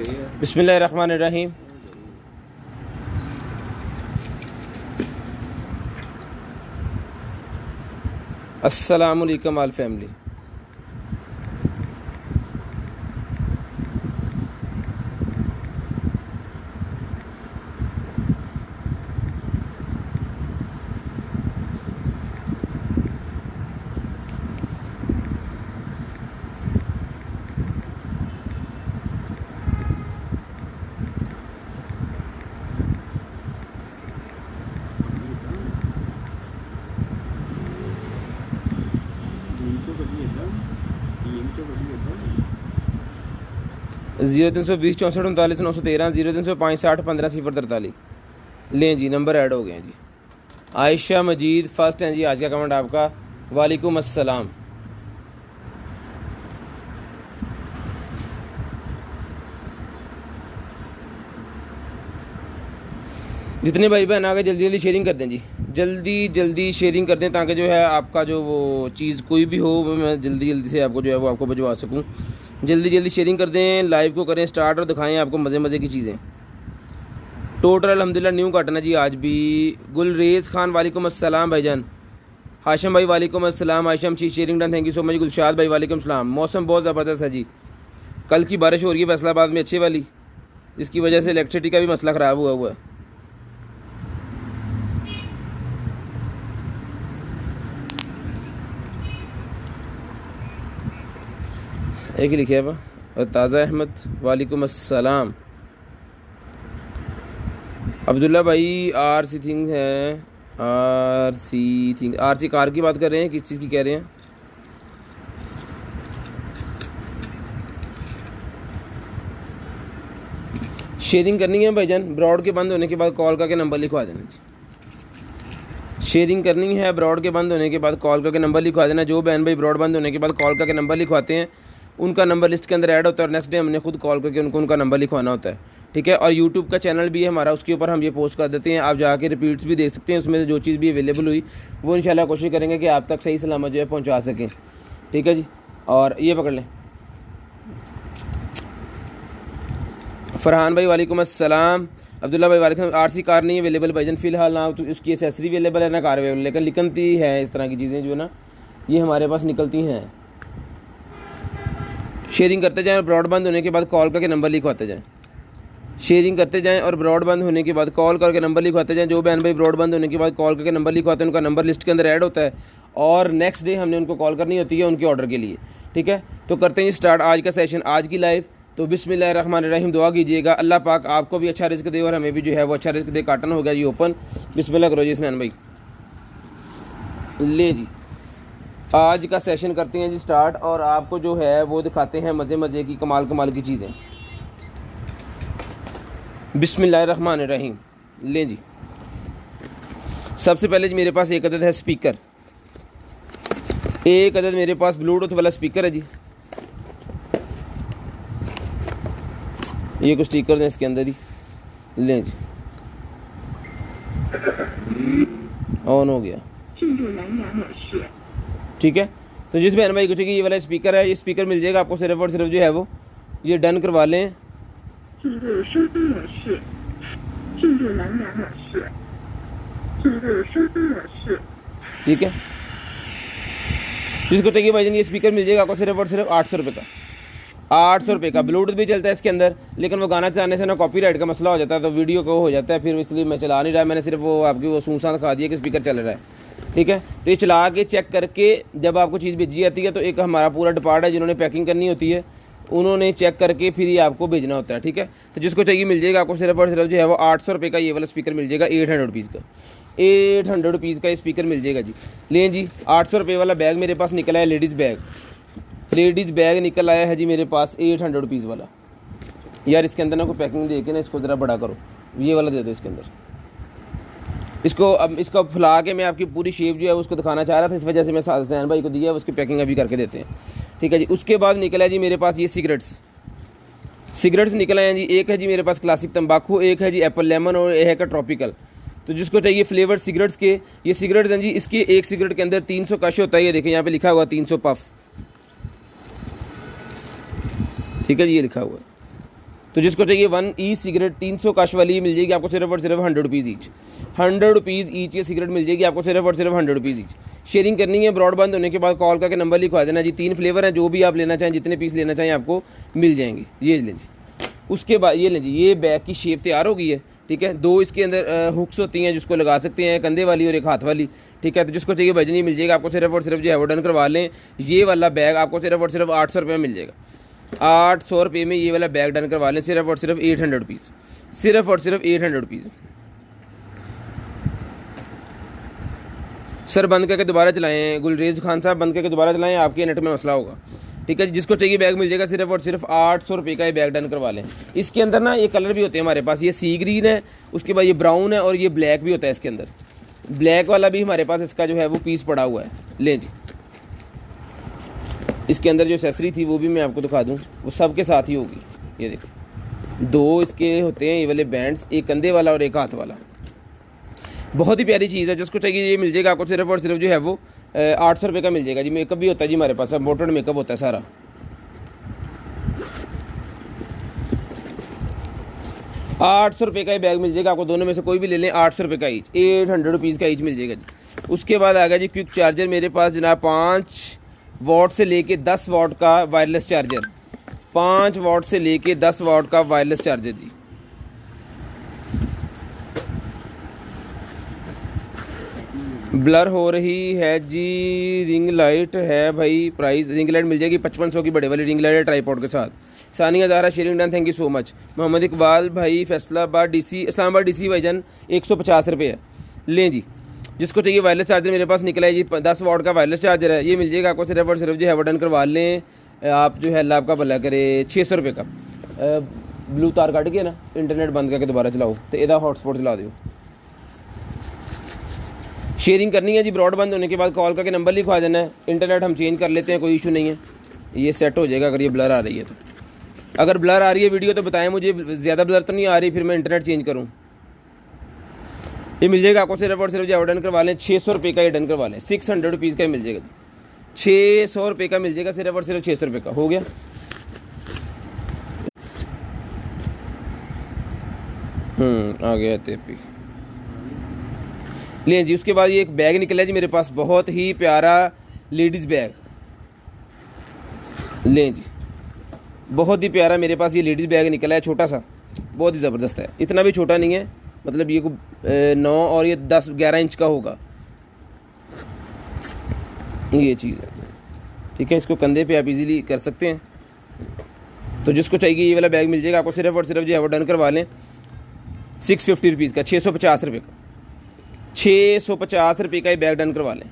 बिस्मिल्लाहिर्रहमानिर्रहीम। अस्सलामु अलैकुम आल फैमिली। ज़ीरो 320 64 39 913 0305 60 15 043। लें जी, नंबर ऐड हो गए हैं जी। आयशा मजीद फर्स्ट हैं जी। आज का कमेंट आपका, वालेकुम अस्सलाम। जितने भाई बहन आ गए जल्दी जल्दी शेयरिंग कर दें जी, जल्दी जल्दी शेयरिंग कर दें ताकि जो है आपका जो वो चीज़ कोई भी हो मैं जल्दी जल्दी से आपको जो है वो आपको भिजवा सकूं। जल्दी जल्दी शेयरिंग कर दें, लाइव को करें स्टार्ट और दिखाएं आपको मज़े मज़े की चीज़ें। टोटल अल्हम्दुलिल्लाह न्यू काटना जी आज भी। गुलरेज़ खान वालेकुम अस्सलाम भाईजान। हाशिम भाई वालेकुम अस्सलाम। Hashim she sharing done, thank you so much. Gulshad भाई वालेकुम सलाम। मौसम बहुत ज़बरदस्त है जी, कल की बारिश हो रही है फैसलाबाद में अच्छी वाली, जिसकी वजह से इलेक्ट्रिसिटी का भी मसला ख़राब हुआ है। एक ही लिखे है ताज़ा अहमद वालेकुम अस्सलाम। अब्दुल्ला भाई आर सी थिंग है, आर सी कार की बात कर रहे हैं, किस चीज़ की कह रहे हैं? शेयरिंग करनी है भाईजान, ब्रॉड के बंद होने के बाद कॉल करके नंबर लिखवा देना जी। शेयरिंग करनी है, ब्रॉड के बंद होने के बाद कॉल करके नंबर लिखवा देना। जो बहन भाई ब्रॉड बंद होने के बाद कॉल करके नंबर लिखवाते हैं उनका नंबर लिस्ट के अंदर ऐड होता है और नेक्स्ट डे हमने खुद कॉल करके उनका नंबर लिखवाना होता है, ठीक है। और यूट्यूब का चैनल भी है हमारा, उसके ऊपर हम ये पोस्ट कर देते हैं, आप जाके रिपीट्स भी देख सकते हैं। उसमें से जो चीज़ भी अवेलेबल हुई वो इंशाल्लाह कोशिश करेंगे कि आप तक सही सलामत जो है पहुँचा सकें, ठीक है जी। और ये पकड़ लें। फरहान भाई वालेकुम अस्सलाम। अब्दुल्ला भाई वालेकुम। आरसी कार नहीं अवेलेबल भाईजान फ़िलहाल, ना तो उसकी एसेसरी अवेलेबल है ना कार अवेलेबल, लेकिन निकलती है इस तरह की चीज़ें जो है ना, ये हमारे पास निकलती हैं। शेयरिंग करते जाएं और ब्रॉड बंद होने के बाद कॉल करके नंबर लिखवाते जाएं। शेयरिंग करते जाएं और ब्रॉड बंद होने के बाद कॉल करके नंबर लिखवाते जाएं। जो बहन भाई ब्रॉड बंद होने के बाद कॉल करके नंबर लिखवाते हैं उनका नंबर लिस्ट के अंदर ऐड होता है और नेक्स्ट डे हमने उनको कॉल करनी होती है उनके ऑर्डर के लिए, ठीक है। तो करते हैं स्टार्ट आज का सेशन, आज की लाइव। तो बिस्मिल्लाहिर्रहमानिर्रहीम, दुआ कीजिएगा अल्लाह पाक आपको भी अच्छा रिस्क दे और हमें भी जो है वो अच्छा रिस्क दे। काटन हो गया जी ओपन, बिस्मिल्लाह करो जी स्नैन भाई। ले जी, आज का सेशन करते हैं जी स्टार्ट और आपको जो है वो दिखाते हैं मज़े मज़े की कमाल कमाल की चीज़ें। बिस्मिल्लाहिर्रहमानिर्रहीम। लें जी, सबसे पहले जी मेरे पास एक अदद है स्पीकर, एक अदद मेरे पास ब्लूटूथ वाला स्पीकर है जी। ये कुछ स्टिकर हैं इसके अंदर ही। लें जी, ऑन हो गया, ठीक है। तो जिस बहन भाई कुछ ये वाला स्पीकर है, ये स्पीकर मिल जाएगा आपको सिर्फ और सिर्फ जो है वो ये डन करवा लें। ठीक है, जिसको चाहिए भाईजान ये स्पीकर मिल जाएगा आपको सिर्फ और सिर्फ 800 रुपये का। 800 रुपये का ब्लूटूथ भी चलता है इसके अंदर, लेकिन वो गाना चलाने से ना कॉपीराइट का मसला हो जाता है तो वीडियो को हो जाता है, फिर इसलिए मैं चला नहीं रहा। मैंने सिर्फ वो आपकी वो सूसा दिखा दिया कि स्पीकर चल रहा है, ठीक है। तो ये चला के चेक करके जब आपको चीज़ भेजी जाती है तो एक हमारा पूरा डिपार्ट है जिन्होंने पैकिंग करनी होती है, उन्होंने चेक करके फिर ये आपको भेजना होता है, ठीक है। तो जिसको चाहिए मिल जाएगा आपको सिर्फ और सिर्फ जो है वो 800 रुपये का ये वाला स्पीकर मिल जाएगा। 800 रुपीज़ का, 800 रुपीज़ का ये स्पीकर मिल जाएगा जी। लें जी, 800 रुपये वाला बैग मेरे पास निकला है, लेडीज़ बैग निकल आया है जी मेरे पास 800 रुपीज़ वाला। यार इसके अंदर ना कोई पैकिंग दे के ना इसको ज़रा बड़ा करो, ये वाला दे दो इसके अंदर। इसको अब इसको फुला के मैं आपकी पूरी शेप जो है उसको दिखाना चाह रहा था, इस वजह से मैं सैन भाई को दिया है, उसकी पैकिंग अभी करके देते हैं, ठीक है जी। उसके बाद निकला है जी मेरे पास ये सिगरेट्स निकल आए हैं जी। एक है जी मेरे पास क्लासिक तंबाकू, एक है जी एप्पल लेमन और एक है ट्रॉपिकल। तो जिसको चाहिए फ्लेवर्ड सिगरेट्स के, ये सिगरेट्स हैं जी। इसके एक सिगरेट के अंदर 300 कश होता है, ये देखें यहाँ पे लिखा हुआ 300 पफ, ठीक है जी, ये लिखा हुआ है। तो जिसको चाहिए 1 ई सिगरेट 300 कश वाली मिल जाएगी आपको सिर्फ और सिर्फ 100 रुपीज़ ईच। 100 रुपीज़ ईच ये सिगरेट मिल जाएगी आपको सिर्फ और सिर्फ 100 रुपीज़ ईच। शेयरिंग करनी है, ब्रॉडबैंड होने के बाद कॉल करके नंबर लिखवा देना जी। 3 फ्लेवर हैं, जो भी आप लेना चाहें, जितने पीस लेना चाहें आपको मिल जाएंगे। ये लें जी। उसके बाद ये लें जी, ये बैग की शेप तैयार हो गई है, ठीक है। 2 इसके अंदर हुक्स होती हैं जिसको लगा सकते हैं, कंधे वाली और एक हाथ वाली, ठीक है। तो जिसको चाहिए भजनी मिल जाएगा आपको सिर्फ और सिर्फ जो है वो डन करवा लें। ये वाला बैग आपको सिर्फ और सिर्फ 800 रुपये में मिल जाएगा। 800 रुपये में ये वाला बैग डन करवा लें, सिर्फ और सिर्फ 800 रुपीज़, सिर्फ और सिर्फ 800 रुपीज़। सर बंद करके दोबारा चलाएं, गुलरेज खान साहब बंद करके दोबारा चलाएं, आपके नेट में मसला होगा, ठीक है। जिसको चाहिए बैग मिल जाएगा सिर्फ और सिर्फ 800 रुपये का ये बैग डन करवा लें। इसके अंदर ना ये कलर भी होते हैं हमारे पास, ये सी ग्रीन है, उसके बाद ये ब्राउन है और ये ब्लैक भी होता है इसके अंदर। ब्लैक वाला भी हमारे पास इसका जो है वो पीस पड़ा हुआ है। लें जी, इसके अंदर जो एक्सेसरी थी वो भी मैं आपको दिखा दूँ, वो सब के साथ ही होगी। ये देखो 2 इसके होते हैं ये वाले बैंड्स, एक कंधे वाला और एक हाथ वाला। बहुत ही प्यारी चीज़ है, जिसको चाहिए ये मिल जाएगा आपको सिर्फ और सिर्फ जो है वो 800 रुपये का मिल जाएगा जी। मेकअप भी होता है जी हमारे पास, इम्पोर्टेड मेकअप होता है सारा। ₹800 का ही बैग मिल जाएगा आपको, दोनों में से कोई भी ले लें। 800 रुपये का ईच, 800 रुपीज़ का ईच मिल जाएगा जी। उसके बाद आ गया जी क्विक चार्जर मेरे पास जनाब, 5 वाट से लेके 10 वाट का वायरलेस चार्जर, 5 वाट से लेके 10 वाट का वायरलेस चार्जर जी। ब्लर हो रही है जी, रिंग लाइट है भाई, प्राइस रिंग लाइट मिल जाएगी 5500 की, बड़े वाली रिंग लाइट है ट्राईपॉड के साथ। Sania Zahra sharing done, thank you so much. Mohammad Iqbal भाई फैसलाबाद डीसी, इस्लामाबाद डीसी भाईजान 150 रुपये है। लें जी, जिसको चाहिए वायरलेस चार्जर मेरे पास निकला है जी, 10 वाट का वायरलेस चार्जर है, ये मिल जाएगा आपको सिर्फ और सिर्फ जो है वो डन करवा लें आप, जो है अल्लाह आपका भला करे, 600 रुपये का। ब्लू तार कट के ना इंटरनेट बंद करके दोबारा चलाओ तो इधर हॉटस्पॉट चला दो। शेयरिंग करनी है जी, ब्रॉडबैंड होने के बाद कॉल करके नंबर लिखवा देना है। इंटरनेट हम चेंज कर लेते हैं, कोई इशू नहीं है, ये सेट हो जाएगा। अगर ये ब्लर आ रही है तो, अगर ब्लर आ रही है वीडियो तो बताएं मुझे, ज़्यादा ब्लर तो नहीं आ रही, फिर मैं इंटरनेट चेंज करूँ। ये मिल जाएगा आपको सिर्फ और सिर्फ जो डन करवा लें 600 रुपये का, ये डन करवा लें 600 रुपीज़ का मिल जाएगा, 600 रुपये का मिल जाएगा, सिर्फ और सिर्फ 600 रुपये का हो गया। आ गया तेपी। लें जी, उसके बाद ये एक बैग निकला है जी मेरे पास, बहुत ही प्यारा लेडीज़ बैग। लें जी, बहुत ही प्यारा मेरे पास ये लेडीज़ बैग निकला है, छोटा सा, बहुत ही ज़बरदस्त है। इतना भी छोटा नहीं है, मतलब ये 9 और ये 10-11 इंच का होगा, ये चीज़ है, ठीक है। इसको कंधे पे आप इजीली कर सकते हैं। तो जिसको चाहिए ये वाला बैग मिल जाएगा आपको सिर्फ और सिर्फ जो है वो डन करवा लें 650 रुपीज़ का, 650 रुपये का, 650 रुपये का ये बैग डन करवा लें।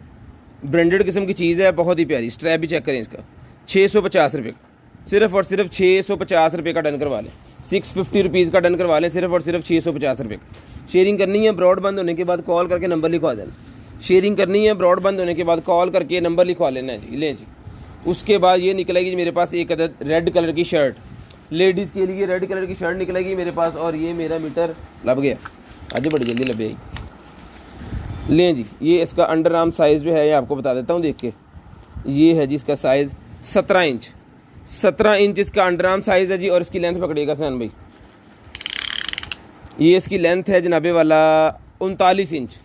ब्रांडेड किस्म की चीज़ है, बहुत ही प्यारी, स्ट्रैप भी चेक करें इसका, 650 रुपये का, सिर्फ और सिर्फ 650 रुपये का डन करवा लें। 650 रुपीज़ का डन करवा लें, सिर्फ और सिर्फ 650 रुपये का। शेयरिंग करनी है, ब्रॉडबैंड होने के बाद कॉल करके नंबर लिखवा देना। शेयरिंग करनी है, ब्रॉडबैंड होने के बाद कॉल करके नंबर लिखवा लेना है जी। लें जी, उसके बाद ये निकलेगी मेरे पास एक अदद रेड कलर की शर्ट, लेडीज़ के लिए रेड कलर की शर्ट निकलेगी मेरे पास, और ये मेरा मीटर लग गया, आज बड़ी जल्दी लग गई। लें जी, ये इसका अंडर आर्म साइज़ जो है ये आपको बता देता हूँ देख के, ये है जी इसका साइज़ 17 इंच, 17 इंच इसका अंडर आर्म साइज़ है जी। और इसकी लेंथ पकड़िएगा सैन भाई, ये इसकी लेंथ है जनाबे वाला 39 इंच,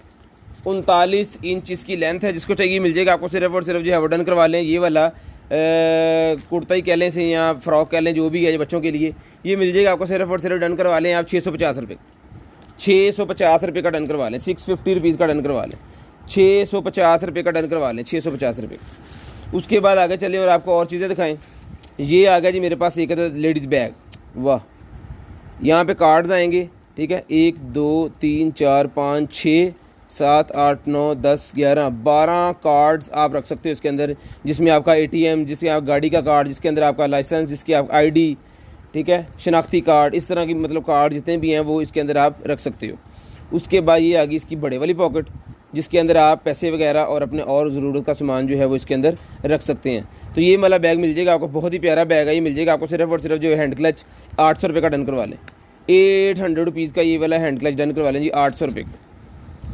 39 इंच इसकी लेंथ है। जिसको चाहिए मिल जाएगा आपको सिर्फ और सिर्फ जो है वो डन करवा लें। ये वाला कुर्ता ही कह लें से या फ्रॉक कह लें, जो भी है ये बच्चों के लिए, ये मिल जाएगा आपको सिर्फ और सिर्फ डन करवा लें आप 650 रुपये, 650 रुपये का डन करवा लें। 650 रुपीज़ का डन करवा लें, 650 रुपये का डन करवा लें, 650 रुपये। उसके बाद आगे चले और आपको और चीज़ें दिखाएं। ये आ गया जी मेरे पास एक लेडीज़ बैग, वाह, यहाँ पे कार्ड्स आएंगे, ठीक है, 1 2 3 4 5 6 7 8 9 10 11 12 कार्ड्स आप रख सकते हो इसके अंदर, जिसमें आपका ATM, जिसके आप गाड़ी का कार्ड, जिसके अंदर आपका लाइसेंस, जिसकी आप ID, ठीक है, शनाख्ती कार्ड, इस तरह की मतलब कार्ड जितने भी हैं वो इसके अंदर आप रख सकते हो। उसके बाद ये आ गई इसकी बड़े वाली पॉकेट, जिसके अंदर आप पैसे वगैरह और अपने और ज़रूरत का सामान जो है वो इसके अंदर रख सकते हैं। तो ये वाला बैग मिल जाएगा आपको, बहुत ही प्यारा बैग है, ये मिल जाएगा आपको सिर्फ और सिर्फ जो हैंड क्लच 800 रुपये का डन करवा लें। 800 रुपीज़ का ये वाला हैंड क्लच डन करवा लें जी, 800 रुपये का,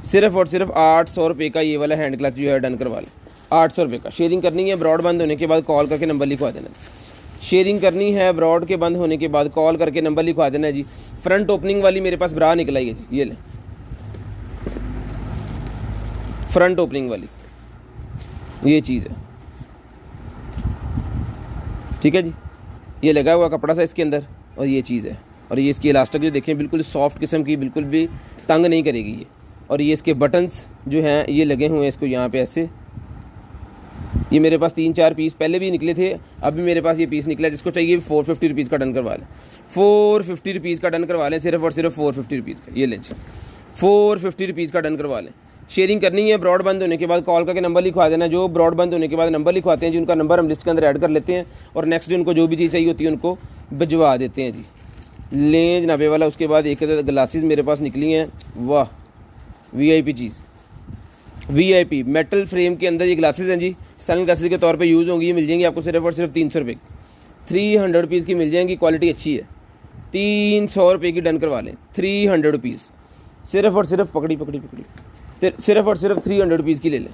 सिर्फ और सिर्फ 800 रुपये का ये वाला हैंड क्लच जो है डन करवा लें, 800 रुपये का। शेयरिंग करनी है, ब्रॉडबैंड होने के बाद कॉल करके नंबर लिखवा देना। शेयरिंग करनी है ब्रॉड के बंद होने के बाद कॉल करके नंबर लिखवा देना है जी। फ्रंट ओपनिंग वाली मेरे पास ब्रा निकल आई है जी, ये ले फ्रंट ओपनिंग वाली ये चीज़ है, ठीक है जी। ये लगा हुआ कपड़ा सा इसके अंदर और ये चीज़ है, और ये इसकी इलास्टिक जो देखें बिल्कुल सॉफ्ट किस्म की, बिल्कुल भी तंग नहीं करेगी ये। और ये इसके बटन्स जो हैं ये लगे हुए हैं इसको यहाँ पे ऐसे। ये मेरे पास 3-4 पीस पहले भी निकले थे, अभी मेरे पास ये पीस निकला है। जिसको चाहिए 450 रुपीज़ का डन करवा लें, 450 रुपीज़ का डन करवा लें, सिर्फ और सिर्फ 450 रुपीज़ का। ये लें 450 रुपीज़ का डन करवा लें। शेयरिंग करनी है ब्रॉड बंद होने के बाद कॉल करके नंबर लिखवा देना। जो ब्रॉड बंद होने के बाद नंबर लिखवाते हैं जी, उनका नंबर हम लिस्ट के अंदर ऐड कर लेते हैं और नेक्स्ट डे उनको जो भी चीज़ चाहिए होती है उनको भिजवा देते हैं जी। लें जनाबे वाला। उसके बाद एक ग्लासेस मेरे पास निकली हैं, वाह VIP चीज़, VIP मेटल फ्रेम के अंदर ये ग्लासेस हैं जी, सन ग्लासेस के तौर पे यूज़ होंगी। ये मिल जाएंगी आपको सिर्फ और सिर्फ 300 रुपये, 300 रुपीज़ की मिल जाएंगी। क्वालिटी अच्छी है, 300 रुपये की डन करवा लें, 300 रुपीज़ सिर्फ और सिर्फ सिर्फ और सिर्फ 300 रुपीज़ की ले लें,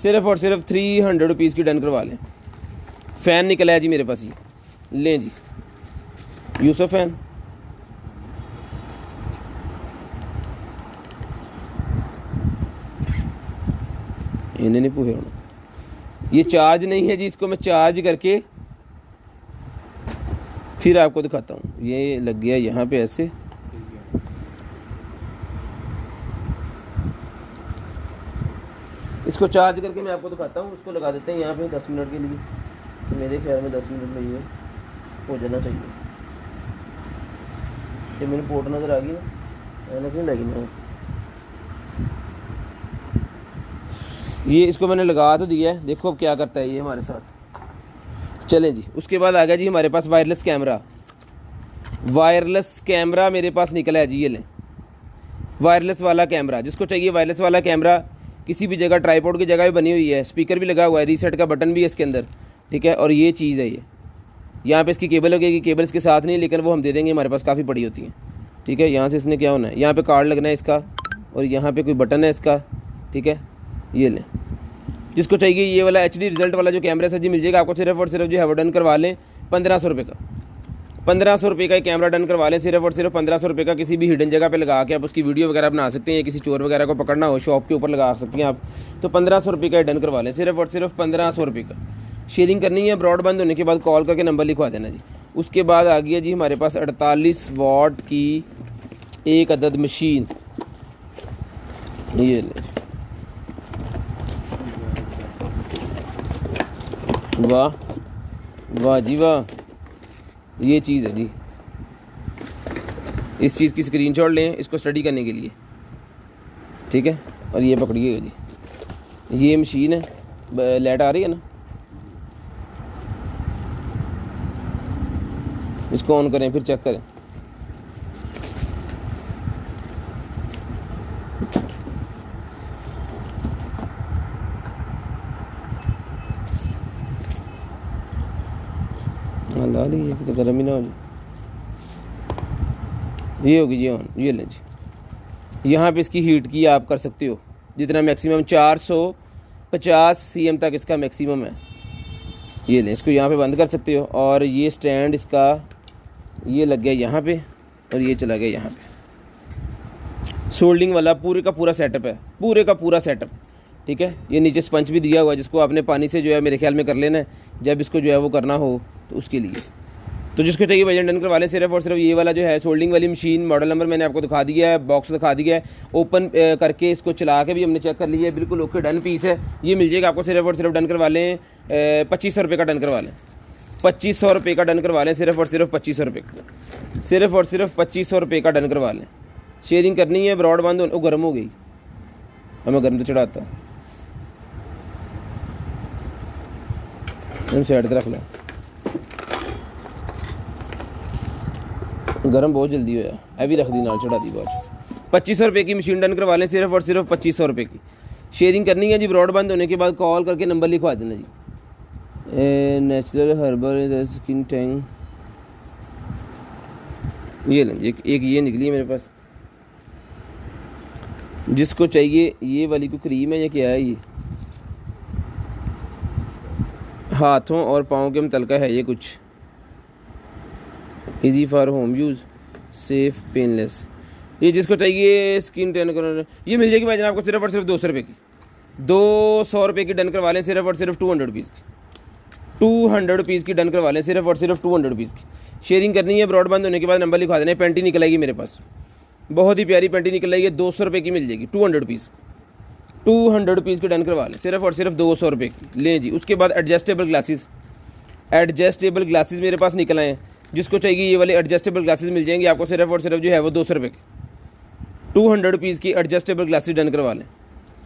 सिर्फ और सिर्फ 300 रुपीज़ की डन करवा लें। फ़ैन निकला है जी मेरे पास, ये लें जी यूसुफ फ़ैन। इन्हें नहीं पूछे होना, ये चार्ज नहीं है जी, इसको मैं चार्ज करके फिर आपको दिखाता हूँ। ये लग गया यहाँ पे ऐसे, इसको चार्ज करके मैं आपको दिखाता हूँ। उसको लगा देते हैं यहाँ पे 10 मिनट के लिए, तो मेरे ख्याल में 10 मिनट में ये हो जाना चाहिए। ये मेरी पोर्ट नज़र आ गई ना, ऐनक नहीं लगी ना, ये इसको मैंने लगा तो दिया है, देखो अब क्या करता है ये हमारे साथ। चलें जी, उसके बाद आ गया जी हमारे पास वायरलेस कैमरा। वायरलेस कैमरा मेरे पास निकला है जी, ये लें वायरलेस वाला कैमरा। जिसको चाहिए वायरलेस वाला कैमरा, किसी भी जगह ट्राईपोड की जगह भी बनी हुई है, स्पीकर भी लगा हुआ है, रीसेट का बटन भी है इसके अंदर, ठीक है। और ये चीज़ है, ये यहाँ पे इसकी केबल लगेगी, केबल इसके साथ नहीं, लेकिन वो हम दे देंगे, हमारे पास काफ़ी पड़ी होती हैं, ठीक है। यहाँ से इसने क्या होना है, यहाँ पे कार्ड लगना है इसका, और यहाँ पे कोई बटन है इसका, ठीक है। ये लें, जिसको चाहिए ये वाला HD रिजल्ट वाला जो कैमरा है जी, मिल जाएगा आपको सिर्फ और सिर्फ जो है वो डन करवा लें 1500 रुपये का। 1500 रुपये का कैमरा डन करवा लें, सिर्फ और सिर्फ 1500 रुपये का। किसी भी हिडन जगह पे लगा के आप उसकी वीडियो वगैरह बना सकते हैं, या किसी चोर वगैरह को पकड़ना हो शॉप के ऊपर लगा सकते हैं आप, तो 1500 रुपये का डन करवा लें, सिर्फ और सिर्फ 1500 रुपये का। शेयरिंग करनी है ब्रॉड बंद होने के बाद कॉल करके नंबर लिखवा देना जी। उसके बाद आ गया जी हमारे पास 48 वाट की एक अदद मशीन, ये ले, वाह वाह जी वाह, ये चीज़ है जी। इस चीज़ की स्क्रीनशॉट लें इसको स्टडी करने के लिए, ठीक है। और ये पकड़िएगा जी, ये मशीन है, लाइट आ रही है ना, इसको ऑन करें फिर चेक करें। ला ली, तो गर्म ही ना हो जाए। ये होगी जी ऑन, ये लें जी। यहाँ पे इसकी हीट की आप कर सकते हो जितना मैक्सिमम 450 CM तक इसका मैक्सिमम है। ये लें, इसको यहाँ पे बंद कर सकते हो। और ये स्टैंड इसका ये लग गया यहाँ पे, और ये चला गया यहाँ पे। सोल्डिंग वाला पूरे का पूरा सेटअप है, पूरे का पूरा सेटअप, ठीक है। ये नीचे स्पंज भी दिया हुआ है, जिसको आपने पानी से जो है मेरे ख्याल में कर लेना है जब इसको जो है वो करना हो, तो उसके लिए। तो जिसको चाहिए वजन डन करवा लें, सिर्फ और सिर्फ ये वाला जो है सोल्डिंग वाली मशीन। मॉडल नंबर मैंने आपको दिखा दिया है, बॉक्स दिखा दिया है, ओपन करके इसको चला के भी हमने चेक कर लिया है, बिल्कुल ओके डन पीस है। ये मिल जाएगा आपको सिर्फ और सिर्फ डन करवा लें 2500 रुपये का डन करवा लें, 2500 रुपये का डन करवा लें, सिर्फ और सिर्फ 2500 रुपये का, सिर्फ और सिर्फ 2500 रुपये का डन करवा लें। शेयरिंग करनी है ब्रॉड बंद, वो गर्म हो गई, हमें गर्म तो चढ़ाता साइड रख लें, गर्म बहुत जल्दी होया, अभी रख दी नाल चढ़ा दी बात। 2500 रुपये की मशीन डन करवा लें, सिर्फ और सिर्फ 2500 रुपये की। शेयरिंग करनी है जी ब्रॉड बंद होने के बाद कॉल करके नंबर लिखवा देना जी। नेचुरल हर्बल स्किन टैंग, ये लें जी, एक ये निकली है मेरे पास। जिसको चाहिए ये वाली को क्रीम है या क्या है, ये हाथों और पाँव के मुतलका है ये कुछ, easy for home use, safe, painless. ये जिसको चाहिए स्क्रीन टर्न करो, ये मिल जाएगी भाई जान आपको सिर्फ और सिर्फ 200 रुपये की। 200 रुपये की डन करवा लें, सिर्फ और सिर्फ 200 रुपीज़ की। 200 रुपीज़ की डन करवा लें, सिर्फ और सिर्फ 200 रुपीज़ की। शेयरिंग करनी है, ब्रॉडबैंड होने के बाद नंबर लिखवा देना है। पेंटी निकल आएगी मेरे पास, बहुत ही प्यारी पेंटी निकल आएगी, 200 रुपये की मिल जाएगी। 200 रुपीज़, 200 रुपीज़ की डन करवा लें, सिर्फ और सिर्फ 200 रुपये की। लें जी। उसके बाद एडजस्टेबल ग्लासेस, एडजस्टेबल ग्लासेस मेरे पास निकल आए हैं। जिसको चाहिए ये वाले एडजस्टेबल ग्लासेस मिल जाएंगे आपको, सिर्फ और सिर्फ जो है वो 200 रुपये की। 200 रुपीज़ की एडजस्टेबल ग्लासेस डन करवा लें।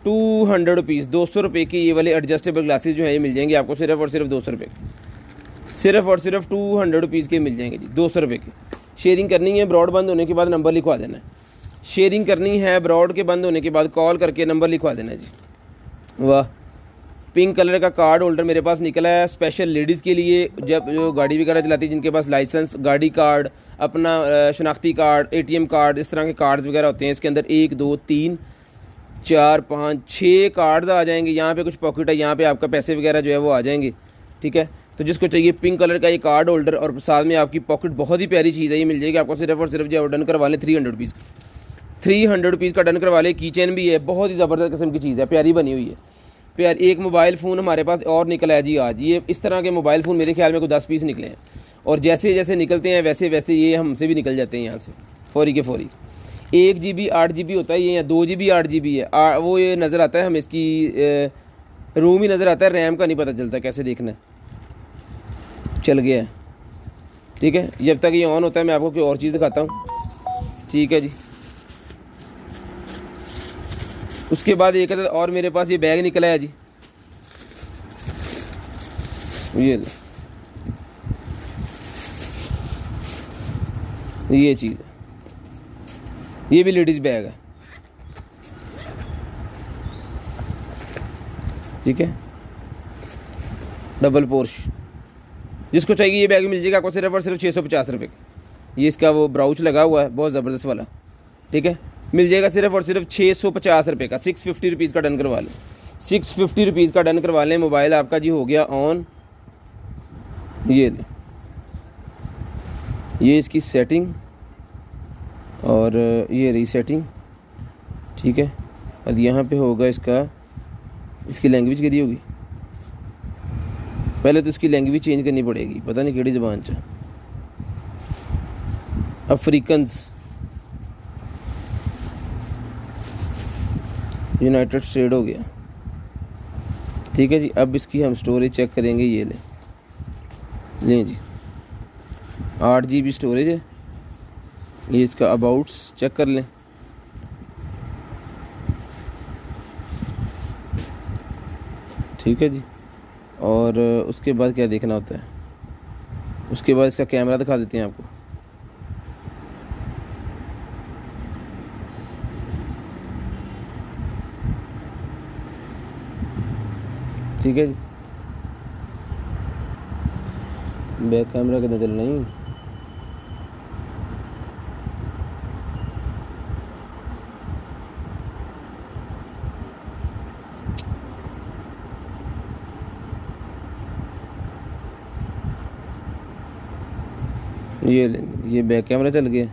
200 रुपीज़, 200 रुपये की ये वाले एडजस्टेबल ग्लासेस जो है ये मिल जाएंगे आपको, सिर्फ और सिर्फ 200 रुपये की। सिर्फ और सिर्फ 200 रुपीज़ के मिल जाएंगे जी, 200 रुपये की। शेयरिंग करनी है, ब्रॉड बंद होने के बाद नंबर लिखवा देना है। शेयरिंग करनी है, ब्रॉड के बंद होने के बाद कॉल करके नंबर लिखवा देना है जी। वाह, पिंक कलर का कार्ड होल्डर मेरे पास निकला है स्पेशल लेडीज़ के लिए, जब जो गाड़ी वगैरह चलाती है, जिनके पास लाइसेंस, गाड़ी कार्ड, अपना शनाख्ती कार्ड, ATM कार्ड, इस तरह के कार्ड्स वगैरह होते हैं। इसके अंदर 1 2 3 4 5 6 कार्ड्स आ जाएंगे। यहाँ पे कुछ पॉकेट है, यहाँ पे आपका पैसे वगैरह जो है वो आ जाएंगे। ठीक है, तो जिसको चाहिए पिंक कलर का ये कार्ड होल्डर और साथ में आपकी पॉकेट, बहुत ही प्यारी चीज़ है, ये मिल जाएगी आपको सिर्फ और सिर्फ जो डन करवा लें 300 रुपीज़ का। 300 रुपीज़ का डन करवा लें। की चेन भी है, बहुत ही ज़बरदस्त किस्म की चीज़ है, प्यारी बनी हुई है प्यार। एक मोबाइल फ़ोन हमारे पास और निकला है जी आज। ये इस तरह के मोबाइल फ़ोन मेरे ख्याल में कोई 10 पीस निकले हैं, और जैसे जैसे निकलते हैं वैसे वैसे ये हमसे भी निकल जाते हैं यहाँ से, फौरी के फौरी। 1 GB 8 GB होता है ये, या 2 GB 8 GB है वो, ये नज़र आता है हमें, इसकी रूम ही नज़र आता है, रैम का नहीं पता चलता कैसे देखना है। चल गया है, ठीक है। जब तक ये ऑन होता है मैं आपको कोई और चीज़ दिखाता हूँ, ठीक है जी। उसके बाद एक और मेरे पास ये बैग निकला है जी, ये चीज़ है, ये भी लेडीज़ बैग है, ठीक है, डबल पोर्श। जिसको चाहिए ये बैग मिल जाएगा आपको सिर्फ और सिर्फ 650 रुपये का। ये इसका वो ब्राउच लगा हुआ है, बहुत ज़बरदस्त वाला, ठीक है, मिल जाएगा सिर्फ और सिर्फ 650 रुपये का। 650 रुपीज़ का डन करवा लें, 650 रुपीज़ का डन करवा लें। मोबाइल आपका जी हो गया ऑन। ये इसकी सेटिंग और ये रीसेटिंग, ठीक है। अब यहाँ पे होगा इसकी लैंग्वेज करी होगी, पहले तो इसकी लैंग्वेज चेंज करनी पड़ेगी, पता नहीं केड़ी ज़बान च, अफ्रीकन्स, यूनाइटेड स्टेट हो गया, ठीक है जी। अब इसकी हम स्टोरेज चेक करेंगे, ये लें जी, 8 GB स्टोरेज है। ये इसका अबाउट्स चेक कर लें, ठीक है जी। और उसके बाद क्या देखना होता है, उसके बाद इसका कैमरा दिखा देते हैं आपको, ठीक है जी। बैक कैमरा कितना चल रही, ये बैक कैमरा चल गया।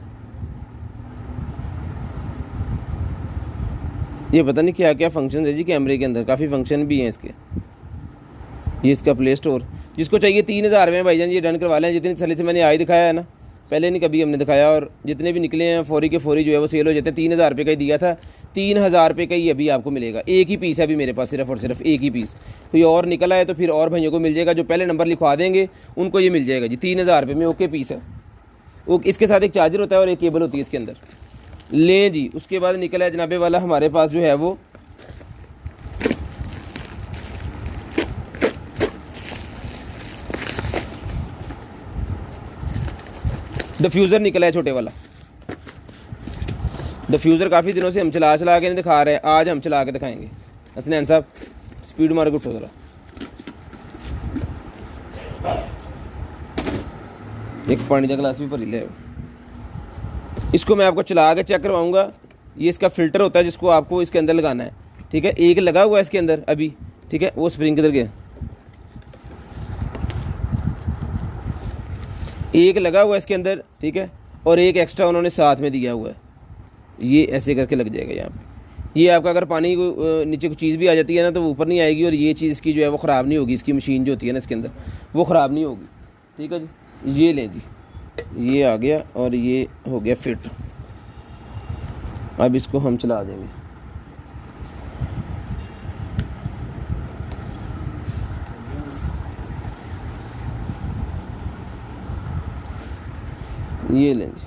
ये पता नहीं क्या क्या फंक्शन है जी कैमरे के अंदर, काफ़ी फंक्शन भी हैं इसके। ये इसका प्ले स्टोर, जिसको चाहिए 3000 में भाईजान ये डन करवा लें। जितनी तसल्ली से मैंने आज दिखाया है ना, पहले नहीं कभी हमने दिखाया, और जितने भी निकले हैं फौरी के फौरी जो है वो सेल हो जाते हैं। 3000 रुपये का ही दिया था, 3000 रुपये का ही अभी आपको मिलेगा। एक ही पीस है अभी मेरे पास, सिर्फ और सिर्फ एक ही पीस। कोई और निकला है तो फिर और भाइयों को मिल जाएगा, जो पहले नंबर लिखवा देंगे उनको ये मिल जाएगा जी 3000 रुपये में। ओके पीस है वो, इसके साथ एक चार्जर होता है और एक केबल होती है इसके अंदर। लें जी। उसके बाद निकला है जनाबे वाला हमारे पास जो है वो डिफ्यूज़र निकला है, छोटे वाला डिफ्यूज़र। काफ़ी दिनों से हम चला के नहीं दिखा रहे, आज हम चला के दिखाएंगे। हसनैन साहब स्पीड मार के उठो ज़रा, एक पानी का गिलास भी भरी ले। इसको मैं आपको चला के चेक करवाऊंगा। ये इसका फ़िल्टर होता है जिसको आपको इसके अंदर लगाना है, ठीक है। एक लगा हुआ है इसके अंदर अभी, ठीक है। वो स्प्रिंग किधर गया, एक लगा हुआ है इसके अंदर, ठीक है, और एक एक्स्ट्रा उन्होंने साथ में दिया हुआ है, ये ऐसे करके लग जाएगा यहाँ पे। ये आपका अगर पानी को नीचे कोई चीज़ भी आ जाती है ना तो वो ऊपर नहीं आएगी, और ये चीज़ इसकी जो है वो ख़राब नहीं होगी, इसकी मशीन जो होती है ना इसके अंदर वो ख़राब नहीं होगी। ठीक है जी, ये लें जी, ये आ गया और ये हो गया फिट। अब इसको हम चला देंगे। ये लें जी,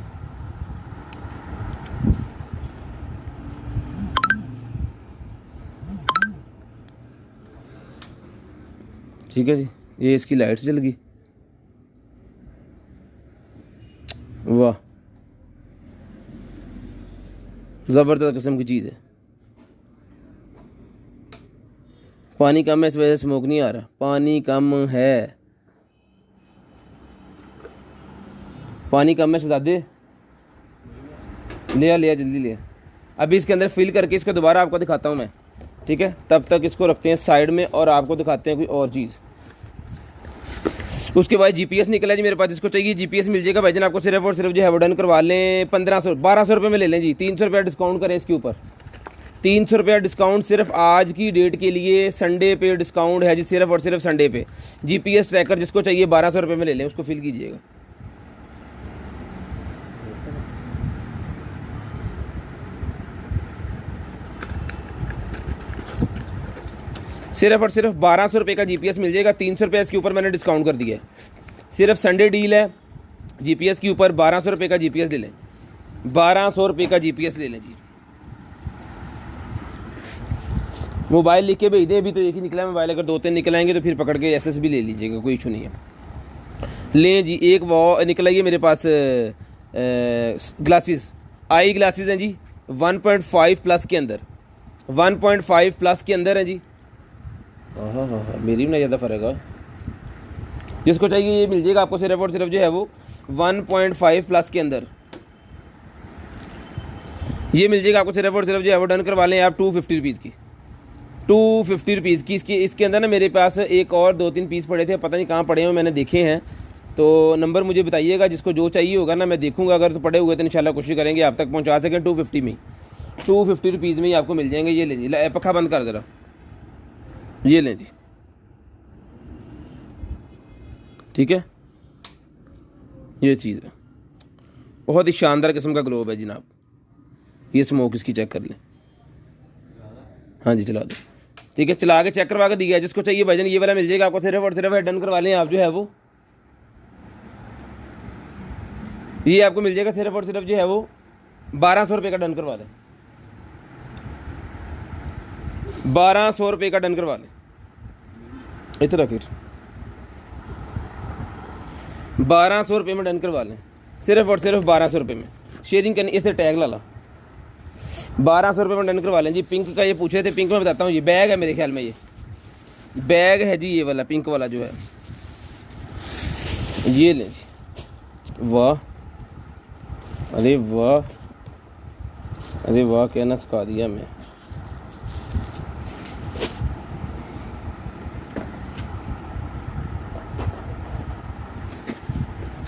ठीक है जी, ये इसकी लाइट जल गई। वाह, ज़बरदस्त किस्म की चीज़ है। पानी कम है इस वजह से स्मोक नहीं आ रहा, पानी कम है, पानी कम है शहजादे, ले आ जल्दी ले। अभी इसके अंदर फिल करके इसको दोबारा आपको दिखाता हूँ मैं, ठीक है। तब तक इसको रखते हैं साइड में और आपको दिखाते हैं कोई और चीज़। उसके बाद जीपीएस निकला जी मेरे पास, जिसको चाहिए जीपीएस मिल जाएगा भाईजान आपको। सिर्फ और सिर्फ जो है वो डन करवा लें 1200 रुपये में ले लें जी। 300 रुपया डिस्काउंट करें इसके ऊपर, 300 रुपया डिस्काउंट सिर्फ आज की डेट के लिए, संडे पे डिस्काउंट है जी, सिर्फ और सिर्फ संडे पे। जीपीएस ट्रैकर जिसको चाहिए 1200 रुपये में ले लें, उसको फिल कीजिएगा। सिर्फ और सिर्फ 1200 रुपये का जीपीएस मिल जाएगा। 300 रुपये इसके ऊपर मैंने डिस्काउंट कर दिया है, सिर्फ संडे डील है जीपीएस के ऊपर। 1200 रुपये का जीपीएस ले लें, 1200 रुपये का जीपीएस ले लें जी। मोबाइल लिख के भेज दें, अभी तो एक ही निकला है मोबाइल, अगर 2-3 निकल आएंगे तो फिर पकड़ के एसएस भी ले लीजिएगा, कोई इशू नहीं है। लें जी, एक वो निकला है मेरे पास ग्लासेस, आई ग्लासेस हैं जी 1.5 प्लस के अंदर, 1.5 प्लस के अंदर है जी। हाँ, मेरी भी ना ज़्यादा फ़र्क है। जिसको चाहिए ये मिल जाएगा आपको सिर्फ और सिर्फ जो है वो 1.5 प्लस के अंदर ये मिल जाएगा आपको। सिर्फ और सिर्फ जो है वो डन करवा लें आप 250 रुपीज़ की, 250 रुपीज़ की। इसके अंदर ना मेरे पास एक और 2-3 पीस पड़े थे, पता नहीं कहाँ पड़े हैं, मैंने देखे हैं, तो नंबर मुझे बताइएगा, जिसको जो चाहिए होगा ना मैं देखूंगा, अगर तो पड़े हुए तो इंशाल्लाह कोशिश करेंगे आप तक पहुँचा सकें। 250 में, 250 रुपीज़ में ही आपको मिल जाएंगे। ये ले जी, पक्का बंद कर ज़रा, ये लें जी, ठीक है। ये चीज़ है, बहुत ही शानदार किस्म का ग्लोब है जनाब। ये स्मोक इसकी चेक कर लें, हाँ जी चला दो, ठीक है, चला के चेक करवा के दिया। जिसको चाहिए भाईजान ये वाला मिल जाएगा आपको, सिर्फ और सिर्फ डन करवा लें आप जो है वो। ये आपको मिल जाएगा सिर्फ और सिर्फ जो है वो 1200 रुपये का डन करवा लें, 1200 रुपये का डन करवा लें। इतना फिर 1200 रुपये में डन करवा लें, सिर्फ और सिर्फ 1200 रुपये में। शेयरिंग करनी, इससे टैग ला 1200 रुपये में डन करवा लें जी। पिंक का ये पूछे थे, पिंक में बताता हूँ, ये बैग है मेरे ख्याल में, ये बैग है जी, ये वाला पिंक वाला जो है, ये लें जी। वाह, अरे वाह, अरे वाह, क्या ना सिखा दिया मैं।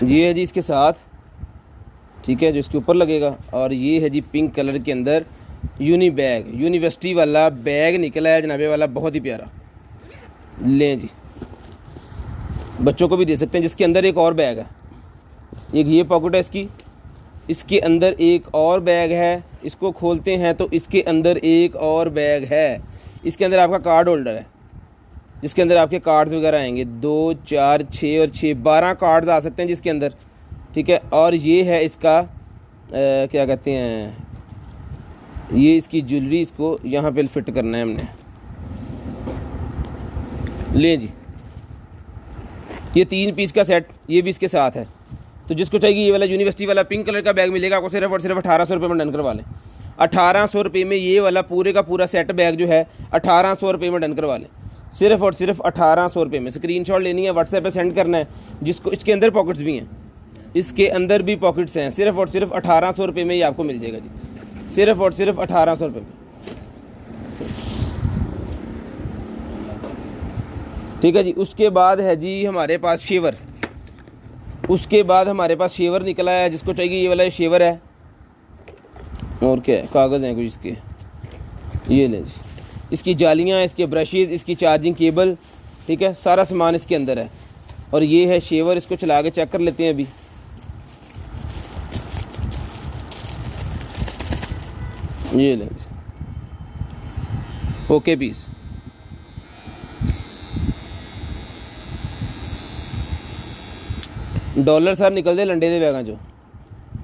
ये है जी इसके साथ, ठीक है, जो इसके ऊपर लगेगा। और ये है जी पिंक कलर के अंदर यूनी बैग, यूनिवर्सिटी वाला बैग निकला है जनाबे वाला, बहुत ही प्यारा। लें जी, बच्चों को भी दे सकते हैं। जिसके अंदर एक और बैग है, एक ये पॉकेट है इसकी, इसके अंदर एक और बैग है, इसको खोलते हैं तो इसके अंदर एक और बैग है। इसके अंदर आपका कार्ड होल्डर है, जिसके अंदर आपके कार्ड्स वगैरह आएंगे, 2, 4, 6 और 6, 12 कार्ड्स आ सकते हैं जिसके अंदर, ठीक है। और ये है इसका क्या कहते हैं, ये इसकी ज्वेलरी, इसको यहाँ पे फिट करना है हमने। लें जी, ये 3 पीस का सेट, ये भी इसके साथ है। तो जिसको चाहिए ये वाला यूनिवर्सिटी वाला पिंक कलर का बैग मिलेगा आपको सिर्फ और सिर्फ 1800 रुपये में डन करवा लें। 1800 रुपये में ये वाला पूरे का पूरा सेट बैग जो है 1800 रुपये में डन करवा लें, सिर्फ और सिर्फ 1800 रुपये में। स्क्रीनशॉट लेनी है, व्हाट्सएप पे सेंड करना है। जिसको इसके अंदर पॉकेट्स भी हैं, इसके अंदर भी पॉकेट्स हैं, सिर्फ और सिर्फ 1800 रुपये में ये आपको मिल जाएगा जी, सिर्फ और सिर्फ 1800 रुपये में, ठीक है जी। उसके बाद है जी हमारे पास शेवर, उसके बाद हमारे पास शेवर निकला है, जिसको चाहिए ये वाला शेवर है। और क्या है, कागज़ हैं कुछ इसके, ये लें जी। इसकी जालियाँ, इसके ब्रशेज़, इसकी चार्जिंग केबल, ठीक है, सारा सामान इसके अंदर है। और ये है शेवर, इसको चला के चेक कर लेते हैं अभी। ये लें जी, ओके पीस। डॉलर सर निकलते लंडे दे बैगां चो,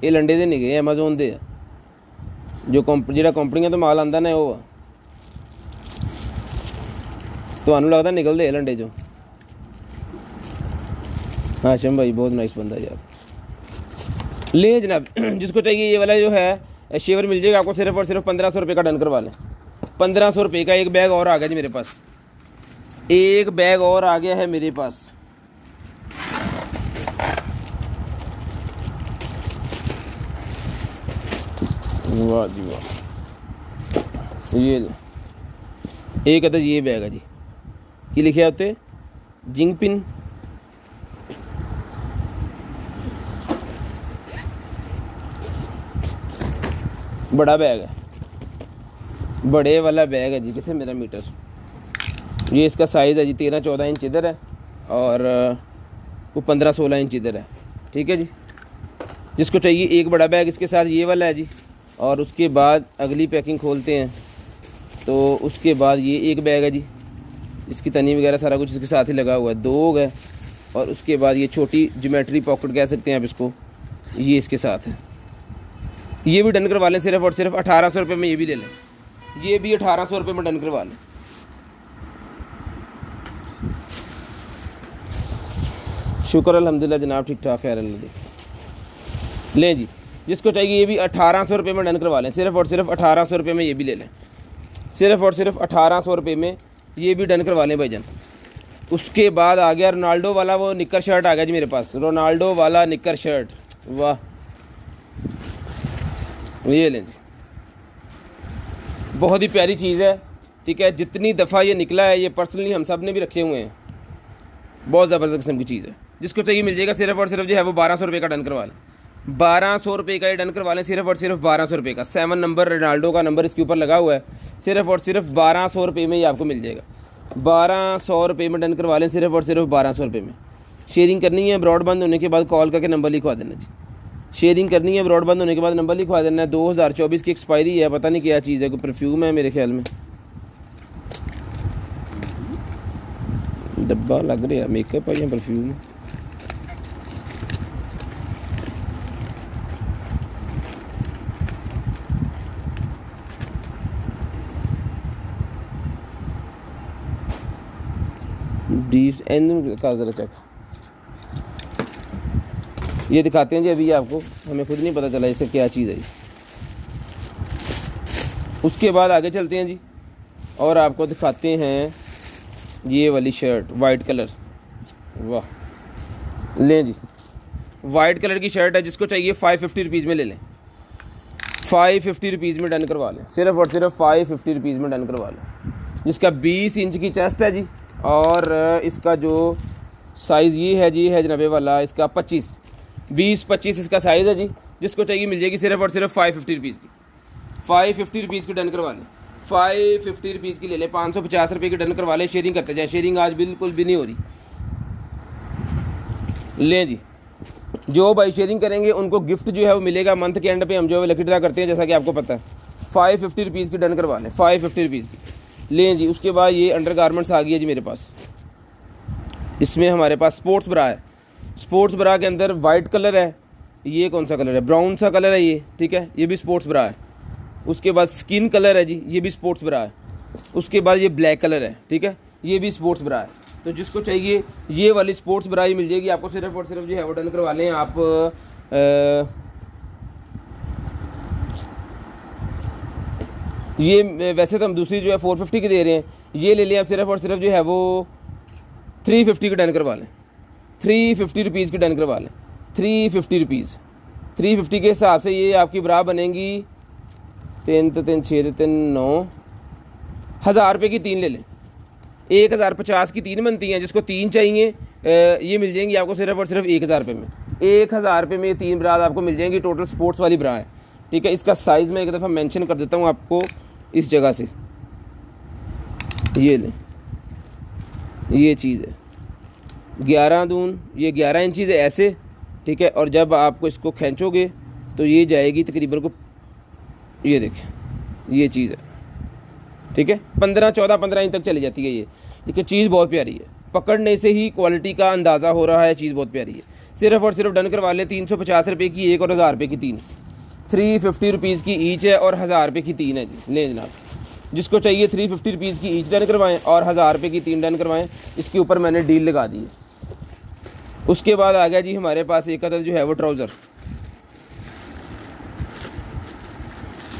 ये लंडे दे नहीं गए, अमेजोन दे आ। जो ਜਿਹੜਾ ਕੰਪਨੀਆਂ ਤੋਂ ਮਾਲ ਆਂਦਾ ਨਾ ਉਹ ਆ, ਤੁਹਾਨੂੰ लगता निकलते है लंडे चो। हाशिम भाई बहुत नाइस बंदा यार। ले जनाब, जिसको चाहिए ये वाला जो है शेवर मिल जाएगा आपको सिर्फ और सिर्फ 1500 रुपये का। डन करवा लें, 1500 रुपये का। एक बैग और आ गया जी मेरे पास, एक बैग और आ गया है मेरे पास। वाह जी वाह, ये एक अदद ये बैग है जी, कि लिखे होते जिंग पिन, बड़ा बैग है, बड़े वाला बैग है जी। कितने मेरा मीटर, ये इसका साइज़ है जी 13-14 इंच इधर है और वो 15-16 इंच इधर है, ठीक है जी। जिसको चाहिए एक बड़ा बैग इसके साथ ये वाला है जी। और उसके बाद अगली पैकिंग खोलते हैं, तो उसके बाद ये एक बैग है जी, इसकी तनी वगैरह सारा कुछ इसके साथ ही लगा हुआ है, 2 है। और उसके बाद ये छोटी ज्योमेट्री पॉकेट कह सकते हैं आप इसको, ये इसके साथ है। ये भी डन करवा लें सिर्फ और सिर्फ 1800 रुपये में। ये भी ले लें, ये भी 1800 रुपये में डन करवा लें। शुक्र अल्हम्दुलिल्लाह जनाब, ठीक ठाक है अल्लाह जी। लें जी, जिसको चाहिए ये भी 1800 रुपये में डन करवा लें, सिर्फ और सिर्फ 1800 रुपये में ये भी ले लें, सिर्फ और सिर्फ 1800 रुपये में ये भी डन करवा लें भाईजान। उसके बाद आ गया रोनाल्डो वाला वो निक्कर शर्ट आ गया जी मेरे पास, रोनाल्डो वाला निक्कर शर्ट। वाह, ये लें जी, बहुत ही प्यारी चीज़ है, ठीक है। जितनी दफ़ा ये निकला है, ये पर्सनली हम सब ने भी रखे हुए हैं, बहुत ज़बरदस्त किस्म की चीज़ है। जिसको चाहिए मिल जाएगा, सिर्फ और सिर्फ जो है वो 1200 रुपये का डन करवा लें, 1200 रुपये का ये डन करवा लें, सिर्फ और सिर्फ 1200 रुपये का। 7 नंबर रोनाल्डो का नंबर इसके ऊपर लगा हुआ है, सिर्फ और सिर्फ 1200 रुपये में ये आपको मिल जाएगा। 1200 रुपये में डन करवा लें, सिर्फ और सिर्फ 1200 रुपये में। शेयरिंग करनी है, ब्रॉड बंद होने के बाद कॉल करके नंबर लिखवा देना जी। शेयरिंग करनी है, ब्रॉड बंद होने के बाद नंबर लिखवा देना है। 2024 की एक्सपायरी है, पता नहीं क्या चीज़ है, कोई परफ्यूम है मेरे ख्याल में, डब्बा लग रहा है, मेकअप है या परफ्यूम है। डीप एंड का ज़रा चेक, ये दिखाते हैं जी अभी आपको, हमें खुद नहीं पता चला इससे क्या चीज़ है। उसके बाद आगे चलते हैं जी और आपको दिखाते हैं ये वाली शर्ट, वाइट कलर। वाह, लें जी, वाइट कलर की शर्ट है। जिसको चाहिए 550 रुपीज़ में ले लें, 550 रुपीज़ में डन करवा लें, सिर्फ और सिर्फ 550 रुपीज़ में डन करवा लें। जिसका 20 इंच की चेस्ट है जी, और इसका जो साइज़ ये है जी, है जनाबे वाला, इसका 20-25 इसका साइज़ है जी। जिसको चाहिए मिल जाएगी सिर्फ और सिर्फ 550 रुपीज़ की, 550 रुपीज़ की डन करवा लें, 550 रुपीज़ की ले लें, 550 रुपये की डन करवा लें। शेयरिंग करते जाए, शेयरिंग आज बिल्कुल भी नहीं हो रही। लें जी, जो भाई शेयरिंग करेंगे उनको गिफ्ट जो है वो मिलेगा। मंथ के एंड पे हम जो है लकी ड्रा करते हैं, जैसा कि आपको पता है। 550 रुपीज़ की डन करवा लें, 550 रुपीज़ की। लें जी, उसके बाद ये अंडर गारमेंट्स आ गई है जी मेरे पास। इसमें हमारे पास स्पोर्ट्स ब्रा है, स्पोर्ट्स ब्रा के अंदर वाइट कलर है, ये कौन सा कलर है, ब्राउन सा कलर है ये, ठीक है, ये भी स्पोर्ट्स ब्रा है। उसके बाद स्किन कलर है जी, ये भी स्पोर्ट्स ब्रा है। उसके बाद ये ब्लैक कलर है, ठीक है, ये भी स्पोर्ट्स ब्रा है। तो जिसको चाहिए ये वाली स्पोर्ट्स ब्रा ही मिल जाएगी आपको, सिर्फ और सिर्फ जो है वो डन करवा लें आप। ये वैसे तो हम दूसरी जो है 450 की दे रहे हैं, ये ले लें आप, सिर्फ और सिर्फ जो है वो 350 की डन करवा लें, 350 रुपीज़ की डन करवा लें, 350 रुपीज़। 350 के हिसाब से ये आपकी ब्रा बनेंगी 3 तो 3 6 3 9 हज़ार रुपये की 3 ले लें, 1050 की 3 बनती हैं। जिसको 3 चाहिए ये मिल जाएंगी आपको सिर्फ और सिर्फ 1000 रुपये में, 1000 रुपये में ये 3 ब्रा आपको मिल जाएंगी। टोटल स्पोर्ट्स वाली ब्रा है, ठीक है। इसका साइज़ मैं एक दफ़ा मेंशन कर देता हूँ आपको इस जगह से। ये लें, ये चीज़ है 11 दून, ये 11 इंचज़ है ऐसे, ठीक है। और जब आपको इसको खींचोगे तो ये जाएगी तकरीबन को, ये देखें ये चीज़ है, ठीक है। 15 इंच तक चली जाती है ये, ठीक है। चीज़ बहुत प्यारी है, पकड़ने से ही क्वालिटी का अंदाज़ा हो रहा है, चीज़ बहुत प्यारी है। सिर्फ़ और सिर्फ डन करवा लें 350 रुपये की एक और 1000 रुपये की 3, 350 रुपीज़ की ईच है और 1000 रुपये की 3 है जी। लें जनाब, जिसको चाहिए 350 रुपीज़ की ईच डन करवाएं और 1000 रुपये की 3 डन करवाएं। इसके ऊपर मैंने डील लगा दी है। उसके बाद आ गया जी हमारे पास एक अदद जो है वो ट्राउज़र,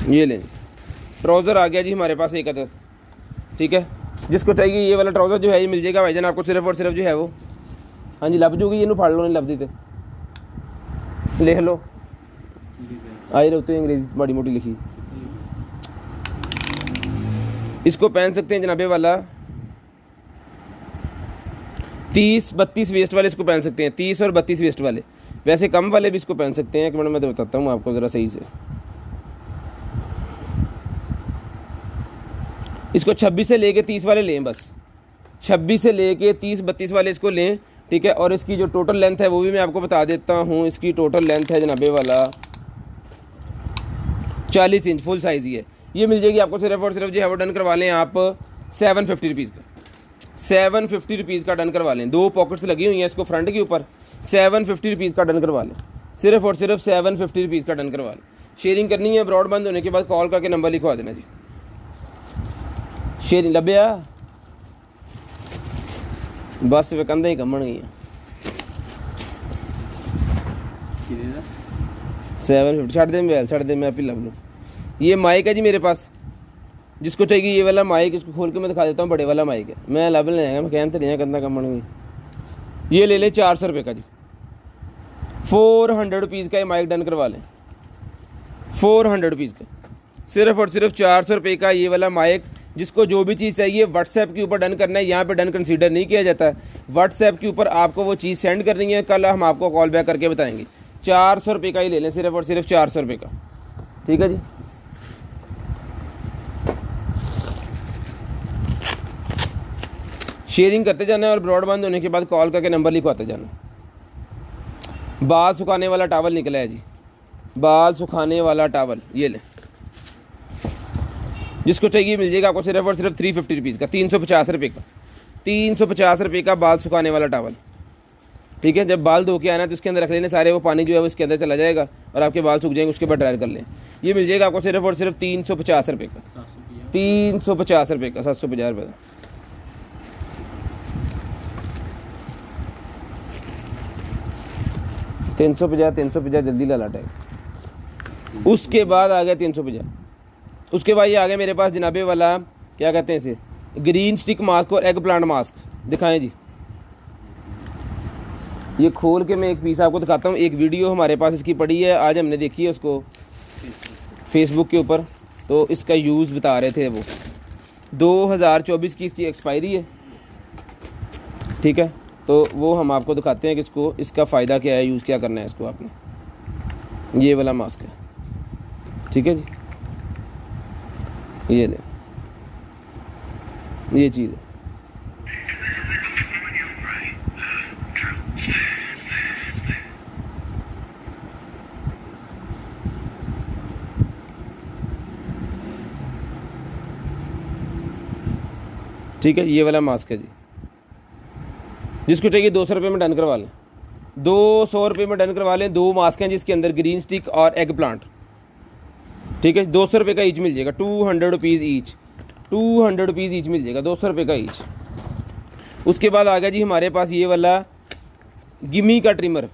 ये लें ट्राउज़र आ गया जी हमारे पास एक अदद, ठीक है। जिसको चाहिए ये वाला ट्राउज़र जो है ये मिल जाएगा भाईजान आपको सिर्फ और सिर्फ जो है वो, हाँ जी लब जूगी, ये फाड़ लो नहीं लभदी तो लिख लो, आई रहते अंग्रेजी माड़ी मोटी लिखी। इसको पहन सकते हैं जनाबे वाला 30-32 वेस्ट वाले इसको पहन सकते हैं, 30 और 32 वेस्ट वाले। वैसे कम वाले भी इसको पहन सकते हैं। एक मिनट मैं तो बताता हूँ आपको ज़रा सही से। इसको 26 से लेके 30 वाले लें, बस 26 से लेके 30-32 वाले इसको लें, ठीक है। और इसकी जो टोटल लेंथ है वो भी मैं आपको बता देता हूँ। इसकी टोटल लेंथ है जनाबे वाला 40 इंच, फुल साइज़ ही है। ये मिल जाएगी आपको सिर्फ और सिर्फ जो है वो डन करवा लें आप 750 रुपीज़ का, 750 रुपीज़ का डन करवा लें। 2 पॉकेट्स लगी हुई हैं इसको फ्रंट के ऊपर, 750 रुपीज़ का डन करवा लें, सिर्फ और सिर्फ 750 रुपीज़ का डन करवा लें। शेयरिंग करनी है, ब्रॉड बंद होने के बाद कॉल करके नंबर लिखवा देना जी। शेयरिंग लभ्या बस वे कंधा ही कमन गई 750 छड़ दे मोबाइल छड़ दे, मैं आप ही लभ लूँ। ये माइक है जी मेरे पास, जिसको चाहिए ये वाला माइक, इसको खोल के मैं दिखा देता हूँ। बड़े वाला माइक है, मैं लब ले आएगा, मैं कहना तो नहीं कंधा कमन गई। ये ले लें 400 रुपये का जी, 400 रुपीज़ का ये माइक डन करवा लें, 400 रुपीज़ का, सिर्फ और सिर्फ 400 रुपये का ये वाला माइक। जिसको जो भी चीज़ चाहिए व्हाट्सएप के ऊपर डन करना है, यहाँ पे डन कंसीडर नहीं किया जाता है। व्हाट्सएप के ऊपर आपको वो चीज़ सेंड करनी है, कल हम आपको कॉल बैक करके बताएंगे। 400 रुपये का ही ले लें, सिर्फ और सिर्फ 400 रुपये का, ठीक है जी। शेयरिंग करते जाना है और ब्रॉडबैंड होने के बाद कॉल करके नंबर लिखवाते जाना। बाल सुखाने वाला टावल निकला है जी, बाल सुखाने वाला टावल, ये ले, जिसको चाहिए मिल जाएगा आपको सिर्फ और सिर्फ 350 रुपीज़ का, 350 रुपये का, 350 रुपये का बाल सुखाने वाला टावल, ठीक है। जब बाल धो के आना तो उसके अंदर रख लेने सारे, वो पानी जो है वो इसके अंदर चला जाएगा और आपके बाल सूख जाएंगे, उसके बाद ड्रायर कर लें। ये मिल जाएगा आपको सिर्फ और सिर्फ 350 रुपये का, 350 रुपये का, 750 रुपये का। तीन सौ पचास जल्दी ला लाटा है। उसके बाद आ गया 350। उसके बाद ये आ गया मेरे पास जनाबे वाला, क्या कहते हैं इसे, ग्रीन स्टिक मास्क और एग प्लांट मास्क। दिखाएं जी, ये खोल के मैं एक पीस आपको दिखाता हूँ। एक वीडियो हमारे पास इसकी पड़ी है, आज हमने देखी है उसको फेसबुक के ऊपर, तो इसका यूज़ बता रहे थे। वो 2024 की इसकी एक्सपायरी है, ठीक है। तो वो हम आपको दिखाते हैं कि इसको, इसका फ़ायदा क्या है, यूज़ क्या करना है इसको आपने। ये वाला मास्क है, ठीक है जी, ये ले, ये चीज़ है। ठीक है, ये वाला मास्क है जी, जिसको चाहिए 200 रुपये में डन करवा लें, 200 रुपये में डन करवा लें। 2 मास्क हैं जिसके अंदर ग्रीन स्टिक और एग प्लांट, ठीक है। 200 रुपये का ईच मिल जाएगा, 200 रुपीज़ ईच, 200 रुपीज़ ईच मिल जाएगा, 200 रुपये का ईच। उसके बाद आ गया जी हमारे पास ये वाला गिमी का ट्रिमर,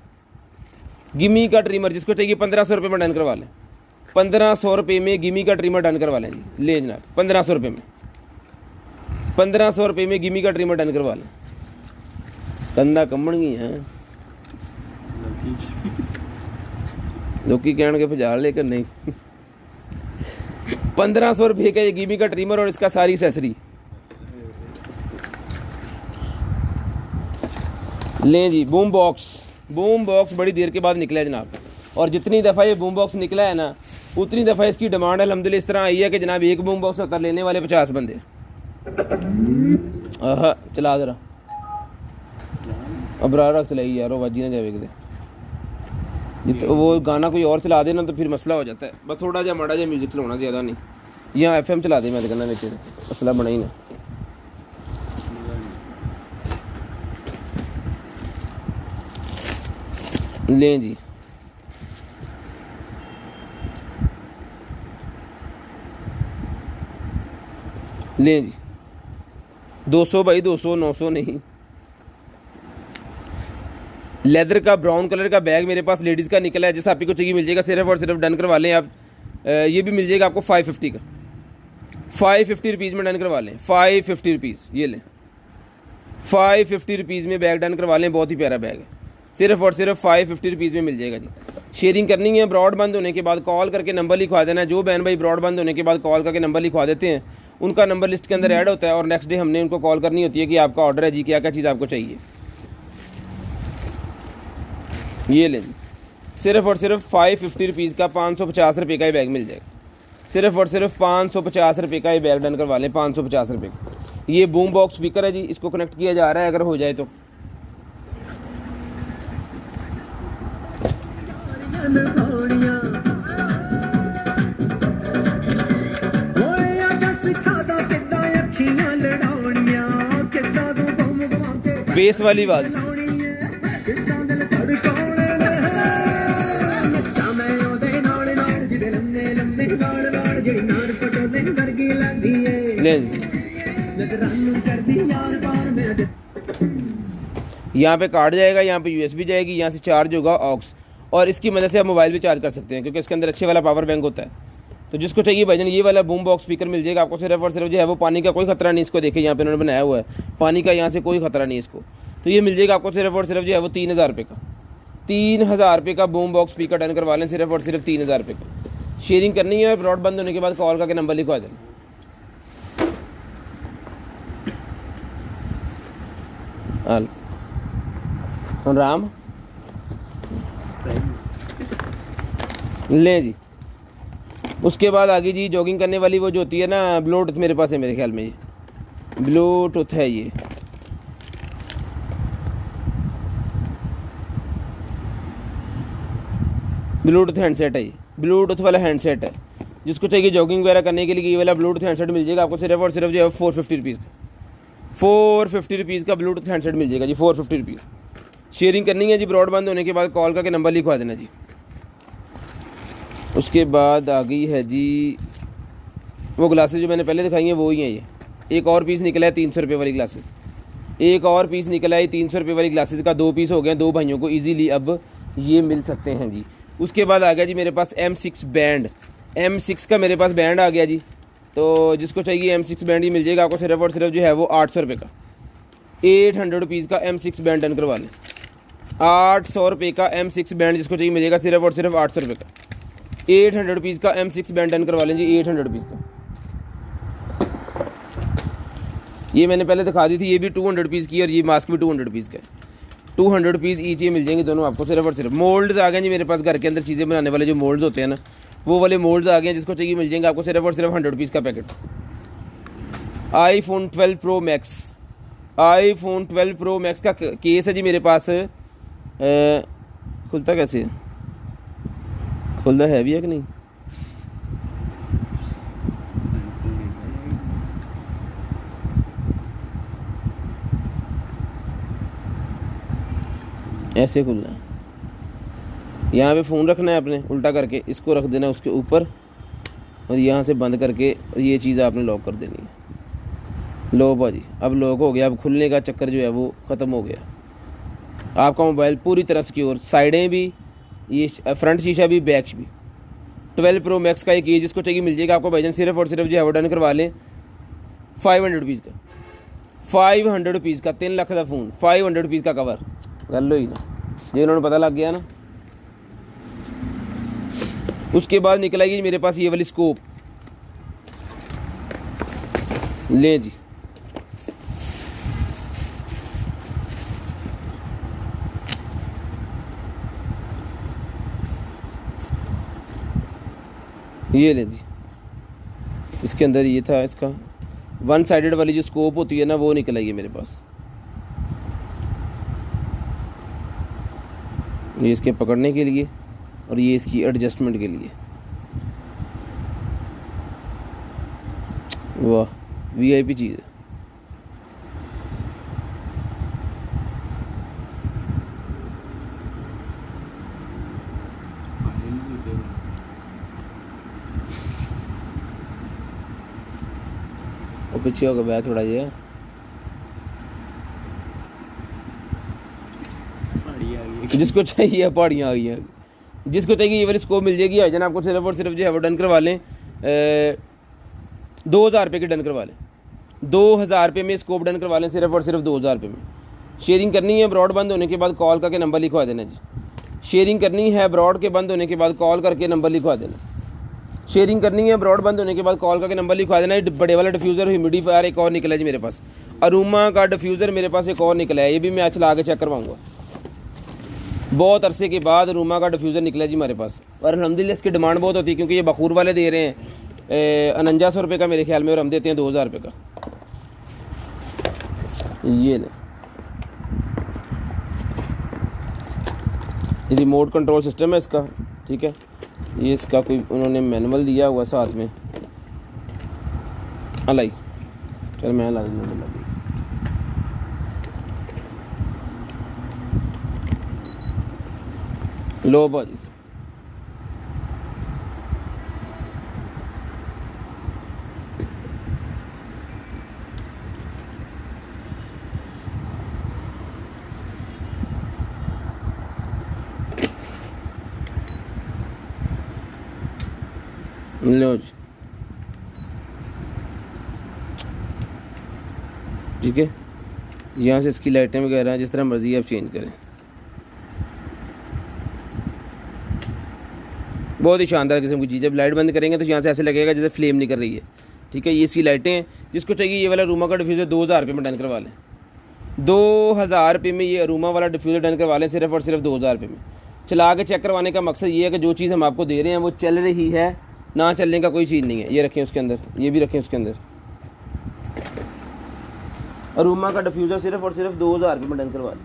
गिमी का ट्रिमर, जिसको चाहिए 1500 रुपये में डन करवा लें, 1500 रुपये में गिमी का ट्रिमर डन करवा लें जी। ले जनाब 1500 रुपये में, 1500 रुपये में गिमी का ट्रिमर डन करवा लें। कंधा कम्मण गई हैं लोकी कहने के भजा, लेकिन नहीं। 1500 रुपये का ये गिमी का ट्रिमर और इसका सारी एक्सेसरी लें जी। बूम बॉक्स, बूम बॉक्स बड़ी देर के बाद निकला है जनाब, और जितनी दफ़ा ये बूम बॉक्स निकला है ना उतनी दफ़ा इसकी डिमांड अल्हम्दुलिल्लाह इस तरह आई है कि जनाब एक बूम बॉक्स होकर लेने वाले 50 बंदे। चला ज़रा अब रख चलाई यार, वो बाजी ना जावे किते, वो गाना कोई और चला देना तो फिर मसला हो जाता है। बस थोड़ा जहा माड़ा जहा म्यूजिक चलाना, ज़्यादा नहीं। यहाँ FM चला दे, मैं तो कहना नीचे मसला बना ही ना। लें जी, लें जी 200 भाई 200, 900 नहीं। लेदर का ब्राउन कलर का बैग मेरे पास लेडीज़ का निकला है, जैसा आपको चाहिए मिल जाएगा, सिर्फ और सिर्फ डन करवा लें आप। ये भी मिल जाएगा आपको 550 का, 550 रुपीज़ में डन करवा लें, 550 रुपीज़। ये लें 550 रुपीज़ में बैग डन करवा लें, बहुत ही प्यारा बैग है, सिर्फ और सिर्फ 550 रुपीज़ में मिल जाएगा जी। शेयरिंग करनी है, ब्रॉड बंद होने के बाद कॉल करके नंबर लिखवा देना है। जो बहन भाई ब्रॉड बंद होने के बाद कॉल करके नंबर लिखवा देते हैं उनका नंबर लिस्ट के अंदर ऐड होता है, और नेक्स्ट डे हमने उनको कॉल करनी होती है कि आपका ऑर्डर है जी, क्या क्या चीज़ आपको चाहिए। ये लें सिर्फ और सिर्फ 550 रुपीज़ का 550 रुपये का ही बैग मिल जाएगा, सिर्फ और सिर्फ 550 रुपये का ही बैग डन करवा लें, 550 रुपये का। ये बूम बॉक्स स्पीकर है जी, इसको कनेक्ट किया जा रहा है, अगर हो जाए तो। बेस वाली आवाज़ यहाँ पे काट जाएगा, यहाँ पे USB जाएगी, यहाँ से चार्ज होगा ऑक्स, और इसकी मदद से आप मोबाइल भी चार्ज कर सकते हैं क्योंकि इसके अंदर अच्छे वाला पावर बैंक होता है। तो जिसको चाहिए भाईजान ये वाला बूम बॉक्स स्पीकर मिल जाएगा आपको, सिर्फ और सिर्फ जो है वो पानी का कोई खतरा नहीं। इसको देखिए यहाँ पे उन्होंने बनाया हुआ है, पानी का यहाँ से कोई खतरा नहीं इसको। तो ये मिल जाएगा आपको सिर्फ और सिर्फ जो है वो 3000 रुपये का, 3000 रुपये का बूम बॉक्स स्पीकर डन करवा लें, सिर्फ और सिर्फ 3000 रुपये का। शेयरिंग करनी है, ब्रॉड बंद होने के बाद कॉल करके नंबर लिखवा देना। राम लें जी। उसके बाद आगे जी जॉगिंग करने वाली वो जो होती है ना, ब्लूटूथ मेरे पास है, मेरे ख्याल में ये ब्लूटूथ है, ये ब्लूटूथ हैंडसेट है, ये ब्लूटूथ वाला हैंडसेट है। जिसको चाहिए जॉगिंग वगैरह करने के लिए ये वाला ब्लूटूथ हैंडसेट मिल जाएगा आपको, सिर्फ और सिर्फ जो है 450 रुपीज़ का, 450 रुपीज़ का ब्लूटूथ हैंडसेट मिल जाएगा जी, 450 रुपीज़। शेयरिंग करनी है जी, ब्रॉड बंद होने के बाद कॉल करके नंबर लिखवा देना जी। उसके बाद आ गई है जी वो ग्लासेस जो मैंने पहले दिखाई हैं वो ही हैं। ये एक और पीस निकला है 300 रुपये वाली ग्लासेस, एक और पीस निकला है 300 रुपये वाली ग्लासेस का, 2 पीस हो गए, 2 भाइयों को इजीली अब ये मिल सकते हैं जी। उसके बाद आ गया जी मेरे पास M6 बैंड, M6 का मेरे पास बैंड आ गया जी। तो जिसको चाहिए M6 बैंड ही मिल जाएगा आपको, सिर्फ और सिर्फ जो है वो 800 रुपये का, 800 रुपीज़ का M6 बैंड डन करवा लें, 800 रुपये का M6 बैंड जिसको चाहिए मिलेगा, सिर्फ और सिर्फ 800 रुपये का, 800 रुपीज़ का M6 बैंड डन करवा लें जी, 800 रुपीज़ का। ये मैंने पहले दिखा दी थी, ये भी 200 रुपीज़ की, और ये मास्क भी 200 रुपीज़ का है, 200 रुपीज़ ईच ये मिल जाएंगे दोनों आपको, सिर्फ और सिर्फ। मोल्ड्स आ गए जी मेरे पास, घर के अंदर चीज़ें बनाने वाले जो मोल्ड्स होते हैं ना, वो वाले मोल्ड्स आ गए हैं, जिसको चाहिए मिल जाएंगे आपको, सिर्फ और सिर्फ 100 रुपीज़ का packet. iPhone 12 Pro Max, iPhone 12 Pro Max का केस है जी मेरे पास। खुलता कैसे है, खुलता है भी है कि नहीं? ऐसे खुलना है, यहाँ पे फ़ोन रखना है आपने उल्टा करके, इसको रख देना उसके ऊपर, और यहाँ से बंद करके और ये चीज़ आपने लॉक कर देनी है। लो भाजी अब लॉक हो गया, अब खुलने का चक्कर जो है वो ख़त्म हो गया। आपका मोबाइल पूरी तरह सिक्योर, साइडें भी, ये फ्रंट शीशा भी, बैक भी। 12 Pro Max का एक ये जिसको चाहिए मिल जाएगा आपको भाईजान, सिर्फ और सिर्फ जो है वो डन करवा लें 500 रुपीज़ का, 500 रुपीज़ का, 3 लाख का फ़ोन, 500 रुपीज़ का कवर। गल ही ना, ये उन्होंने पता लग गया ना। उसके बाद निकलेगी मेरे पास ये वाली स्कोप, ले जी ये ले जी, इसके अंदर ये था, इसका वन साइडेड वाली जो स्कोप होती है ना वो निकल आई है मेरे पास। ये इसके पकड़ने के लिए और ये इसकी एडजस्टमेंट के लिए। वाह, वीआईपी चीज़ है। और पीछे होगा बैठ थोड़ा ये जिसको चाहिए, पहाड़ियाँ आ गई हैं, जिसको चाहिए ये वाली स्कोप मिल जाएगी। भाईजान आपको सिर्फ और सिर्फ जो है वो डन करवा लें, 2000 रुपये की डन करवा लें, 2000 रुपये में स्कोप डन करवा लें, सिर्फ और सिर्फ 2000 रुपये में। शेयरिंग करनी है, ब्रॉड बंद होने के बाद कॉल करके नंबर लिखवा देना जी। शेयरिंग करनी है, ब्रॉड के बंद होने के बाद कॉल करके नंबर लिखवा देना। शेयरिंग करनी है, ब्रॉड बंद होने के बाद कॉल करके नंबर लिखवा देना। बड़े वाला डिफ्यूज़र, ह्यूमिडिफायर एक और निकला है जी मेरे पास, अरूमा का डिफ्यूज़र मेरे पास एक और निकला है, ये भी मैं आज चला के चेक करवाऊँगा। बहुत अरसे के बाद रूमा का डिफ्यूज़र निकला जी हमारे पास, और अल्हम्दुलिल्लाह इसकी डिमांड बहुत होती है क्योंकि ये बखूर वाले दे रहे हैं 4900 रुपये का मेरे ख्याल में, और हम देते हैं 2000 रुपये का। ये ले रिमोट कंट्रोल सिस्टम है इसका, ठीक है। ये इसका कोई उन्होंने मैनुअल दिया हुआ साथ में। अलाई चल मैं ला दूँगा। लो भाजी, लो जी, ठीक है। यहाँ से इसकी लाइटें वगैरह जिस तरह मर्जी आप चेंज करें, बहुत ही शानदार किस्म की चीज़। जब लाइट बंद करेंगे तो यहाँ से ऐसे लगेगा जैसे फ्लेम निकल रही है, ठीक है। ये इसकी लाइटें हैं, जिसको चाहिए ये वाला रूमा का डिफ्यूज़र 2000 रुपये में डन करवा लें, 2000 रुपये में ये अरूमा वाला डिफ्यूज़र डन करवा लें, सिर्फ और सिर्फ 2000 रुपये में। चला के चेक करवाने का मकसद ये है कि जो चीज़ हम आपको दे रहे हैं वो चल रही है, ना चलने का कोई चीज़ नहीं है। ये रखें उसके अंदर, ये भी रखें उसके अंदर। अरूमा का डिफ्यूज़र सिर्फ और सिर्फ 2000 रुपये में डन करवा लें,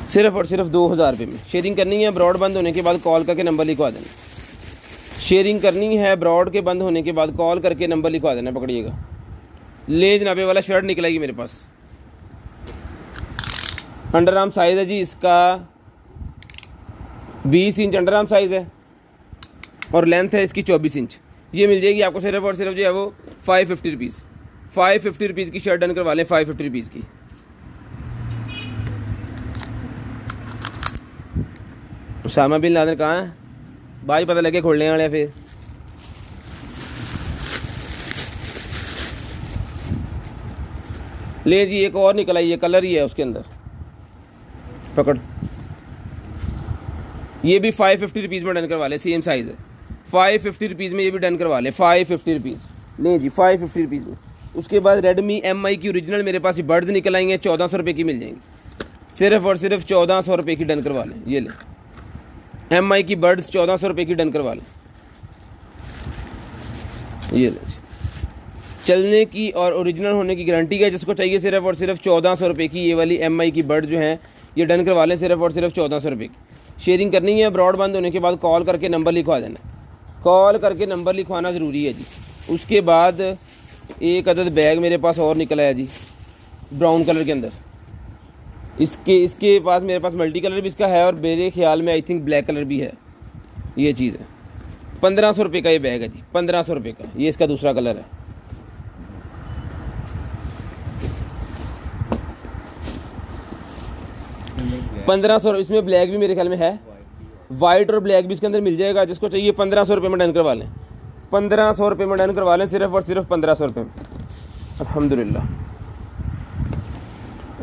सिर्फ और सिर्फ 2000 रुपये में। शेयरिंग करनी है, ब्रॉड बंद होने के बाद कॉल करके नंबर लिखवा देना। शेयरिंग करनी है, ब्रॉड के बंद होने के बाद कॉल करके नंबर लिखवा देना। पकड़िएगा, ले जनाबे वाला शर्ट निकलेगी मेरे पास, अंडर आर्म साइज़ है जी इसका 20 इंच अंडर आर्म साइज़ है, और लेंथ है इसकी 24 इंच। ये मिल जाएगी आपको सिर्फ और सिर्फ जो है वो 550 रुपीज़। 550 रुपीज़ की शर्ट डन करवा लें, 550 रुपीज़ की। उसामा बिन लादेन कहाँ है भाई, पता लगे खोलने वाले फिर। ले जी, एक और निकला, ये कलर ही है उसके अंदर, पकड़। ये भी 550 रुपीज़ में डन करवा ले, सेम साइज़ है। 550 रुपीज़ में ये भी डन करवा ले, 550 रुपीज़। ले जी, 550 रुपीज़ में। उसके बाद रेडमी MI की ओरिजिनल मेरे पास ये बर्ड्स निकल आई हैं, 1400 रुपये की मिल जाएंगी, सिर्फ और सिर्फ 1400 रुपये की डन करवा लें। ये ले MI की बर्ड्स 1400 रुपये की डन करवा लें। ये ले, चलने की और ओरिजिनल होने की गारंटी है। जिसको चाहिए सिर्फ और सिर्फ 1400 रुपये की ये वाली MI की बर्ड जो हैं ये डन करवा लें, सिर्फ और सिर्फ 1400 रुपये की। शेयरिंग करनी है, ब्रॉड बंद होने के बाद कॉल करके नंबर लिखवा देना। कॉल करके नंबर लिखवाना ज़रूरी है जी। उसके बाद एक अदद बैग मेरे पास और निकला है जी, ब्राउन कलर के अंदर। इसके पास मेरे पास मल्टी कलर भी इसका है, और मेरे ख्याल में आई थिंक ब्लैक कलर भी है। ये चीज़ है 1500 रुपये का ये बैग है जी, 1500 रुपये का। ये इसका दूसरा कलर है। $1500, इसमें ब्लैक भी मेरे ख्याल में है, वाइट और ब्लैक भी इसके अंदर मिल जाएगा। जिसको चाहिए 1500 रुपये में डन करवा लें, 1500 रुपये में डन करवा लें, सिर्फ और सिर्फ 1500 रुपये में। अल्हम्दुलिल्लाह।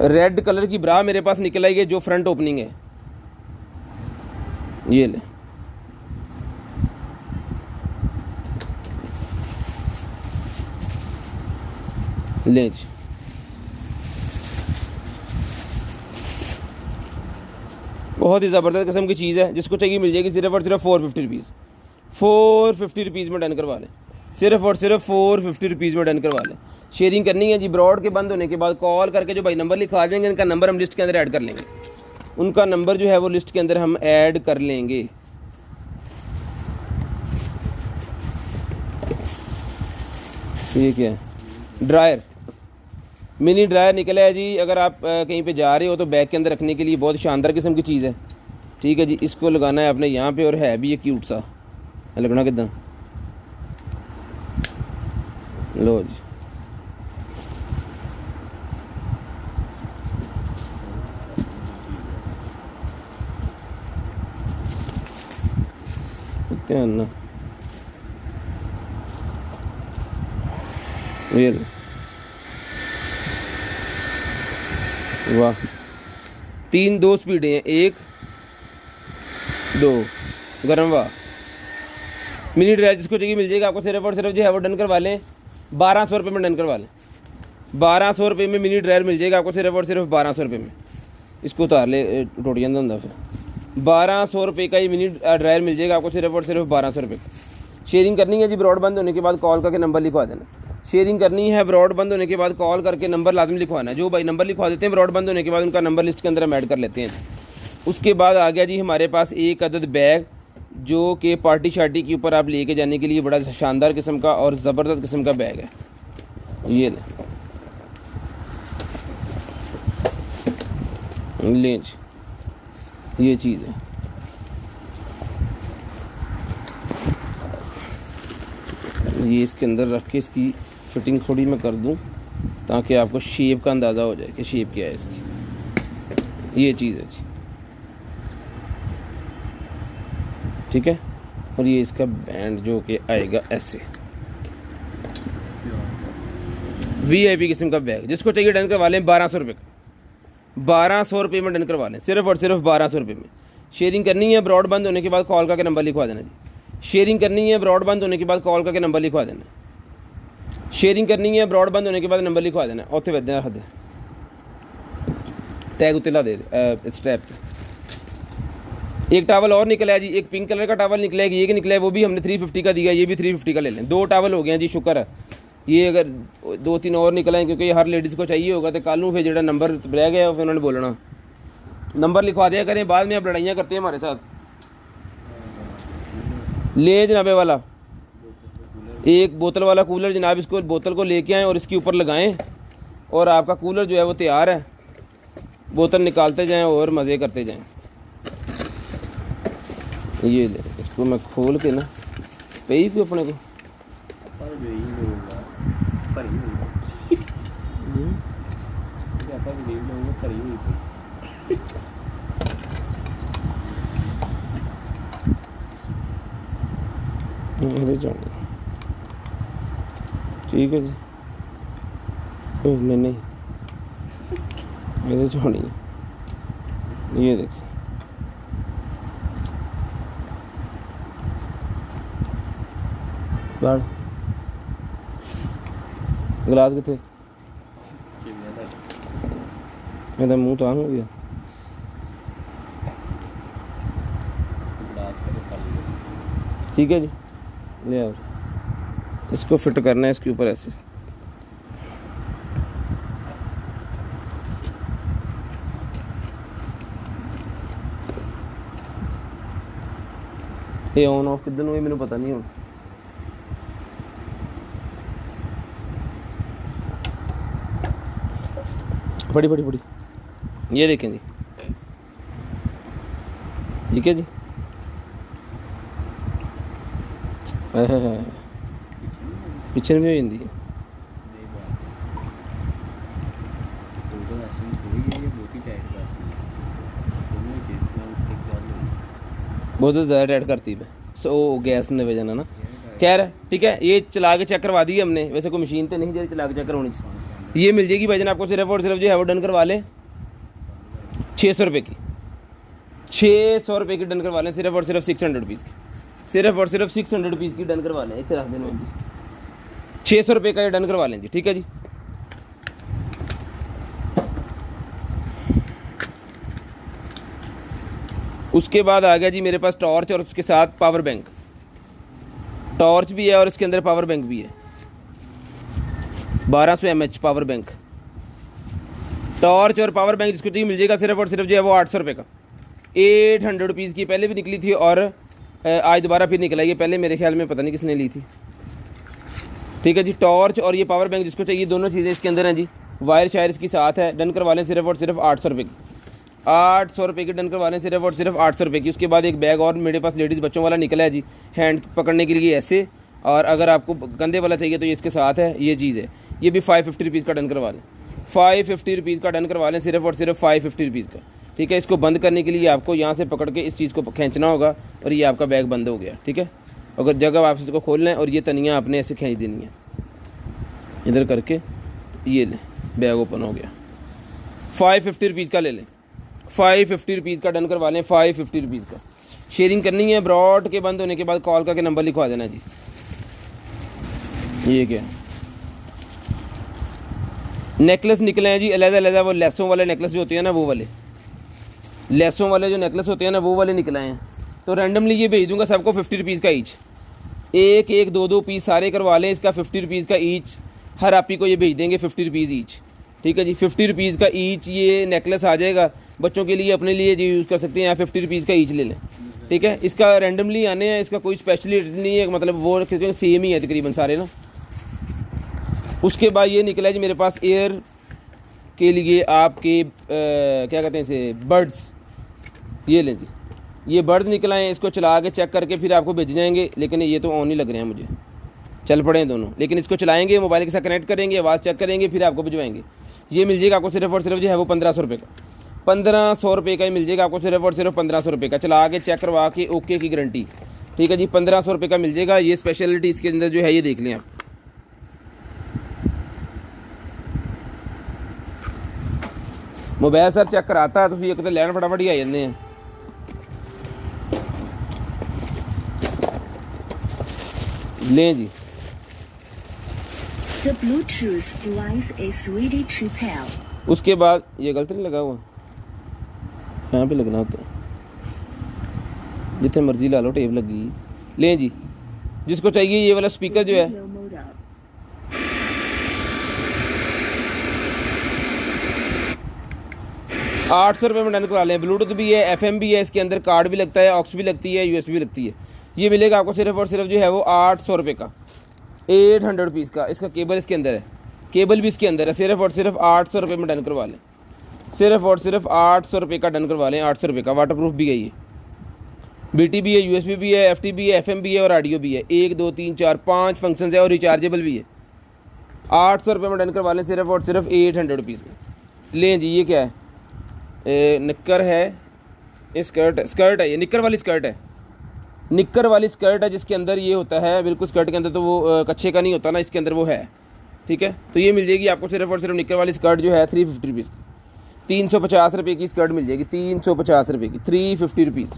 रेड कलर की ब्रा मेरे पास निकल आई है, जो फ्रंट ओपनिंग है। ये ले, ले जी, बहुत ही ज़बरदस्त किस्म की चीज़ है। जिसको चाहिए मिल जाएगी सिर्फ और सिर्फ 450 रुपीज़। 450 में डन करवा लें, सिर्फ और सिर्फ 450 में डन करवा लें। शेयरिंग करनी है जी। ब्रॉड के बंद होने के बाद कॉल करके जो भाई नंबर लिखवा देंगे, इनका नंबर हम लिस्ट के अंदर ऐड कर लेंगे, उनका नंबर जो है वो लिस्ट के अंदर हम ऐड कर लेंगे। ये क्या है? ड्रायर, मिनी ड्रायर निकला है जी। अगर आप कहीं पे जा रहे हो तो बैग के अंदर रखने के लिए बहुत शानदार किस्म की चीज़ है, ठीक है जी। इसको लगाना है आपने यहाँ पे, और है भी ये क्यूट सा, लगना कितना, लो जी। ध्यान ना, ये लो, वाह। 3 2 स्पीडें हैं, 1 2 गर्म, वाह। मिनी ड्रायर जिसको चाहिए मिल जाएगा आपको, सिर्फ और सिर्फ जो है वो डन करवा लें 1200 रुपये में, डन करवा लें 1200 रुपये में मिनी ड्रायर मिल जाएगा आपको, सिर्फ और सिर्फ 1200 रुपये में। इसको उतार ले, टूट जाता होंगे फिर। 1200 रुपये का ये मिनी ड्रायर मिल जाएगा आपको, सिर्फ और सिर्फ 1200 रुपये का। शेयरिंग करनी है जी। ब्रॉड बंद होने के बाद कॉल करके नंबर लिखवा देना। शेयरिंग करनी है, ब्रॉड बंद होने के बाद कॉल करके नंबर लाजमी लिखवाना है। जो भाई नंबर लिखवा देते हैं ब्रॉड बंद होने के बाद, उनका नंबर लिस्ट के अंदर हम ऐड कर लेते हैं। उसके बाद आ गया जी हमारे पास एक अदद बैग, जो कि पार्टी शार्टी के ऊपर आप लेके जाने के लिए बड़ा शानदार किस्म का और ज़बरदस्त किस्म का बैग है। ये लें, ये चीज़ है। ये इसके अंदर रख के इसकी फिटिंग थोड़ी मैं कर दूं, ताकि आपको शेप का अंदाज़ा हो जाए कि शेप क्या है इसकी। ये चीज़ है जी, ठीक है। और ये इसका बैंड जो कि आएगा ऐसे, VIP किस्म का बैग। जिसको चाहिए डन करवा लें 1200 रुपये का, 1200 रुपये में डन करवा लें, सिर्फ और सिर्फ 1200 रुपये में। शेयरिंग करनी है, ब्रॉड बंद होने के बाद कॉल करके नंबर लिखवा देना जी। शेयरिंग करनी है, ब्रॉड बंद होने के बाद कॉल करके नंबर लिखवा देना। शेयरिंग करनी है, ब्रॉड बंद होने के बाद नंबर लिखवा देना। उत्थे वैद्य रख दे, टैग उत्ते ला दे स्ट्रैप पे। एक टावल और निकला है जी, एक पिंक कलर का टावल निकला है, ये कि निकला है वो भी हमने 350 का दिया, ये भी 350 का ले लें। 2 टावल हो गए हैं जी, शुक्र है। ये अगर 2-3 और निकला है, क्योंकि हर लेडीज़ को चाहिए होगा, तो कल फिर जो नंबर रह गया फिर उन्होंने बोलना, नंबर लिखवा दिया करें, बाद में आप लड़ाइयाँ करते हैं हमारे साथ। ले जनाबे वाला एक बोतल वाला कूलर जनाब, इसको बोतल को लेके आएँ और इसके ऊपर लगाएं, और आपका कूलर जो है वो तैयार है। बोतल निकालते जाएं और मज़े करते जाएं। ये ले, इसको मैं खोल के ना पे ही क्यों अपने को ठीक है जी। नहीं मेरे छोड़ी, ये देखिए बाढ़ गिलास कितने मेरा मुँह तो आंग हो गया। ठीक है जी, ले आओ। इसको फिट करना है इसके ऊपर ऐसे। ये ऑन ऑफ किधर हुई मैंने पता नहीं हो। बड़ी ये देखें जी, ठीक है जी। पिछले में हिंदी है, बहुत ज़्यादा टाइट करती है। सो गैस ने वजह ना, खैर ठीक है। ये चला के चेक करवा दी हमने, वैसे कोई मशीन तो नहीं जैसे चला के चेक करवानी सी। ये मिल जाएगी भाईजान आपको सिर्फ और सिर्फ जो है वो डन करवा लें 600 रुपये की, 600 रुपये की डन करवा लें, सिर्फ और सिर्फ 600 रुपीज़ की, सिर्फ और सिर्फ 600 रुपीज़ की डन करवा लें। इतने रख देना जी, 600 रुपये का ये डन करवा लें जी, ठीक है जी। उसके बाद आ गया जी मेरे पास टॉर्च और उसके साथ पावर बैंक। टॉर्च भी है और इसके अंदर पावर बैंक भी है, 1200 mAh पावर बैंक। टॉर्च और पावर बैंक जिसको चाहिए मिल जाएगा सिर्फ और सिर्फ जो है वो 800 रुपये का, 800 रुपीज़ की। पहले भी निकली थी और आज दोबारा फिर निकला, ये पहले मेरे ख्याल में पता नहीं किसने ली थी। ठीक है जी, टॉर्च और ये पावर बैंक जिसको चाहिए, दोनों चीज़ें इसके अंदर हैं जी। वायर शायर इसकी साथ है, डन करवा लें सिर्फ और सिर्फ 800 रुपये की, 800 रुपये की डन करवा लें सिर्फ और सिर्फ 800 रुपये की। उसके बाद एक बैग और मेरे पास लेडीज़ बच्चों वाला निकला है जी, हैंड पकड़ने के लिए ऐसे, और अगर आपको कंधे वाला चाहिए तो ये इसके साथ है, ये चीज़ है। ये भी 550 रुपीज़ का डन करवा लें, 550 रुपीज़ का डन करवा लें सिर्फ और सिर्फ 550 रुपीज़ का। ठीक है, इसको बंद करने के लिए आपको यहाँ से पकड़ के इस चीज़ को खींचना होगा और ये आपका बैग बंद हो गया। ठीक है, अगर जगह आप इसको खोलना है और ये तनियाँ आपने ऐसे खींच देनी है इधर करके, ये लें बैग ओपन हो गया। 550 रुपीज़ का ले लें, 550 रुपीज़ का डन करवा लें, 550 रुपीज़ का। शेयरिंग करनी है, ब्रॉड के बंद होने के बाद कॉल करके नंबर लिखवा देना जी। ये क्या नेकलेस निकले हैं जी अलग-अलग, वो लेसों वाले नेकलेस जो होते हैं ना, वो वाले लेसों वाले जो नेकलेस होते हैं ना, वो वाले निकले हैं। तो रैंडमली ये भेज दूंगा सबको 50 रुपीज़ का ईच, एक एक दो दो पीस सारे करवा लें, इसका 50 रुपीज़ का ईच हर आपी को ये भेज देंगे, 50 रुपीज़ ईच। ठीक है जी, 50 रुपीज़ का ईच ये नेकलेस आ जाएगा। बच्चों के लिए अपने लिए जी यूज़ कर सकते हैं, यहाँ 50 रुपीज़ का ईच ले लें। ठीक है, इसका रैंडमली आने हैं, इसका कोई स्पेशलिटी नहीं है, मतलब वो क्योंकि सेम ही है तकरीबन सारे ना। उसके बाद ये निकला है जी मेरे पास एयर के लिए आपके क्या कहते हैं इसे, बर्ड्स। ये लें जी, ये बर्ड्स निकला है, इसको चला के चेक करके फिर आपको भेज जाएंगे, लेकिन ये तो ऑन ही लग रहे हैं मुझे, चल पड़े हैं दोनों। लेकिन इसको चलाएंगे, मोबाइल के साथ कनेक्ट करेंगे, आवाज़ चेक करेंगे, फिर आपको भिजवाएंगे। ये मिल जाएगा आपको सिर्फ और सिर्फ जो है वो 1500 रुपये का, 1500 रुपये का ही मिल जाएगा आपको सिर्फ और सिर्फ 1500 रुपये का, चला के चेक करवा के ओके की गारंटी। ठीक है जी, 1500 रुपये का मिल जाएगा। ये स्पेशलिटी इसके अंदर जो है ये देख लें आप। मोबाइल सर चेक कराता है, तो ये कहते लैन फटाफट ही आ जाते हैं। लें जी, The Bluetooth device is ready to pair. उसके बाद ये गलत नहीं लगा हुआ, यहाँ पे लगना होता है, जितने मर्जी ला लो टेप लगी। लें जी, जिसको चाहिए ये वाला स्पीकर जो है, ₹800 में डन करा लें। ब्लूटूथ भी है, FM भी है, इसके अंदर कार्ड भी लगता है, ऑक्स भी लगती है, USB भी लगती है। ये मिलेगा आपको सिर्फ और सिर्फ जो है वो 800 रुपये का, 800 रुपीज़ का। इसका केबल इसके अंदर है, केबल भी इसके अंदर है। सिर्फ और सिर्फ 800 रुपये में डन करवा लें, सिर्फ और सिर्फ 800 रुपये का डन करवा लें, 800 रुपये का। वाटर प्रूफ भी है ये, BT भी है, USB भी है, FT भी है, FM भी है और ऑडियो भी है। 1 2 3 4 5 फंक्शन है और रिचार्जेबल भी है। 800 रुपये में डन करवा लें सिर्फ और सिर्फ 800 रुपीज़ में। लें जी, ये क्या है, निक्कर है, ये स्कर्ट है, ये निक्कर वाली स्कर्ट है, निक्कर वाली स्कर्ट है, जिसके अंदर ये होता है बिल्कुल स्कर्ट के अंदर, तो वो कच्छे का नहीं होता ना, इसके अंदर वो है। ठीक है, तो ये मिल जाएगी आपको सिर्फ और सिर्फ निक्कर वाली स्कर्ट जो है 350 रुपीज़, 350 रुपये की स्कर्ट मिल जाएगी, 350 रुपये की, 350 रुपीज़,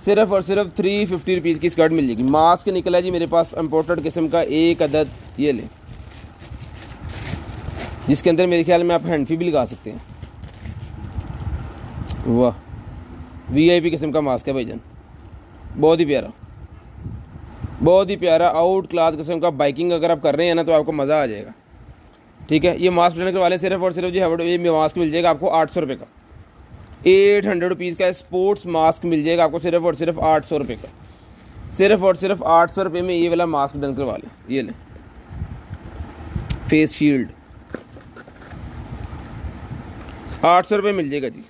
सिर्फ और सिर्फ 350 रुपीज़ की स्कर्ट मिल जाएगी। मास्क निकला है जी मेरे पास इम्पोर्टेड किस्म का, एक अदद ये लें, जिसके अंदर मेरे ख्याल में आप हैंडफी भी लगा सकते हैं। वाह, VIP किस्म का मास्क है भाईजान, बहुत ही प्यारा, बहुत ही प्यारा, आउट क्लास किस्म का। बाइकिंग अगर आप कर रहे हैं ना तो आपको मज़ा आ जाएगा। ठीक है, ये मास्क लेने के वाले सिर्फ और सिर्फ जो है ये मास्क मिल जाएगा आपको 800 रुपये का, 800 रुपीज़ का स्पोर्ट्स मास्क मिल जाएगा आपको सिर्फ और सिर्फ 800 रुपये का, सिर्फ और सिर्फ 800 रुपये में ये वाला मास्क डन करवा लें। ये लें, फेस शील्ड 800 रुपये मिल जाएगा जी,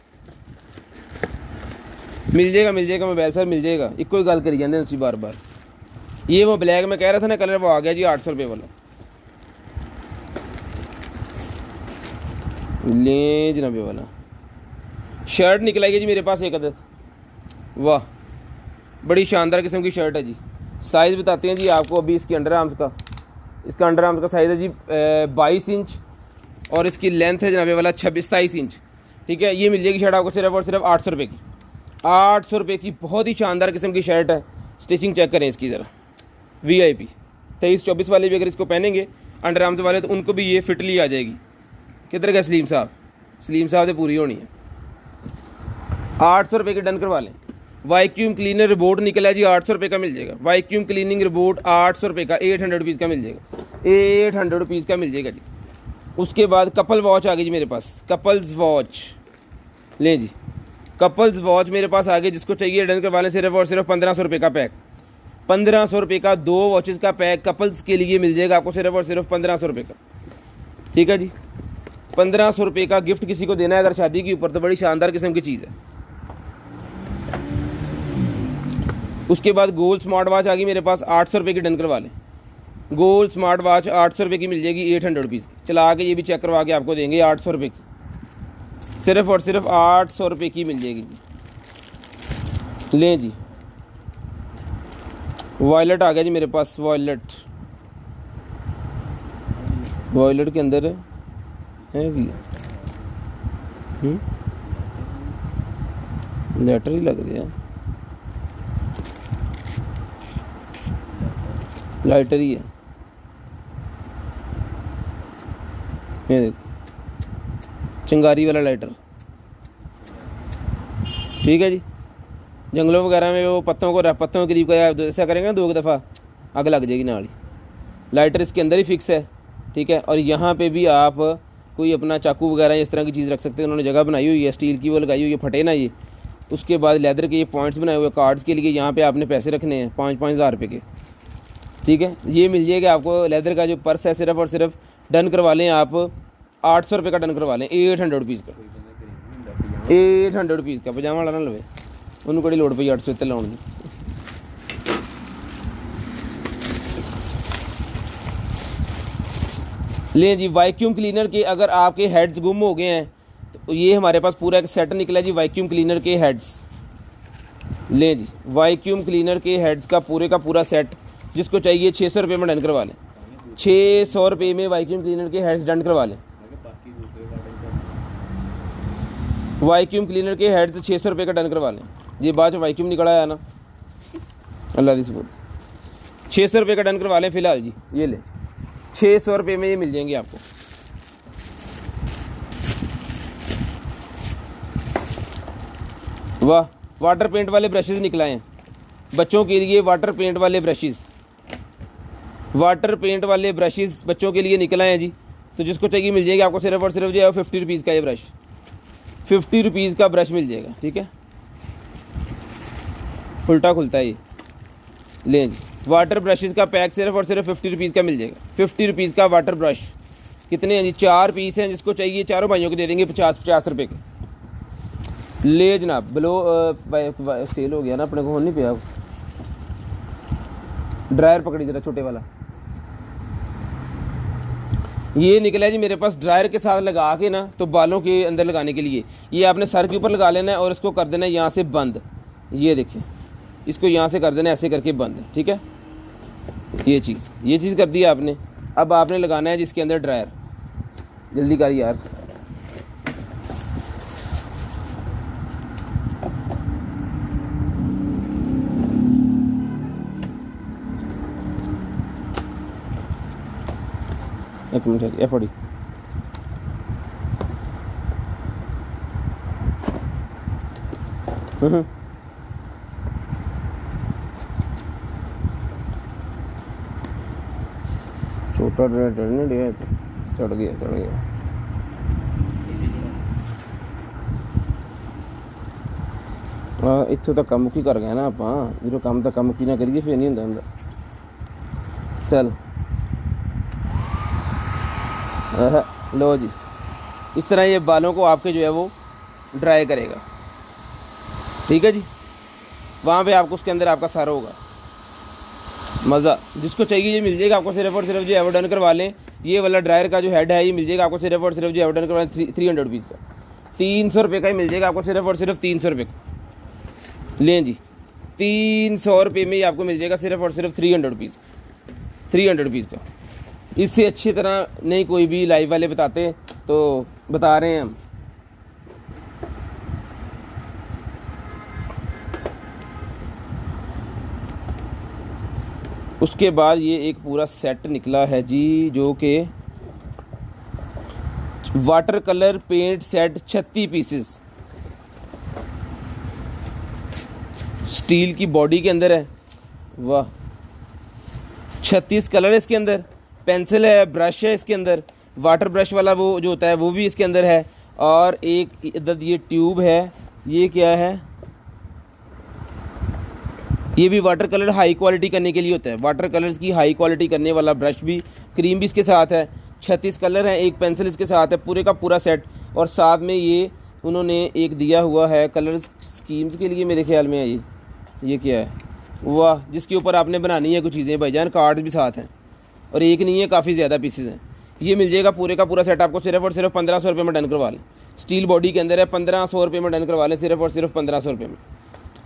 मिल जाएगा मोबाइल सर मिल जाएगा। एक कोई गल करी जाते उसी बार बार। ये वो ब्लैक में कह रहा था ना कलर, वो आ गया जी 800 रुपये वाला। ले जनाबे वाला शर्ट निकला जी मेरे पास एक अदद, वाह बड़ी शानदार किस्म की शर्ट है जी। साइज़ बताते हैं जी आपको अभी इसकी अंडर आर्म्स का, इसका अंडर आर्म्स का साइज़ है जी 22 इंच और इसकी लेंथ है जनाबे वाला 27 इंच। ठीक है, ये मिल जाएगी शर्ट आपको सिर्फ और सिर्फ 800 रुपये की, 800 रुपये की। बहुत ही शानदार किस्म की शर्ट है। स्टिचिंग चेक करें इसकी ज़रा, VIP 23-24 वाले भी अगर इसको पहनेंगे अंडर आर्म्स वाले तो उनको भी ये फिटली आ जाएगी। किधर गए सलीम साहब, सलीम साहब से पूरी होनी है। 800 रुपये की डन करवा लें। वैक्यूम क्लीनर रोबोट निकला है जी 800 रुपये का मिल जाएगा। वैक्यूम क्लीनिंग रोबोट 800 रुपये का, 800 रुपीज़ का मिल जाएगा, 800 रुपीज़ का मिल जाएगा जी। उसके बाद कपल वॉच आ गई जी मेरे पास, कपल्स वॉच लें जी, कपल्स वॉच मेरे पास आ गई। जिसको चाहिए डन करवा लें, सिर्फ और सिर्फ 1500 रुपये का पैक, 1500 रुपये का 2 वॉचेज़ का पैक कपल्स के लिए मिल जाएगा आपको सिर्फ और सिर्फ 1500 रुपये का। ठीक है जी, 1500 रुपये का गिफ्ट किसी को देना है अगर शादी के ऊपर, तो बड़ी शानदार किस्म की चीज़ है। उसके बाद गोल्ड स्मार्ट वॉच आ गई मेरे पास, 800 रुपये की डन करवा लें। गोल्ड स्मार्ट वॉच 800 रुपये की मिल जाएगी, 800 रुपीज़ की। चला के ये भी चेक करवा के आपको देंगे 800 रुपये की, सिर्फ और सिर्फ 800 रुपये की मिल जाएगी जी। लें जी, वॉयलेट आ गया जी मेरे पास, वॉयलेट, वॉयलेट के अंदर है भी लेटर ही लग रही है, लाइटर ही है। ये देखो, चिंगारी वाला लाइटर। ठीक है जी, जंगलों वगैरह में वो पत्तों के करीब का ऐसा करेंगे ना 2 दफ़ा, आग लग जाएगी नाल ही। लाइटर इसके अंदर ही फिक्स है। ठीक है, और यहाँ पे भी आप कोई अपना चाकू वगैरह इस तरह की चीज़ रख सकते हैं। उन्होंने जगह बनाई हुई है, स्टील की वो लगाई हुई है, फटे ना ये। उसके बाद लेदर के ये पॉइंट्स बनाए हुए कार्ड्स के लिए, यहाँ पे आपने पैसे रखने हैं 5-5 हज़ार रुपये के। ठीक है, ये मिल जाएगा आपको। लेदर का जो पर्स है सिर्फ और सिर्फ डन करवा लें आप 800 रुपये का डन करवा लें, 800 रुपीज़ का, 800 रुपीज़ का। पजामा वाला ना लवे, उन्होंने बड़ी लोड़ पई 800 इतने लाने की। लें जी, वैक्यूम क्लीनर के अगर आपके हेड्स गुम हो गए हैं तो ये हमारे पास पूरा एक सेट निकला जी, वैक्यूम क्लीनर के हेड्स। लें जी, वैक्यूम क्लीनर के हेड्स का पूरा सेट, जिसको चाहिए 600 रुपये में डन करवा लें, 600 रुपये में वैक्यूम क्लीनर के हेड्स डन करवा लें। वैक्यूम क्लीनर के हेड्स 600 रुपये का डन करवा लें। ये बाद में वैक्यूम निकला है ना, अल्लाह दी सबूत, 600 रुपये का डन करवा लें फ़िलहाल जी। ये ले 600 रुपये में ये मिल जाएंगे आपको। वाह, वाटर पेंट वाले ब्रशेज़ निकलाए हैं बच्चों के लिए, वाटर पेंट वाले ब्रशेज़, वाटर पेंट वाले ब्रशेज़ बच्चों के लिए निकलाए हैं जी। तो जिसको चाहिए मिल जाएगा आपको सिर्फ और सिर्फ जो है 50 रुपीज़ का ये ब्रश, 50 रुपीज़ का ब्रश मिल जाएगा। ठीक है, उल्टा खुलता है ये। लें जी, वाटर ब्रशेज़ का पैक सिर्फ और सिर्फ 50 रुपीज़ का मिल जाएगा, 50 रुपीज़ का वाटर ब्रश। कितने हैं जी? 4 पीस हैं, जिसको चाहिए चारों भाइयों को दे देंगे 50-50 रुपये के। ले जनाब, सेल हो गया ना अपने को, हो नहीं पिया। ड्रायर पकड़ी जरा, छोटे वाला। ये निकला है जी मेरे पास ड्रायर के साथ लगा के ना, तो बालों के अंदर लगाने के लिए। ये आपने सर के ऊपर लगा लेना है और इसको कर देना है यहाँ से बंद। ये देखिए, इसको यहाँ से कर देना है ऐसे करके बंद। ठीक है, ये चीज़ कर दी आपने। अब आपने लगाना है जिसके अंदर ड्रायर। जल्दी कर यार। एक मिनट, ये पड़ी। छोटा ड्रायर नहीं दिया, चढ़ गया। इत्थों तक मुखी कर गए ना आप, जो काम तक मुखी ना करिए फिर नहीं होंगे। चल लो जी, इस तरह ये बालों को आपके जो है वो ड्राई करेगा। ठीक है जी, वहाँ पे आपको उसके अंदर आपका सारा होगा मज़ा। जिसको चाहिए ये मिल जाएगा आपको सिर्फ और सिर्फ जो है वो डन करवा लें। ये वाला ड्रायर का जो हेड है ये मिल जाएगा आपको सिर्फ और सिर्फ जो है वो डन करवा लें 300 रुपीज़ का, 300 रुपये का ही मिल जाएगा आपको सिर्फ और सिर्फ 300 रुपये का। लें जी, 300 रुपये में ही आपको मिल जाएगा सिर्फ और सिर्फ 300 रुपीज़ का। इससे अच्छी तरह नहीं कोई भी लाइव वाले बताते, तो बता रहे हैं हम। उसके बाद ये एक पूरा सेट निकला है जी, जो कि water colour paint set 36 pieces. Steel की बॉडी के अंदर है, वाह। 36 कलर है इसके अंदर, पेंसिल है, ब्रश है इसके अंदर, वाटर ब्रश वाला वो जो होता है वो भी इसके अंदर है, और एक इधर ये ट्यूब है, ये क्या है, ये भी वाटर कलर हाई क्वालिटी करने के लिए होता है, वाटर कलर्स की हाई क्वालिटी करने वाला ब्रश भी, क्रीम भी इसके साथ है। 36 कलर हैं, एक पेंसिल इसके साथ है, पूरे का पूरा सेट। और साथ में ये उन्होंने एक दिया हुआ है कलर स्कीम्स के लिए, मेरे ख्याल में है ये क्या है, वाह, जिसके ऊपर आपने बनानी है कुछ चीज़ें भाईजान, कार्ड भी साथ हैं, और एक नहीं है, काफ़ी ज़्यादा पीसेज हैं। ये मिल जाएगा पूरे का पूरा सेट आपको सिर्फ और सिर्फ 1500 रुपये में डन करवा लें। स्टील बॉडी के अंदर है, 1500 रुपये में डन करवा लें, सिर्फ और सिर्फ 1500 रुपये में।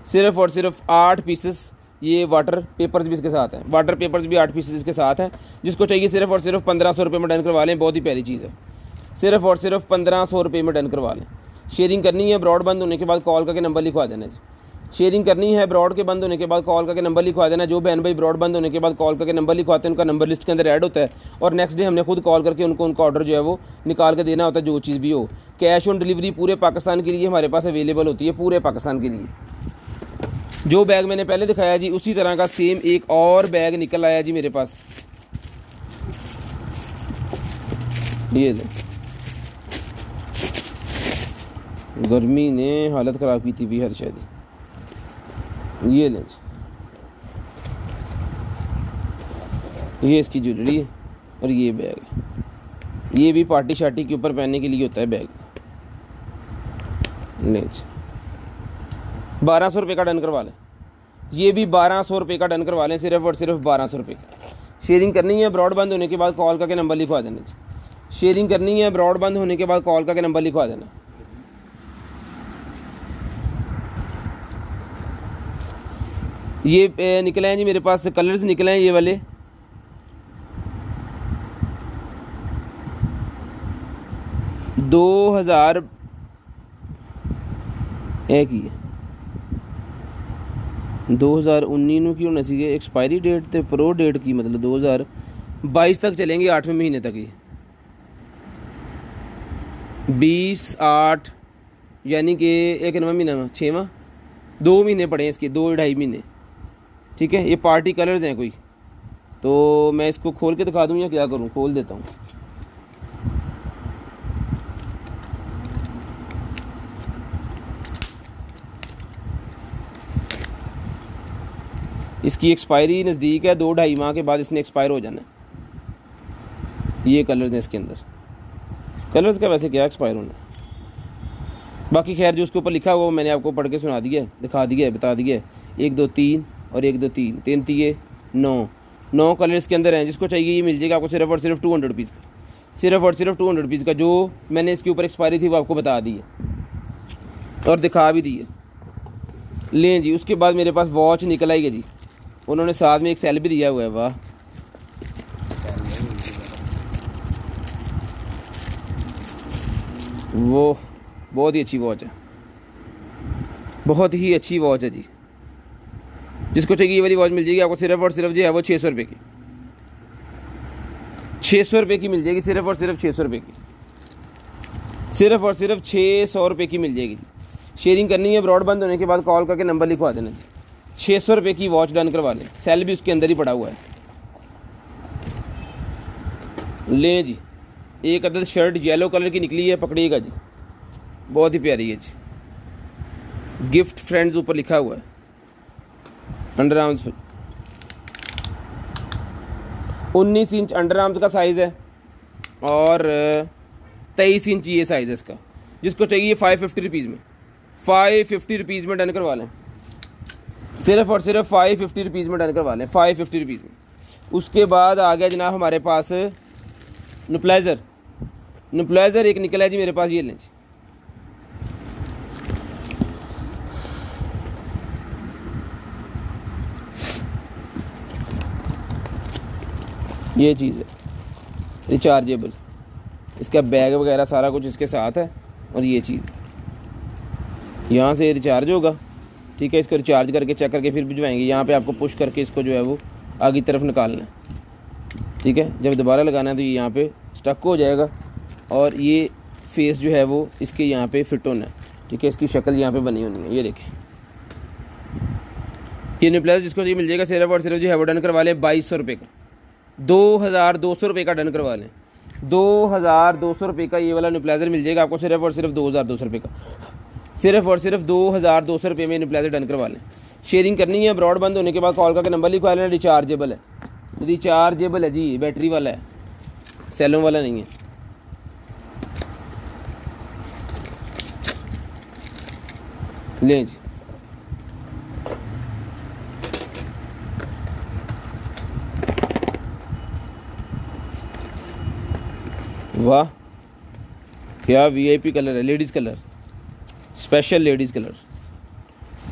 सिर्फ और सिर्फ 8 पीसेस ये वाटर पेपर्स भी इसके साथ हैं, वाटर पेपर्स भी 8 पीसेस इसके साथ हैं। जिसको चाहिए सिर्फ और सिर्फ 1500 रुपये में डन करवा लें, बहुत ही प्यारी चीज़ है। सिर्फ और सिर्फ 1500 रुपये में डन करवा लें। शेयरिंग करनी है, ब्रॉड बंद होने के बाद कॉल करके नंबर लिखवा देना जी। शेयरिंग करनी है, ब्रॉड के बंद होने के बाद कॉल करके नंबर लिखवा देना। जो बहन भाई ब्रॉड बंद होने के बाद कॉल करके नंबर लिखवाते हैं उनका नंबर लिस्ट के अंदर ऐड होता है, और नेक्स्ट डे हमने खुद कॉल करके उनका ऑर्डर जो है वो निकाल के देना होता है, जो चीज़ भी हो। कैश ऑन डिलीवरी पूरे पाकिस्तान के लिए हमारे पास अवेलेबल होती है, पूरे पाकिस्तान के लिए। जो बैग मैंने पहले दिखाया जी, उसी तरह का सेम एक और बैग निकल आया जी मेरे पास, ये ले। गर्मी ने हालत ख़राब की थी भी हर शादी, ये ले, ये इसकी ज्वेलरी है, और ये बैग है, ये भी पार्टी शार्टी के ऊपर पहनने के लिए होता है बैग। ले 1200 रुपये का डन करवा लें, ये भी 1200 रुपये का डन करवा लें, सिर्फ और सिर्फ 1200 रुपये। शेयरिंग करनी है, ब्रॉड बंद होने के बाद कॉल करके नंबर लिखवा देना जी। शेयरिंग करनी है, ब्रॉड बंद होने के बाद कॉल करके नंबर लिखवा देना। ये निकले हैं जी मेरे पास, कलर्स निकले हैं ये वाले, दो हजार एक ही है, 2019 की होना चाहिए एक्सपायरी डेट थे, प्रो डेट की मतलब 2022 तक चलेंगे, 8वें महीने तक। ये 20/8 यानी कि 1वां महीना, 6वां, 2 महीने पड़े हैं इसके, 2-2.5 महीने। ठीक है, ये पार्टी कलर्स हैं कोई, तो मैं इसको खोल के दिखा दूँ या क्या करूँ, खोल देता हूँ। इसकी एक्सपायरी नज़दीक है, 2-2.5 माह के बाद इसने एक्सपायर हो जाना है। ये कलर्स हैं इसके अंदर, कलर्स का वैसे क्या एक्सपायर होना है, बाकी खैर जो उसके ऊपर लिखा हुआ वो मैंने आपको पढ़ के सुना दिया है, दिखा दिया है, बता दिया है। 1 2 3 और 1 2 3 3 3 9 कलर्स के अंदर हैं। जिसको चाहिए ये मिल जाएगा आपको सिर्फ और सिर्फ 200 रुपीज़ का, सिर्फ और सिर्फ 200 रुपीज़ का। जो मैंने इसके ऊपर एक्सपायरी थी वो आपको बता दी है और दिखा भी दी है। लें जी, उसके बाद मेरे पास वॉच निकल आई है जी, उन्होंने साथ में एक सेल भी दिया हुआ है, वाह। वो बहुत ही अच्छी वॉच है, बहुत ही अच्छी वॉच है जी। जिसको चाहिए ये वाली वॉच मिल जाएगी आपको सिर्फ और सिर्फ जो है वो 600 रुपये की, 600 रुपये की मिल जाएगी, सिर्फ और सिर्फ 600 रुपये की, सिर्फ और सिर्फ 600 रुपये की मिल जाएगी जी। शेयरिंग करनी है, ब्रॉड बंद होने के बाद कॉल करके नंबर लिखवा देना जी। 600 रुपये की वॉच डन करवा लें, सेल भी उसके अंदर ही पड़ा हुआ है। लें जी, एक अदद शर्ट येलो कलर की निकली है, पकड़िएगा जी, बहुत ही प्यारी है जी। गिफ्ट फ्रेंड्स ऊपर लिखा हुआ है, under arms 19 inch under arms का साइज़ है, और 23 इंच ये साइज़ है इसका। जिसको चाहिए 550 रुपीज़ में, 550 रुपीज़ में डन करवा लें, सिर्फ और सिर्फ 550 रुपीज़ में डन करवा लें, 550 रुपीज़ में। उसके बाद आ गया जनाब हमारे पास नुप्लाइज़र एक निकला है जी मेरे पास, ये लें जी। ये चीज़ है रिचार्जेबल, इसका बैग वगैरह सारा कुछ इसके साथ है, और ये चीज़ यहाँ से रिचार्ज होगा। ठीक है, इसको रिचार्ज करके चेक करके फिर भिजवाएंगे। यहाँ पे आपको पुश करके इसको जो है वो आगे तरफ निकालना है। ठीक है, जब दोबारा लगाना है तो ये यहाँ पे स्टक हो जाएगा, और ये फेस जो है वो इसके यहाँ पे फिट होना है। ठीक है, इसकी शक्ल यहाँ पे बनी होनी है, ये देखिए ये न्यूप्लाइजर जिसको चाहिए मिल जाएगा, सिर्फ और सिर्फ जो है वो डन करवा लें 2200 रुपये का, 2200 रुपये का डन करवा लें। 2200 रुपये का ये वाला न्यूप्लाइजर मिल जाएगा आपको, सिर्फ और सिर्फ 2200 रुपये का, सिर्फ और सिर्फ 2200 रुपये में न्यूप्लाइजर डन करवा लें। शेयरिंग करनी है, ब्रॉड बंद होने के बाद कॉल करके नंबर लिखवा लेना। रिचार्जेबल है, रिचार्जेबल है जी, बैटरी वाला है, सेलों वाला नहीं है। लें जी, वाह क्या वीआईपी कलर है, ladies colour, special ladies colour.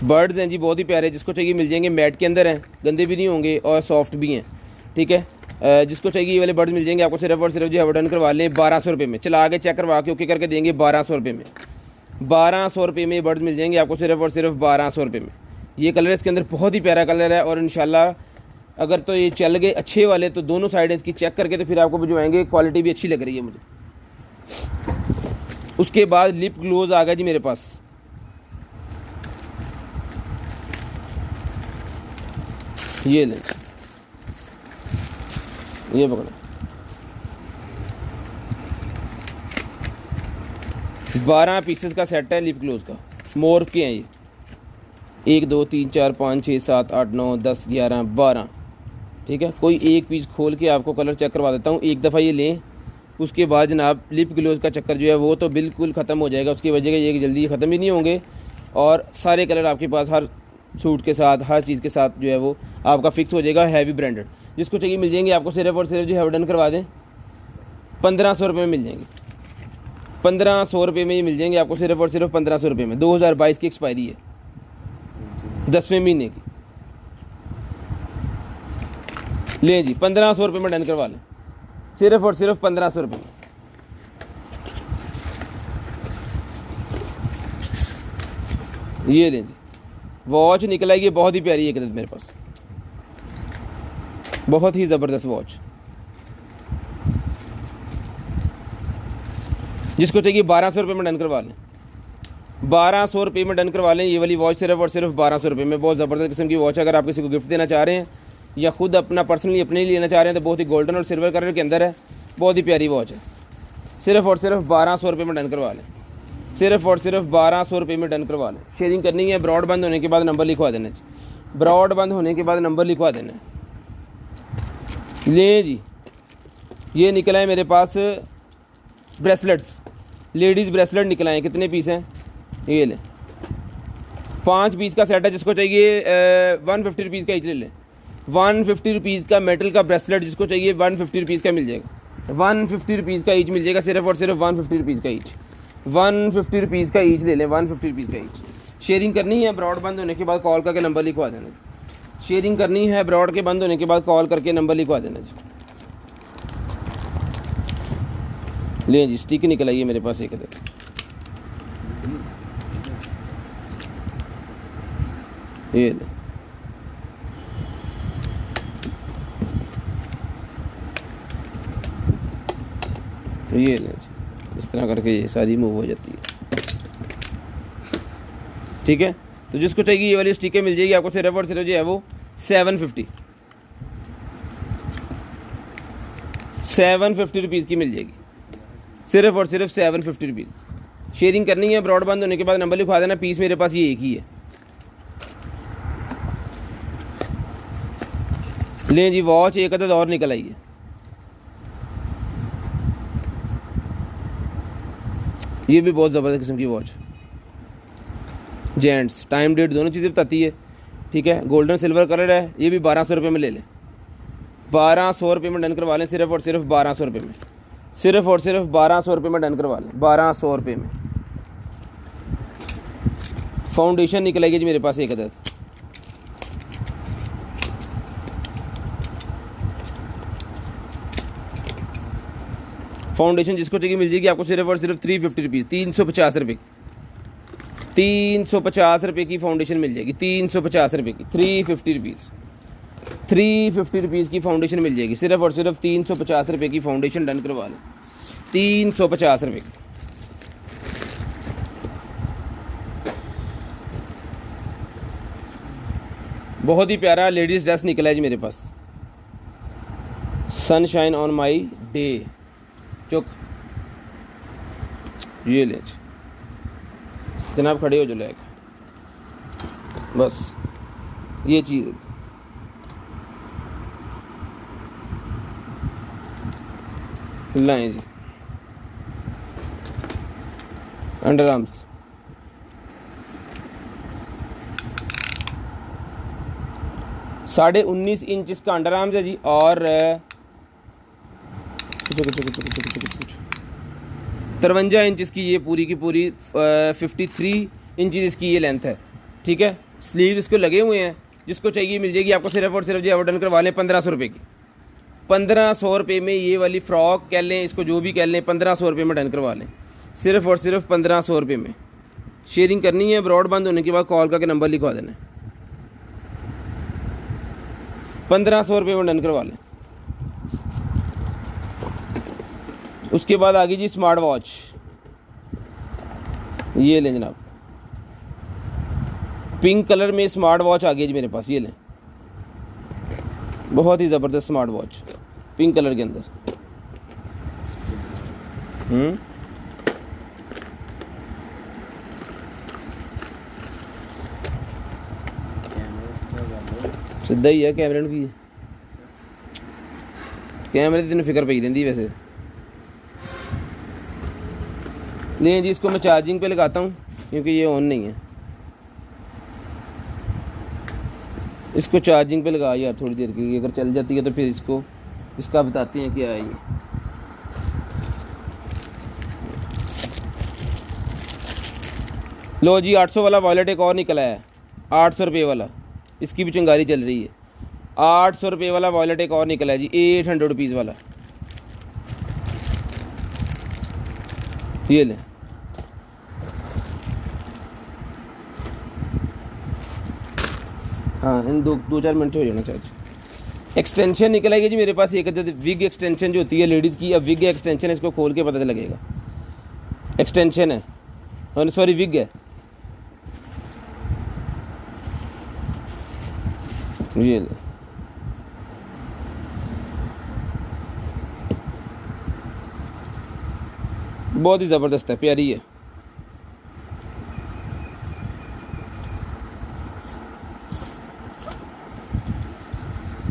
Birds हैं जी, बहुत ही प्यारे, जिसको चाहिए मिल जाएंगे, मैट के अंदर हैं, गंदे भी नहीं होंगे और सॉफ्ट भी हैं, ठीक है। जिसको चाहिए ये वाले बर्ड्स मिल जाएंगे आपको, सिर्फ और सिर्फ जो है डन करवा लें 1200 रुपये में। चला आगे चेक करवा के ओके करके देंगे 1200 रुपये में, 1200 रुपये में ये बर्ड्स मिल जाएंगे आपको, सिर्फ और सिर्फ 1200 रुपये में। ये कलर इसके अंदर बहुत ही प्यारा कलर है, और इंशाल्लाह अगर तो ये चल गए अच्छे वाले तो दोनों साइड इसकी चेक करके तो फिर आपको भिजवाएंगे, क्वालिटी भी अच्छी लग रही है मुझे। उसके बाद लिप ग्लोज आ गया जी मेरे पास, ये लें, ये पकड़ो, 12 पीसेस का सेट है लिप ग्लोज का, मोर्फ के हैं ये, 1 2 3 4 5 6 7 8 9 10 11 12, ठीक है। कोई एक पीस खोल के आपको कलर चेक करवा देता हूँ, एक दफ़ा ये लें, उसके बाद जनाब लिप ग्लोज का चक्कर जो है वो तो बिल्कुल ख़त्म हो जाएगा। उसकी वजह ये कि जल्दी ख़त्म ही नहीं होंगे, और सारे कलर आपके पास हर सूट के साथ, हर चीज़ के साथ जो है वो आपका फिक्स हो जाएगा, हैवी ब्रांडेड। जिसको चाहिए मिल जाएंगे आपको, सिर्फ और सिर्फ जो है डन करवा दें 1500 रुपये में मिल जाएंगे, 1500 रुपये में ये मिल जाएंगे आपको, सिर्फ और सिर्फ 1500 रुपये में। 2022 की एक्सपायरी है, 10वें महीने की। लें जी, 1500 रुपये में डन करवा लें, सिर्फ और सिर्फ 1500 रुपये में। ये लें जी, वॉच निकला है, ये बहुत ही प्यारी है एक मेरे पास, बहुत ही ज़बरदस्त वॉच। जिसको चाहिए 1200 रुपये में डन करवा लें, 1200 रुपये में डन करवा लें। ये वाली वॉच सिर्फ और सिर्फ 1200 रुपये में, बहुत ज़बरदस्त किस्म की वॉच। अगर आप किसी को गिफ्ट देना चाह रहे हैं या खुद अपना पर्सनली अपने लिए लेना चाह रहे हैं तो बहुत ही गोल्डन और सिल्वर कलर के अंदर है, बहुत ही प्यारी वॉच है। सिर्फ और सिर्फ 1200 रुपये में डन करवा लें, सिर्फ और सिर्फ 1200 रुपये में डन करवा लें। शेयरिंग करनी है, ब्रॉड बंद होने के बाद नंबर लिखवा देना जी, ब्रॉड बंद होने के बाद नंबर लिखवा देना। ले जी, ये निकला है मेरे पास ब्रेसलेट्स, लेडीज़ ब्रेसलेट निकला है। कितने पीस हैं? ये लें, 5 पीस का सेट है। जिसको चाहिए 150 रुपीज़ का ईच ले लें, 150 रुपीज़ का मेटल का ब्रेसलेट जिसको चाहिए 150 रुपीज़ का मिल जाएगा, 150 रुपीज़ का ईच मिल जाएगा, सिर्फ और सिर्फ 150 रुपीज़ का ईच, 150 रुपीज़ का ईच ले लें, 150 रुपीज़ का ईच। शेयरिंग करनी है, ब्रॉड बंद होने के बाद कॉल करके नंबर लिखवा देना। शेयरिंग करनी है, ब्रॉड के बंद होने के बाद कॉल करके नंबर लिखवा देना जी। ले जी, स्टिक निकल आई है मेरे पास एक इधर, ये ले, ये ले जी, इस तरह करके ये सारी मूव हो जाती है, ठीक है। तो जिसको चाहिए ये वाली स्टिकें मिल जाएगी आपको, सिर्फ और सिर्फ जो है वो 750 रुपीज़ की मिल जाएगी, सिर्फ और सिर्फ 750 रुपीज़। शेयरिंग करनी है, ब्रॉड बंद होने के बाद नंबर लिखवा देना। पीस मेरे पास ये एक ही है। लें जी, वॉच एक अदद और निकल आई है, ये भी बहुत ज़बरदस्त किस्म की वॉच, जेंट्स टाइम डेट दोनों चीज़ें बताती है, ठीक है। गोल्डन सिल्वर कलर है, ये भी 1200 रुपये में ले लें, 1200 रुपये में डन करवा लें, सिर्फ और सिर्फ 1200 रुपये में, सिर्फ और सिर्फ 1200 रुपये में डन करवा लें, 1200 रुपये में। फाउंडेशन निकलेगी जी मेरे पास एक अदद, फाउंडेशन जिसको चाहिए मिल जाएगी आपको, सिर्फ और सिर्फ 350 रुपीज़, 350 रुपये, 350 रुपये की फाउंडेशन मिल जाएगी, 350 रुपये की, 350 रुपीज़, 350 रुपीज़ की फाउंडेशन मिल जाएगी, सिर्फ और सिर्फ 350 रुपये की फाउंडेशन डन करवा लें, 350 रुपये की। बहुत ही प्यारा लेडीज़ ड्रेस निकला है जी मेरे पास, सनशाइन ऑन माई डे। चुक, ये ले जनाब, खड़े हो जो लेके, बस ये चीज़ है। लाएं जी, अंडर आर्म्स, साढ़े 19 इंच इसका अंडर आर्म्स है जी। और 53 इंच इसकी ये पूरी की पूरी 53 इंच इसकी ये लेंथ है, ठीक है। स्लीव इसको लगे हुए हैं, जिसको चाहिए मिल जाएगी आपको सिर्फ और सिर्फ जी ऑर्डर करवा लें 1500 रुपये की। 1500 रुपये में ये वाली फ़्रॉक कह लें, इसको जो भी कह लें, 1500 रुपये में डन करवा लें, सिर्फ और सिर्फ 1500 रुपये में। शेयरिंग करनी है, ब्रॉडबैंड होने के बाद कॉल करके नंबर लिखवा देना है, 1500 रुपये में डन करवा लें। उसके बाद आ गई जी स्मार्ट वॉच, ये लें जनाब, पिंक कलर में स्मार्ट वॉच आ गई जी मेरे पास, ये लें, बहुत ही ज़बरदस्त स्मार्ट वॉच पिंक कलर के अंदर। सीधा ही है कैमरे की, कैमरे की तेन फिक्र पई रही वैसे। नहीं जी, इसको मैं चार्जिंग पे लगाता हूँ क्योंकि ये ऑन नहीं है। इसको चार्जिंग पे लगा यार थोड़ी देर के लिए, अगर चल जाती है तो फिर इसका बताते हैं क्या है ये। लो जी, 800 वाला वॉलेट एक और निकला है, 800 रुपये वाला, इसकी भी चिंगारी चल रही है। 800 रुपये वाला वॉलेट एक और निकला है जी, 800 रुपीज़ वाला, ये लें। हाँ, इन दो चार मिनट हो जाना चाहिए। एक्सटेंशन निकल आएगी जी मेरे पास एक विग एक्सटेंशन जो होती है लेडीज़ की। अब विग एक्सटेंशन, इसको खोल के पता लगेगा, एक्सटेंशन है, सॉरी विग है, ये ले। बहुत ही ज़बरदस्त है, प्यारी है।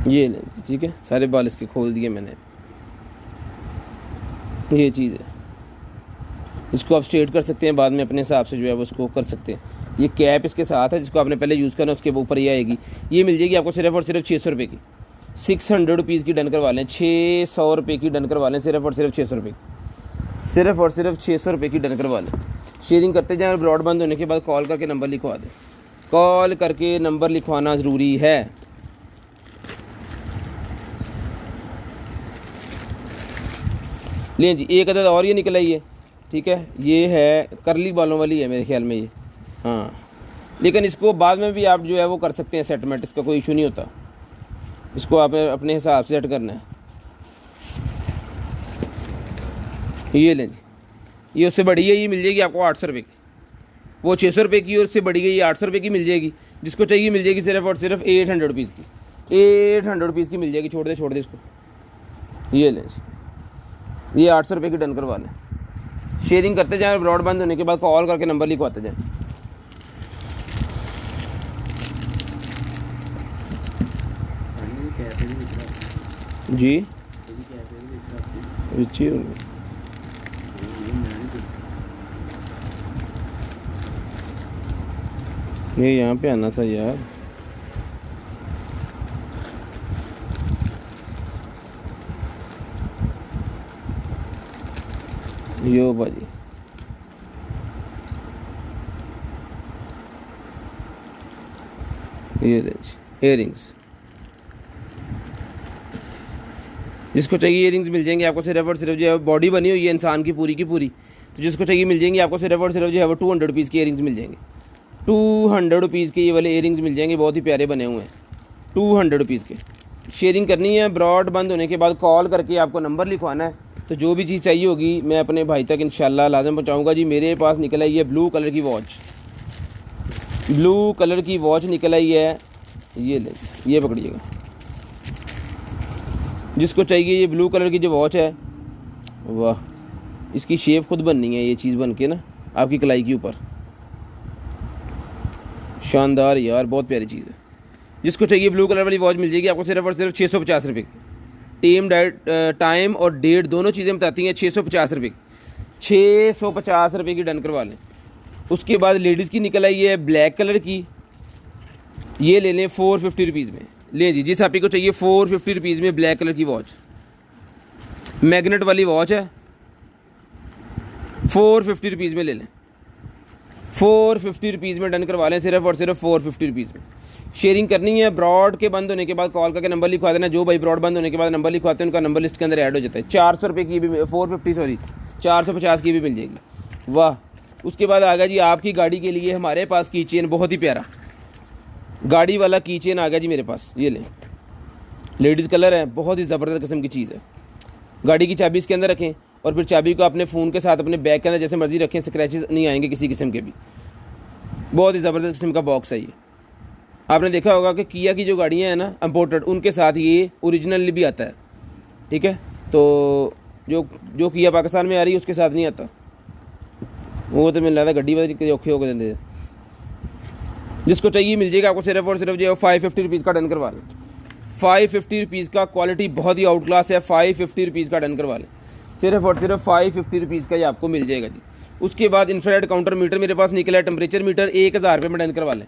ये लें, ठीक है, सारे बाल इसके खोल दिए मैंने, ये चीज़ है। इसको आप स्ट्रेट कर सकते हैं, बाद में अपने हिसाब से जो है वो उसको कर सकते हैं। ये कैप इसके साथ है, जिसको आपने पहले यूज़ करना है, उसके ऊपर ये आएगी। ये मिल जाएगी आपको सिर्फ और सिर्फ 600 रुपये की, 600 रुपीज़ की डन करवा लें, 600 रुपये की डन करवा लें, सिर्फ और सिर्फ 600 रुपये, सिर्फ और सिर्फ 600 रुपये की डन करवा लें। शेयरिंग करते जाएँ और ब्रॉडबैंड होने के बाद कॉल करके नंबर लिखवा दें, कॉल करके नंबर लिखवाना ज़रूरी है। लें जी, एक अदद और ये निकल आई है, ठीक है, ये है करली बालों वाली है मेरे ख्याल में ये, हाँ, लेकिन इसको बाद में भी आप जो है वो कर सकते हैं सेटमेंट, इसका कोई इशू नहीं होता। इसको आप अपने हिसाब से सेट करना है। ये लें जी, ये उससे बड़ी है, ये मिल जाएगी आपको 800 रुपये की। वो 600 रुपये की और उससे बड़ी गई 800 रुपये की मिल जाएगी। जिसको चाहिए मिल जाएगी सिर्फ और सिर्फ 800 रुपीज़ की, 800 रुपीज़ की मिल जाएगी। छोड़ दे इसको, ये लें जी, ये 800 रुपये की डन करवा लें। शेयरिंग करते जाएँ, ब्रॉडबैंड होने के बाद कॉल करके नंबर लिखवाते जाएँ। जी ये यहाँ पे आना था यार। यो भाजी, ये इयरिंग्स, जिसको चाहिए इयरिंग्स मिल जाएंगे आपको सिर्फ और सिर्फ जो है बॉडी बनी हुई है इंसान की पूरी, तो जिसको चाहिए मिल जाएंगे आपको सिर्फ और सिर्फ जो है वो 200 रुपीज़ के इयरिंग्स मिल जाएंगे। 200 रुपीज़ के ये वाले इयरिंग्स मिल जाएंगे, बहुत ही प्यारे बने हुए हैं, 200 रुपीज़ के। शेयरिंग करनी है, ब्रॉड बंद होने के बाद कॉल करके आपको नंबर लिखवाना है। तो जो भी चीज़ चाहिए होगी मैं अपने भाई तक इंशाल्लाह लाजम पहुँचाऊँगा जी। मेरे पास निकल आई है ब्लू कलर की वॉच, ब्लू कलर की वॉच निकल आई है, ये ले, ये पकड़िएगा। जिसको चाहिए ये ब्लू कलर की जो वॉच है, वाह इसकी शेप खुद बननी है, ये चीज़ बन के ना आपकी कलाई के ऊपर, शानदार यार, बहुत प्यारी चीज़ है। जिसको चाहिए ब्लू कलर वाली वॉच मिल जाएगी आपको सिर्फ और सिर्फ 650 रुपये की। टाइम और डेट दोनों चीज़ें बताती हैं 650 रुपये की। 650 रुपये की डन करवा लें। उसके बाद लेडीज़ की निकल आई है ब्लैक कलर की, ये ले लें 450 रुपीज़ में। लें जी, जिस आपी को चाहिए 450 रुपीज़ में ब्लैक कलर की वॉच, मैग्नेट वाली वॉच है, 450 रुपीज़ में ले लें। 450 रुपीज़ में डन करवा लें, सिर्फ और सिर्फ 450 रुपीज़ में। शेयरिंग करनी है, ब्रॉड के बंद होने के बाद कॉल करके नंबर लिखवा देना। जो भाई ब्रॉड बंद होने के बाद नंबर लिखवाते हैं उनका नंबर लिस्ट के अंदर ऐड हो जाता है। 400 रुपये की भी 450 की भी मिल जाएगी। वाह, उसके बाद आ गया जी आपकी गाड़ी के लिए हमारे पास की चेन, बहुत ही प्यारा गाड़ी वाला की चेन आ गया जी मेरे पास। ये लें, लेडीज़ कलर है, बहुत ही ज़बरदस्त किस्म की चीज़ है। गाड़ी की चाबी इसके अंदर रखें और फिर चाबी को अपने फ़ोन के साथ अपने बैग के अंदर जैसे मर्जी रखें, स्क्रैचेस नहीं आएंगे किसी किस्म के भी। बहुत ही ज़बरदस्त किस्म का बॉक्स है ये। आपने देखा होगा कि किया की जो गाड़ियाँ हैं ना इम्पोर्टेड, उनके साथ ये ओरिजिनल भी आता है, ठीक है। तो जो किया पाकिस्तान में आ रही है उसके साथ नहीं आता, वो तो मिल रहा था गड्डी वाले औखे होकर देते। जिसको चाहिए मिल जाएगा आपको सिर्फ और सिर्फ जो 550 रुपीज़ का डन करवा लें। 550 रुपीज़ का, क्वालिटी बहुत ही आउट क्लास है, 550 रुपीज़ का डन करवा लें। सिर्फ और सिर्फ 550 रुपीज़ का ये आपको मिल जाएगा जी। उसके बाद इंफ्रारेड काउंटर मीटर मेरे पास निकला है, टेम्परेचर मीटर 1000 रुपये में डन करवा लें।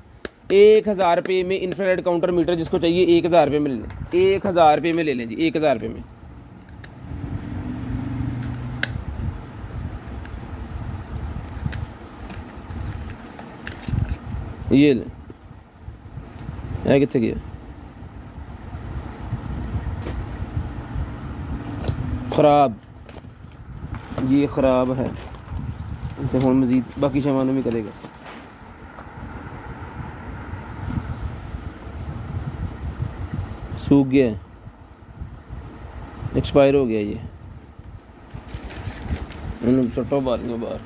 1000 रुपये में इंफ्रारेड काउंटर मीटर जिसको चाहिए 1000 रुपये में ले लें। 1000 रुपये में ले लें जी, 1000 रुपये में। ये ले, है कितने गया, ख़राब, ये ख़राब है, तो हम मज़ीद बाकी सामानों में करेगा। सूख गया, एक्सपायर हो गया ये, सट्टो बारियों बाहर।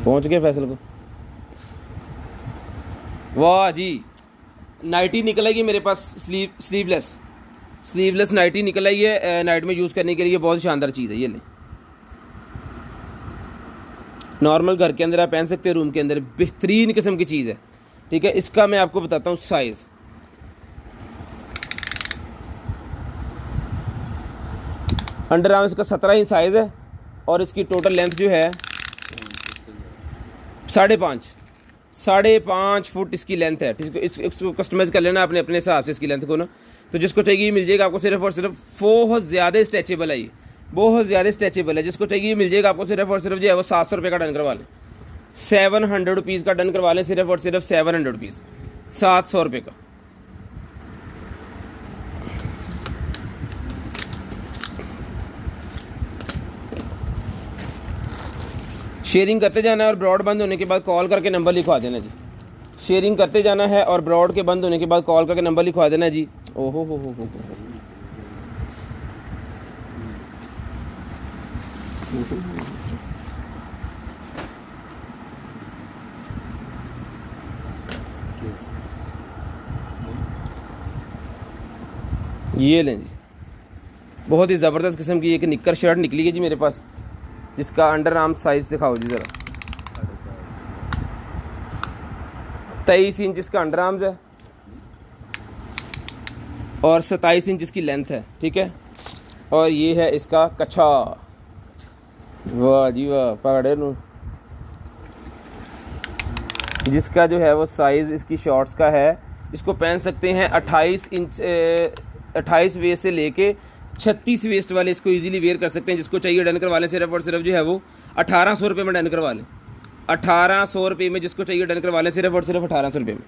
पहुंच गए फैसल को। वाह जी, नाइटी निकल आई है मेरे पास, स्लीवलेस नाइटी निकल आई है, नाइट में यूज़ करने के लिए बहुत शानदार चीज़ है। ये ले, नॉर्मल घर के अंदर आप पहन सकते हैं, रूम के अंदर बेहतरीन किस्म की चीज़ है, ठीक है। इसका मैं आपको बताता हूँ साइज़। अंडर आर्म इसका 17 इंच साइज़ है और इसकी टोटल लेंथ जो है 5.5 फुट इसकी लेंथ है। इसको कस्टमाइज़ कर लेना अपने अपने हिसाब से इसकी लेंथ को ना। तो जिसको चाहिए मिल जाएगा आपको सिर्फ और सिर्फ, बहुत ज़्यादा स्ट्रेचेबल है ये, बहुत ज़्यादा स्ट्रेचेबल है। जिसको चाहिए मिल जाएगा आपको सिर्फ और सिर्फ जो है वो 700 रुपये का डन करवा लें। 700 रुपीज़ का डन करवा लें, सिर्फ और सिर्फ 700 रुपीज़, 700 रुपये का। शेयरिंग करते जाना है और ब्रॉड बंद होने के बाद कॉल करके नंबर लिखवा देना जी। शेयरिंग करते जाना है और ब्रॉड के बंद होने के बाद कॉल करके नंबर लिखवा देना जी। ओहो हो। ये लें जी, बहुत ही ज़बरदस्त किस्म की एक निक्कर शर्ट निकली है जी मेरे पास, जिसका अंडर आर्म साइज़ दिखाओ जी ज़रा। 23 इंच इसका अंडर आर्म्स है और 27 इंच इसकी लेंथ है, ठीक है। और ये है इसका कच्छा। वाह जी वाह, पकड़े नु। जिसका जो है वो साइज़ इसकी शॉर्ट्स का है, इसको पहन सकते हैं 28 वेस्ट से लेके 36 वेस्ट वाले इसको इजीली वेयर कर सकते हैं। जिसको चाहिए डन करवा लें, सिर्फ और सिर्फ जो है वो 1800 रुपये में डन करवा लें। 1800 रुपये में जिसको चाहिए डन करवा लें, सिर्फ और सिर्फ 1800 रुपये में।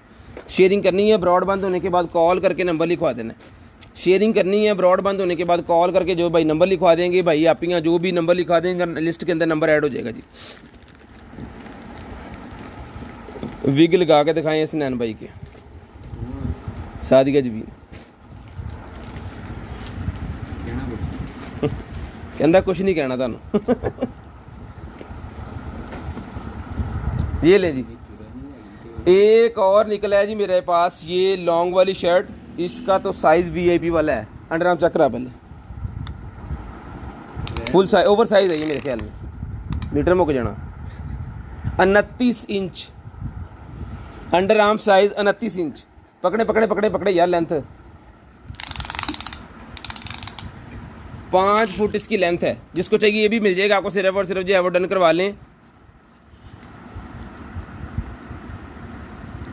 शेयरिंग करनी है, ब्रॉड बंद होने के बाद कॉल करके नंबर लिखवा देना है। शेयरिंग करनी है, ब्रॉड बंद होने के बाद कॉल करके जो भाई नंबर लिखवा देंगे, भाई आप यहाँ जो भी नंबर लिखवा देंगे लिस्ट के अंदर नंबर ऐड हो जाएगा जी। विग लगा के दिखाएं स्नैन भाई के, सादिका जी भी कहता कुछ नहीं कहना थानू। ये ले जी। एक और निकला है जी मेरे पास ये लॉन्ग वाली शर्ट, इसका तो साइज़ वीआईपी वाला है। अंडर आर्म चेक करा पहले, फुल साइज ओवर साइज है ये मेरे ख्याल में, मीटर मुक जाना। 29 inch under arm size, 29 inch. पकड़े पकड़े पकड़े पकड़े यार, लेंथ 5 फुट इसकी लेंथ है। जिसको चाहिए ये भी मिल जाएगा आपको, सिर्फ और सिर्फ जो है वो डन करवा लें।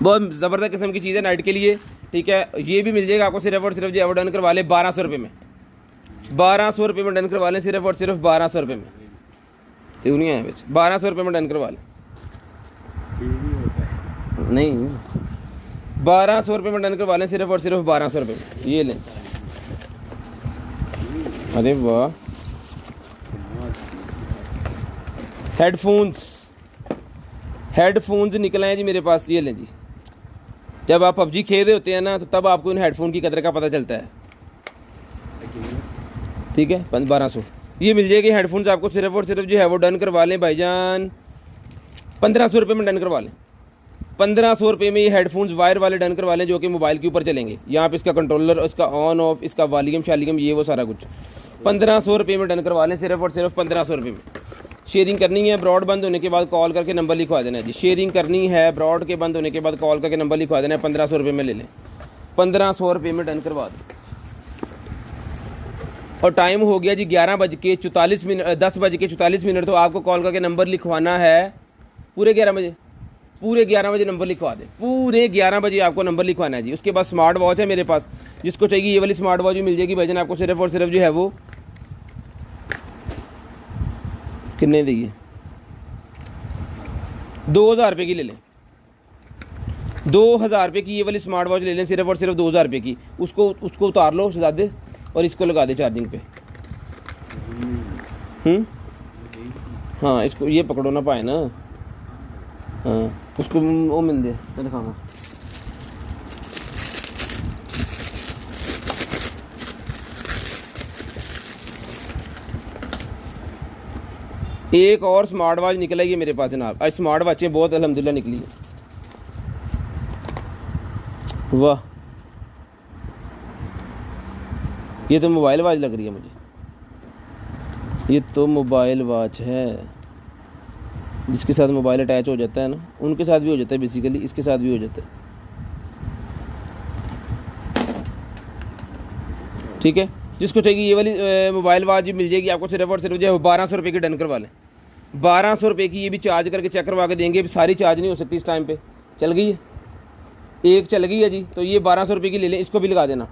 बहुत ज़बरदस्त किस्म की चीज़ है नाइट के लिए, ठीक है। ये भी मिल जाएगा आपको, सिर्फ और सिर्फ जो है वो डन करवा लें 1200 रुपये में। 1200 रुपये में डन करवा लें, सिर्फ और सिर्फ 1200 रुपये में। क्यों नहीं है 1200 रुपये में डन करवा लें, नहीं 1200 रुपये में डन करवा लें, सिर्फ और सिर्फ 1200 रुपये में। ये लें, अरे वाह। हेडफोन्स निकले हैं जी मेरे पास, ये लें जी। जब आप पबजी खेल रहे होते हैं ना, तो तब आपको इन हेडफोन की कदर का पता चलता है, ठीक है। 1200 ये मिल जाएगी हेडफोन्स आपको, सिर्फ और सिर्फ जो है वो डन करवा लें भाईजान 1500 रुपये में डन करवा लें। 1500 रुपये में ये हेडफोन्स वायर वाले डन करवा लें, जो कि मोबाइल के ऊपर चलेंगे। यहाँ पे इसका कंट्रोलर, इसका ऑन ऑफ, इसका वॉल्यूम शालीम, ये वो सारा कुछ 1500 रुपये में डन करवा लें, सिर्फ और सिर्फ 1500 रुपये में। शेयरिंग करनी है, ब्रॉड बंद होने के बाद कॉल करके नंबर लिखवा देना है जी। शेयरिंग करनी है, ब्रॉड के बंद होने के बाद कॉल करके नंबर लिखवा देना है। 1500 रुपये में ले लें, 1500 रुपये में डन करवा दें। और टाइम हो गया जी 11:44, 10:44। तो आपको कॉल करके नंबर लिखवाना है पूरे 11 बजे, पूरे 11 बजे नंबर लिखवा दें। पूरे 11 बजे आपको नंबर लिखवाना है जी। उसके बाद स्मार्ट वॉच है मेरे पास, जिसको चाहिए ये वाली स्मार्ट वॉच भी मिल जाएगी भाईजान आपको, सिर्फ और सिर्फ जो है वो कितने दी, 2000 रुपये की ले लें। 2000 रुपये की ये वाली स्मार्ट वॉच ले लें, सिर्फ और सिर्फ 2000 रुपये की। उसको उतार लो शहजादे और इसको लगा दे चार्जिंग पे। हाँ, इसको ये पकड़ो ना पाए ना, हाँ उसको वो मिल दे, मैं दिखाऊंगा। एक और स्मार्ट वॉच निकला है ये मेरे पास जनाब। आज स्मार्ट वॉचें बहुत अल्हम्दुलिल्लाह निकली है, वाह। ये तो मोबाइल वॉच लग रही है मुझे, ये तो मोबाइल वॉच है जिसके साथ मोबाइल अटैच हो जाता है ना, उनके साथ भी हो जाता है बेसिकली, इसके साथ भी हो जाता है, ठीक है। जिसको चाहिए ये वाली मोबाइल वॉच मिल जाएगी आपको, सिर्फ और सिर्फ जो है 1200 रुपये की डन करवा लें। 1200 रुपये की ये भी चार्ज करके चेक करवा के देंगे। सारी चार्ज नहीं हो सकती इस टाइम पे, चल गई है एक, चल गई है जी। तो ये 1200 रुपये की ले लें, इसको भी लगा देना।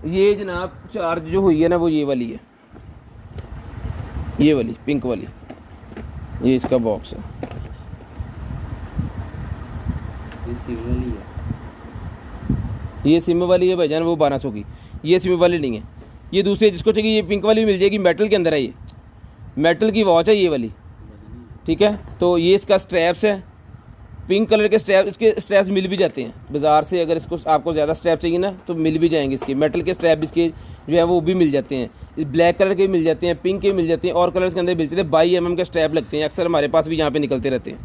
ये जनाब चार्ज जो हुई है ना वो ये वाली है, ये वाली पिंक वाली, ये इसका बॉक्स है, ये सिम वाली है, ये सिम वाली है भाईजान वो 1200 की। ये सिम वाली नहीं है, ये दूसरी। जिसको चाहिए ये पिंक वाली मिल जाएगी, मेटल के अंदर है, ये मेटल की वॉच है ये वाली, ठीक है। तो ये इसका स्ट्रैप्स है, पिंक कलर के स्ट्रैप, इसके स्ट्रैप्स मिल भी जाते हैं बाज़ार से। अगर इसको आपको ज़्यादा स्ट्रैप चाहिए ना तो मिल भी जाएंगे इसके, मेटल के स्ट्रैप इसके जो है वो भी मिल जाते हैं। इस ब्लैक कलर के भी मिल जाते हैं, पिंक के भी मिल जाते हैं, और कलर्स के अंदर मिल जाते हैं। 22 mm के स्ट्रैप लगते हैं, अक्सर हमारे पास भी यहाँ पे निकलते रहते हैं,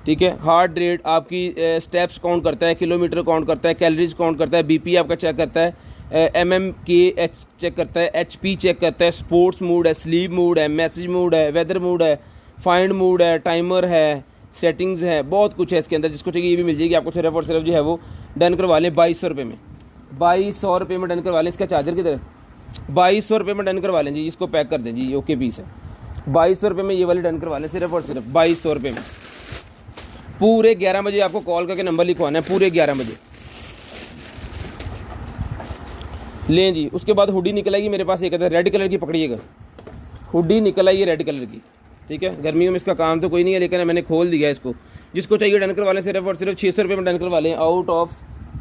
ठीक है। हार्ट रेट आपकी स्टेप्स काउंट करता है, किलोमीटर काउंट करता है, कैलोरीज काउंट करता है, बीपी आपका चेक करता है, mmKh चेक करता है, HP चेक करता है, स्पोर्ट्स मोड है, स्लीप मोड है, मैसेज मोड है, वेदर मोड है, फाइंड मोड है, टाइमर है, सेटिंग्स है, बहुत कुछ है इसके अंदर। जिसको चाहिए ये भी मिल जाएगी आपको, सिर्फ और सिर्फ जो है वो डन करवा लें 2200 रुपये में। 2200 रुपये में डन करवा लें। इसका चार्जर किधर है? 2200 रुपये में डन करवा लें जी। इसको पैक कर दें जी, ओके पीस है। 2200 रुपये में ये वाली डन करवा लें, सिर्फ और सिर्फ 2200 रुपये में। पूरे 11 बजे आपको कॉल करके नंबर लिखवाना है, पूरे 11 बजे लें जी। उसके बाद हुडी निकल आएगी मेरे पास, एक रेड कलर की, पकड़िएगा, हुडी निकल आई है रेड कलर की, ठीक है। गर्मियों में इसका काम तो कोई नहीं है, लेकिन मैंने खोल दिया इसको। जिसको चाहिए डन करवा लें, सिर्फ और सिर्फ 600 रुपये में डन करवा लें। आउट ऑफ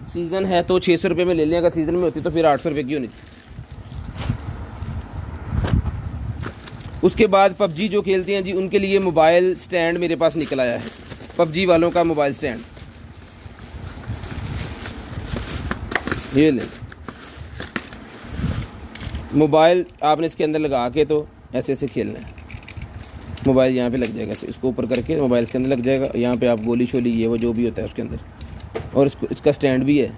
सीज़न है तो 600 रुपये में ले लें, अगर सीज़न में होती तो फिर 800 रुपये की होनी थी। उसके बाद पबजी जो खेलते हैं जी उनके लिए मोबाइल स्टैंड मेरे पास निकल आया है, पबजी वालों का मोबाइल स्टैंड, ये ले। मोबाइल आपने इसके अंदर लगा के तो ऐसे ऐसे खेलना है, मोबाइल यहाँ पे लग जाएगा ऐसे, इसको ऊपर करके मोबाइल इसके अंदर लग जाएगा। यहाँ पे आप गोली शोली ये वो जो भी होता है उसके अंदर, और इसका स्टैंड भी है,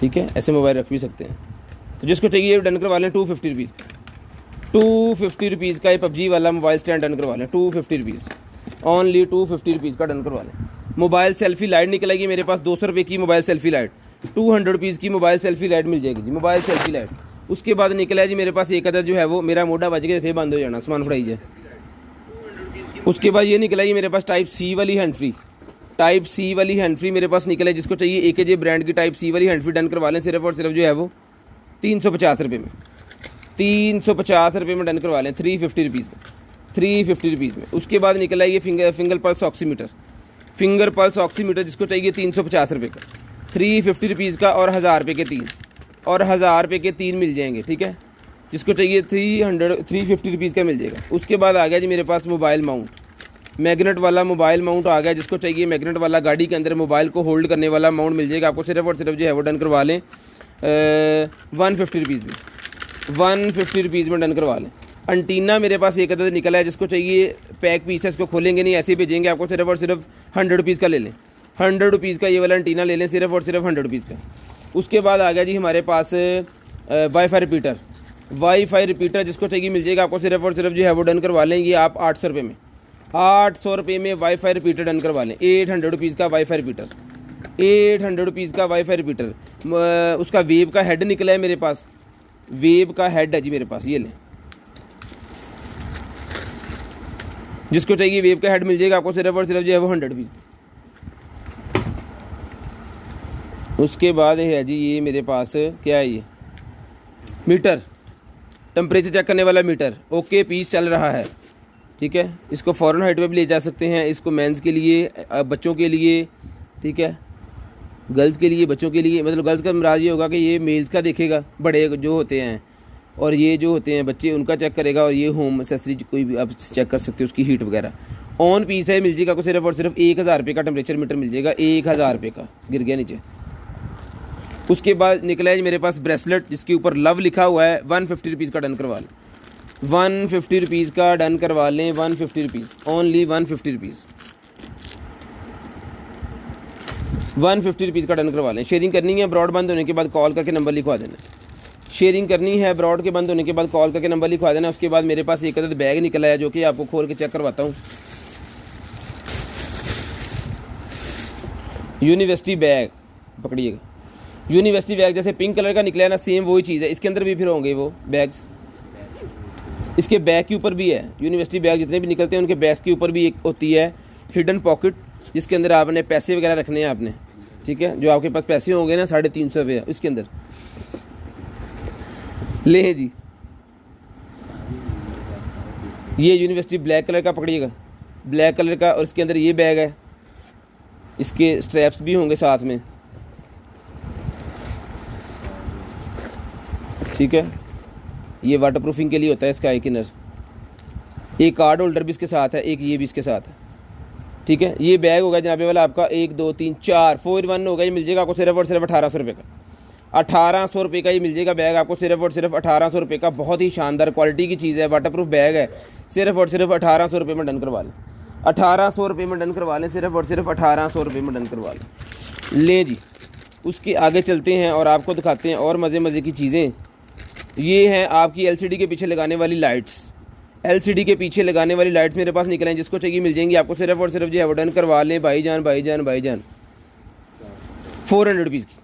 ठीक है। ऐसे मोबाइल रख भी सकते हैं। तो जिसको चाहिए डन करवा लें 250 रुपीज़, 250 रुपीज़ का ये PUBG वाला मोबाइल स्टैंड डन करवा लें, 250 रुपीज़, ओनली 250 रुपीज़ का डन करवा लें। मोबाइल सेल्फी लाइट निकल आएगी मेरे पास 200 रुपये की मोबाइल सेल्फी लाइट, 200 रुपीज़ की मोबाइल सेल्फी लाइट मिल जाएगी जी, मोबाइल सेल्फी लाइट। उसके बाद निकला है जी मेरे पास एक अदर जो है वो, मेरा मोटा बज के फिर बंद हो जाना, सामान फड़ाई जाए। उसके बाद ये निकला है मेरे पास टाइप सी वाली हैंड फ्री, टाइप सी वाली हैंड फ्री मेरे पास निकला है। जिसको चाहिए AKJ ब्रांड की टाइप सी वाली हैंड फ्री डन करवा लें, सिर्फ और सिर्फ जो है वो 350 रुपये में, 350 रुपये में डन करवा लें, 350 रुपीज़ में, 350 रुपीज़ में। उसके बाद निकला है ये finger pulse oximeter, finger pulse oximeter जिसको चाहिए 350 रुपये का, 350 रुपीज़ का, और 1000 रुपये के 3, और 1000 रुपये के 3 मिल जाएंगे, ठीक है। जिसको चाहिए 350 रुपीज़ का मिल जाएगा। उसके बाद आ गया जी मेरे पास मोबाइल माउंट, मैग्नेट वाला मोबाइल माउंट आ गया। जिसको चाहिए मैग्नेट वाला, गाड़ी के अंदर मोबाइल को होल्ड करने वाला माउंट मिल जाएगा आपको, सिर्फ और सिर्फ जो है वो डन करवा लें 150 रुपीज़ में, 150 रुपीज़ में डन करवा लें। अंटीना मेरे पास एक अदद निकला है, जिसको चाहिए पैक पीस है, इसको खोलेंगे नहीं ऐसे ही भेजेंगे आपको, सिर्फ और सिर्फ 100 रुपीज़ का ले लें, 100 रुपीज़ का ये वाला अंटीना ले लें, सिर्फ और सिर्फ 100 रुपीज़ का। उसके बाद आ गया जी हमारे पास वाईफाई रिपीटर, वाईफाई रिपीटर जिसको चाहिए मिल जाएगा आपको, सिर्फ और सिर्फ जो है वो डन करवा लें ये आप 800 रुपये में, 800 रुपये में वाईफाई रिपीटर डन करवा लें, 800 रुपीज़ का वाईफाई रिपीटर, 800 रुपीज़ का वाईफाई रिपीटर। उसका वेव का हेड निकला है मेरे पास, वेव का हेड है जी मेरे पास, ये लें। जिसको चाहिए वेव का हेड मिल जाएगा आपको, सिर्फ और सिर्फ जो है वो 100 रुपीज़। उसके बाद है जी ये मेरे पास क्या है, ये मीटर, टेम्परेचर चेक करने वाला मीटर, ओके पीस चल रहा है, ठीक है। इसको फॉरेन हाइट पे भी ले जा सकते हैं, इसको मेंस के लिए, बच्चों के लिए, ठीक है, गर्ल्स के लिए, बच्चों के लिए। मतलब गर्ल्स का मराज ये होगा कि ये मेल्स का देखेगा, बड़े जो होते हैं, और ये जो होते हैं बच्चे उनका चेक करेगा, और ये होम एक्सेसरी कोई भी आप चेक कर सकते हो उसकी हीट वगैरह। ऑन पीस है, मिल जाएगा आपको सिर्फ और सिर्फ 1000 रुपये का टेम्परेचर मीटर मिल जाएगा, 1000 रुपये का, गिर गया नीचे। उसके बाद निकला है मेरे पास ब्रेसलेट, जिसके ऊपर लव लिखा हुआ है, 150 रुपीज़ का डन करवा लें, 150 रुपीज़ का डन करवा लें, 150 रुपीज़, ओनली 150 रुपीज़, 150 रुपीज़ का डन करवा लें। शेयरिंग करनी है, ब्रॉड बंद होने के बाद कॉल करके नंबर लिखवा देना। शेयरिंग करनी है, ब्रॉड के बंद होने के बाद कॉल करके नंबर लिखवा देना। उसके बाद मेरे पास एक अदद बैग निकला है, जो कि आपको खोल के चेक करवाता हूँ। यूनिवर्सिटी बैग पकड़िएगा, यूनिवर्सिटी बैग जैसे पिंक कलर का निकला है ना, सेम वही चीज़ है। इसके अंदर भी फिर होंगे वो बैग्स, इसके बैग के ऊपर भी है। यूनिवर्सिटी बैग जितने भी निकलते हैं उनके बैग्स के ऊपर भी एक होती है हिडन पॉकेट, जिसके अंदर आपने पैसे वगैरह रखने हैं आपने, ठीक है। जो आपके पास पैसे होंगे ना 350 रुपये, इसके अंदर ले जी। ये यूनिवर्सिटी ब्लैक कलर का पकड़िएगा, ब्लैक कलर का, और इसके अंदर ये बैग है, इसके स्ट्रैप्स भी होंगे साथ में, ठीक है। ये वाटर प्रूफिंग के लिए होता है इसका एक इनर, एक कार्ड होल्डर भी इसके साथ है, एक ये भी इसके साथ है, ठीक है। ये बैग होगा जनाबे वाला आपका 1 2 3 4 4 in 1 होगा। ये मिल जाएगा आपको सिर्फ और सिर्फ 1800 रुपये का, 1800 रुपये का ये मिल जाएगा बैग आपको, सिर्फ और सिर्फ 1800 रुपये का। बहुत ही शानदार क्वालिटी की चीज़ है, वाटर प्रूफ बैग है, सिर्फ और सिर्फ 1800 रुपये में डन करवा लें, 1800 रुपये में डन करवा लें, सिर्फ और सिर्फ 1800 रुपये में डन करवा लें जी। उसके आगे चलते हैं और आपको दिखाते हैं और मज़े मज़े की चीज़ें। ये हैं आपकी LCD के पीछे लगाने वाली लाइट्स, LCD के पीछे लगाने वाली लाइट्स मेरे पास निकले हैं। जिसको चाहिए मिल जाएंगी आपको, सिर्फ और सिर्फ जो है वो डन करवा लें भाईजान, भाईजान, भाईजान। 400 रुपीज़ की,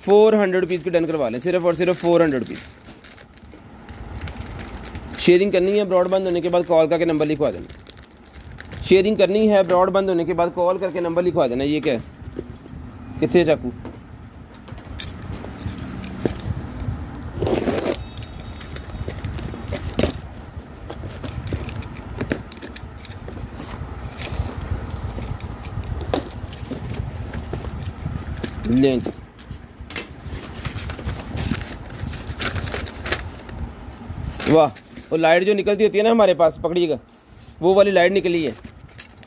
400 रुपीज़ की डन करवा लें, सिर्फ और सिर्फ 400 रुपीज़। शेयरिंग करनी है, ब्रॉड बंद होने के बाद कॉल करके नंबर लिखवा देना। शेयरिंग करनी है, ब्रॉड बंद होने के बाद कॉल करके नंबर लिखवा देना। ये क्या है, कितने चाकू, लें जी। वाह, वो लाइट जो निकलती होती है ना हमारे पास, पकड़िएगा, वो वाली लाइट निकली है,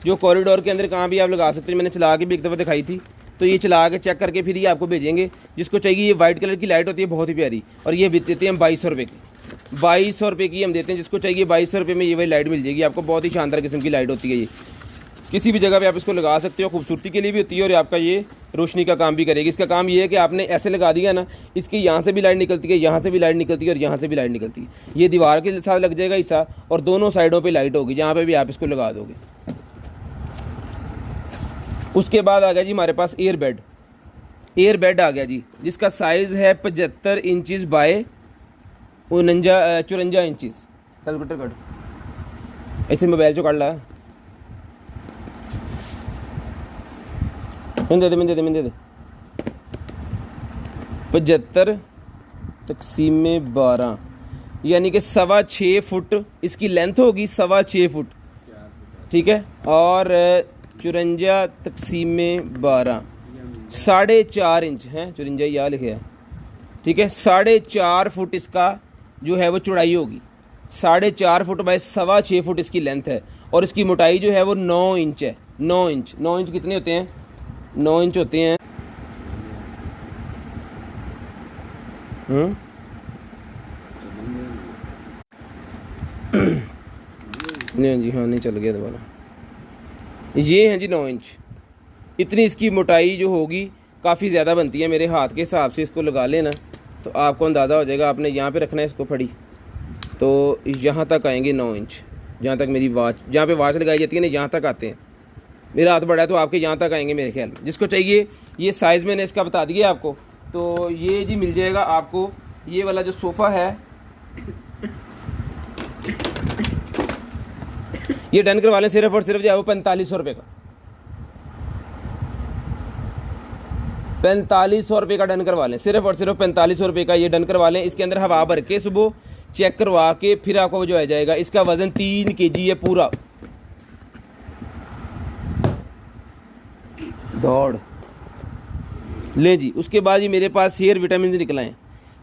जो कॉरिडोर के अंदर कहाँ भी आप लगा सकते हैं। मैंने चला के भी एक दफ़ा दिखाई थी, तो ये चला के चेक करके फिर ये आपको भेजेंगे। जिसको चाहिए, ये वाइट कलर की लाइट होती है, बहुत ही प्यारी, और ये देते हैं 2200 रुपये की, 2200 की हम देते हैं। जिसको चाहिए 2200 में ये वाली लाइट मिल जाएगी आपको। बहुत ही शानदार किस्म की लाइट होती है ये। किसी भी जगह पे आप इसको लगा सकते हो, खूबसूरती के लिए भी होती है और आपका ये रोशनी का काम भी करेगी। इसका काम ये है कि आपने ऐसे लगा दिया ना, इसकी यहाँ से भी लाइट निकलती है, यहाँ से भी लाइट निकलती है और यहाँ से भी लाइट निकलती है। ये दीवार के साथ लग जाएगा हिस्सा और दोनों साइडों पे लाइट होगी जहाँ पे भी आप इसको लगा दोगे। उसके बाद आ गया जी हमारे पास एयर बेड आ गया जी, जिसका साइज़ है 75 inches by 54 inches. Calculator cut ऐसे मोबाइल चो काट ला। मैंने दे 75 तक़सीम 12 यानी कि 6.25 फुट इसकी लेंथ होगी, 6.25 फुट, ठीक है। और 54 तक़सीम 12 4.5 इंच है, 54 या लिखे है, ठीक है। 4.5 फुट इसका जो है वो चौड़ाई होगी, 4.5 फुट बाय 6.25 फुट इसकी लेंथ है। और इसकी मोटाई जो है वो 9 इंच है। 9 इंच कितने होते हैं? 9 इंच होते हैं। नहीं जी, हाँ नहीं चल गया दोबारा। ये हैं जी 9 इंच। इतनी इसकी मोटाई जो होगी काफ़ी ज़्यादा बनती है। मेरे हाथ के हिसाब से इसको लगा लेना तो आपको अंदाज़ा हो जाएगा। आपने यहाँ पे रखना है इसको फड़ी, तो यहाँ तक आएंगे 9 इंच। जहाँ तक मेरी वॉच, जहाँ पे वॉच लगाई जाती है ना, यहाँ तक आते हैं। मेरा हाथ बड़ा है तो आपके यहाँ तक आएंगे मेरे ख्याल में। जिसको चाहिए ये साइज़ मैंने इसका बता दिया आपको। तो ये जी मिल जाएगा आपको। ये वाला जो सोफ़ा है ये डन करवा लें सिर्फ और सिर्फ जो है वो 4500 रुपये का। 4500 रुपये का डन करवा लें, सिर्फ और सिर्फ 4500 रुपये का ये डन करवा लें। इसके अंदर हवा भर के सुबह चेक करवा के फिर आपको जो आ जाएगा। इसका वज़न 3 kg है पूरा। दौड़ ले जी। उसके बाद जी मेरे पास हेयर विटामिन निकला है।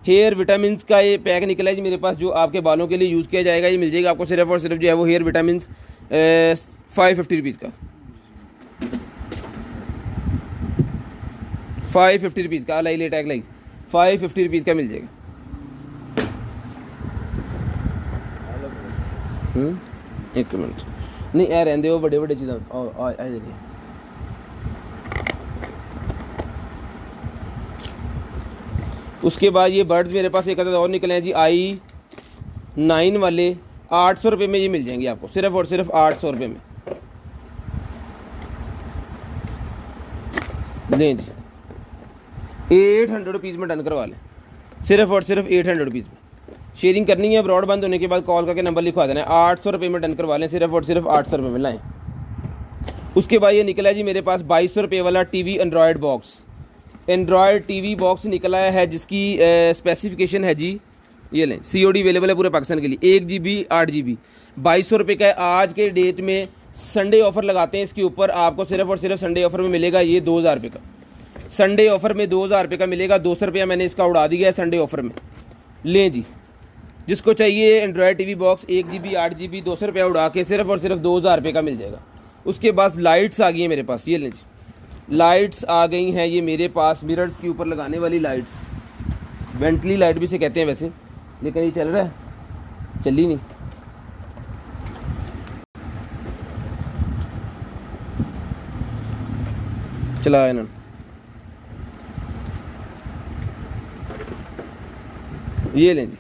हेयर विटामिन का ये पैक निकला है जी मेरे पास, जो आपके बालों के लिए यूज़ किया जाएगा। ये मिल जाएगा आपको सिर्फ और सिर्फ जो है वो हेयर विटामिन 550 रुपीज़ का। 550 रुपीज़ का लाई ले टैग लाई 550 रुपीज़ का मिल जाएगा। एक मिनट नहीं यार, रहने वो बड़े बड़े चीज़ें आ जाइए। उसके बाद ये बर्ड्स मेरे पास एक अदद और निकले हैं जी, i9 वाले। 800 रुपये में ये मिल जाएंगे आपको, सिर्फ और सिर्फ 800 रुपये में। लें जी 800 रुपीज़ में डन करवा लें, सिर्फ और सिर्फ 800 रुपीज़ में। शेयरिंग करनी है, ब्रॉड बंद होने के बाद कॉल करके नंबर लिखवा देना है। 800 रुपये में डन करवा लें, सिर्फ और सिर्फ 800 रुपये में लाएँ। उसके बाद ये निकला है जी मेरे पास 2200 रुपये वाला TV Android box. Android TV box निकला है जिसकी स्पेसिफिकेशन है जी, ये लें, COD अवेलेबल है पूरे पाकिस्तान के लिए। 1 GB 8 GB 2200 रुपये का है। आज के डेट में संडे ऑफ़र लगाते हैं इसके ऊपर, आपको सिर्फ और सिर्फ संडे ऑफ़र में मिलेगा ये 2000 रुपये का। संडे ऑफ़र में 2000 रुपये का मिलेगा। 200 रुपया मैंने इसका उड़ा दिया है संडे ऑफ़र में। लें जी, जिसको चाहिए Android TV box 1 GB 8 GB 200 रुपया उड़ा के सिर्फ और सिर्फ 2000 रुपये का मिल जाएगा। उसके बाद लाइट्स आ गई हैं मेरे पास, ये लें जी, लाइट्स आ गई हैं ये मेरे पास। मिरर्स के ऊपर लगाने वाली लाइट्स, वेंटली लाइट भी से कहते हैं वैसे, लेकिन ये चल रहा है, चली नहीं। चला है ना, ये लें जी।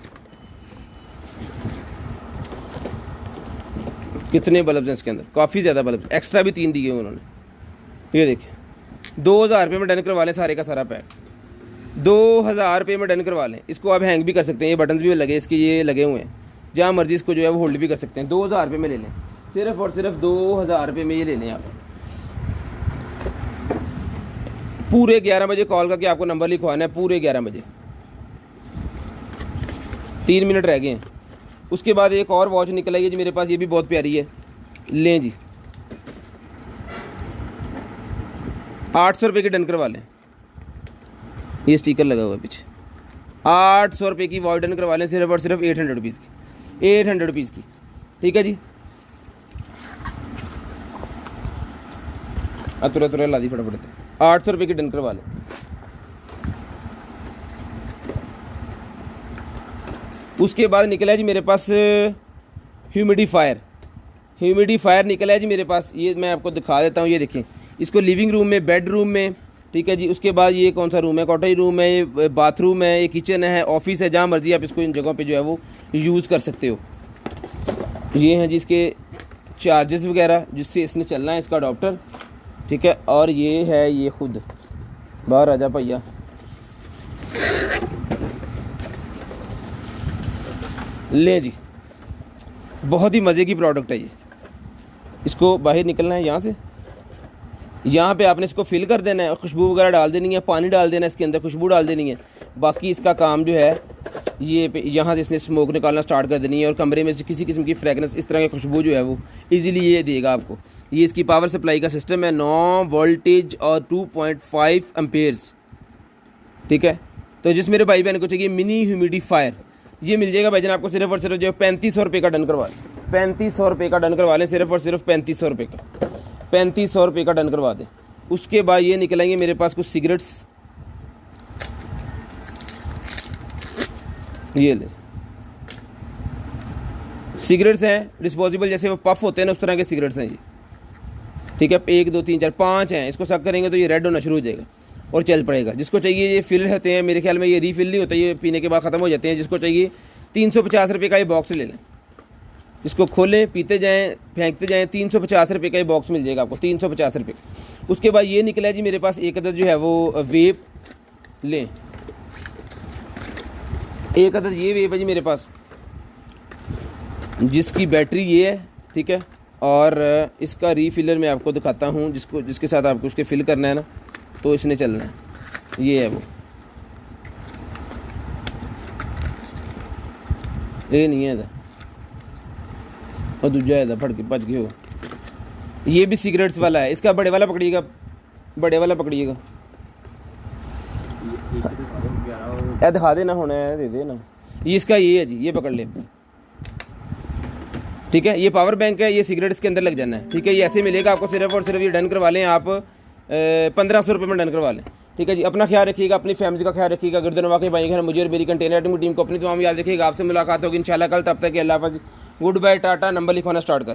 कितने बल्ब हैं इसके अंदर, काफ़ी ज़्यादा बल्ब, एक्स्ट्रा भी 3 दिए उन्होंने। ये देखिए 2000 रुपये में डन करवा लें सारे का सारा पैक। 2000 रुपये में डन करवा लें। इसको आप हैंग भी कर सकते हैं, ये बटन्स भी लगे इसके, ये लगे हुए हैं, जहाँ मर्जी इसको जो है वो होल्ड भी कर सकते हैं। 2000 रुपये में ले लें, सिर्फ और सिर्फ 2000 रुपये में ये ले लें आप। पूरे 11 बजे कॉल करके आपको नंबर लिखवाना है, पूरे 11 बजे। 3 मिनट रह गए हैं। उसके बाद एक और वॉच निकल आई है जी मेरे पास, ये भी बहुत प्यारी है। लें जी 800 रुपये की डन करवा लें। ये स्टिकर लगा हुआ है पीछे। 800 रुपये की वॉच डन करवा लें, सिर्फ और सिर्फ 800 रुपीज़ की। 800 रुपीज़ की, ठीक है जी। तुरा ला दी फटाफट। 800 रुपये की डन करवा लें। उसके बाद निकला है जी मेरे पास ह्यूमिडिफायर निकला है जी मेरे पास। ये मैं आपको दिखा देता हूँ, ये देखें, इसको लिविंग रूम में, बेडरूम में, ठीक है जी। उसके बाद ये कौन सा रूम है, कॉटेज रूम है, ये बाथरूम है, ये किचन है, ऑफिस है, जहाँ मर्जी आप इसको इन जगहों पे जो है वो यूज़ कर सकते हो। ये हैं जी इसके चार्जेस वगैरह जिससे इसने चलना है, इसका अडॉप्टर, ठीक है। और ये है, ये खुद बाहर आ जा भैया, ले जी, बहुत ही मज़े की प्रोडक्ट है ये। इसको बाहर निकलना है यहाँ से, यहाँ पे आपने इसको फिल कर देना है, खुशबू वगैरह डाल देनी है, पानी डाल देना है इसके अंदर, खुशबू डाल देनी है। बाकी इसका काम जो है ये यहाँ से इसने स्मोक निकालना स्टार्ट कर देनी है और कमरे में से किसी किस्म की फ्रेगनेंस, इस तरह की खुशबू जो है वो इजीली ये देगा आपको। ये इसकी पावर सप्लाई का सिस्टम है, 9 वोल्टेज और 2.5 एम्पेयर्स, ठीक है। तो जिस मेरे भाई बहन को चाहिए मिनी ह्यूमिडिफायर, ये मिल जाएगा भाईजान आपको सिर्फ और सिर्फ जो 3500 रुपये का डन करवा लें, 3500 रुपये का डन करवा लें, सिर्फ और सिर्फ 3500 रुपये का, 3500 रुपये का डन करवा दें। उसके बाद ये निकलेंगे मेरे पास कुछ सिगरेट्स, ये ले सिगरेट्स हैं डिस्पोजेबल, जैसे वो पफ होते हैं ना उस तरह के सिगरेट्स हैं ये, ठीक है। 1 2 3 4 5 हैं, इसको सक करेंगे तो ये रेड होना शुरू हो जाएगा और चल पड़ेगा। जिसको चाहिए ये फिल रहते हैं, मेरे ख्याल में ये रीफिल नहीं होता, ये पीने के बाद ख़त्म हो जाते हैं। जिसको चाहिए 350 रुपये का ये बॉक्स ले लें, इसको खोलें, पीते जाएं, फेंकते जाएं, 350 रुपये का ये बॉक्स मिल जाएगा आपको, 350 रुपये। उसके बाद ये निकला है जी मेरे पास एक अदद जो है वो वेप लें, एक अदद ये वेप है जी मेरे पास, जिसकी बैटरी ये है, ठीक है। और इसका रीफिलर मैं आपको दिखाता हूँ, जिसके साथ आपको उसके फिल करना है ना, तो इसने चलना है, ये है वो, ये नहीं है और दूजा है फट के बच गए हो। ये भी सिगरेट्स वाला है, इसका बड़े वाला पकड़िएगा, बड़े वाला पकड़िएगा, क्या दिखा देना होना है, दे देना। ये इसका ये है जी, ये पकड़ ले, ठीक है। ये पावर बैंक है, ये सिगरेट्स के अंदर लग जाना है, ठीक है। ये ऐसे मिलेगा आपको, सिर्फ और सिर्फ ये डन करवा लें आप 1500 रुपये में डन करवा लें, ठीक है जी। अपना ख्याल रखिएगा, अपनी फैमिली का ख्याल रखिएगा। गिरदनवा के भाई घर मुझे और मेरी कंटेनर टीम को अपनी तमाम याद रखिएगा। आपसे मुलाकात होगी इंशाल्लाह कल, तब तक अल्लाह हाफ़िज़, गुड बाय, टाटा। नंबर लिखवाना स्टार्ट कर।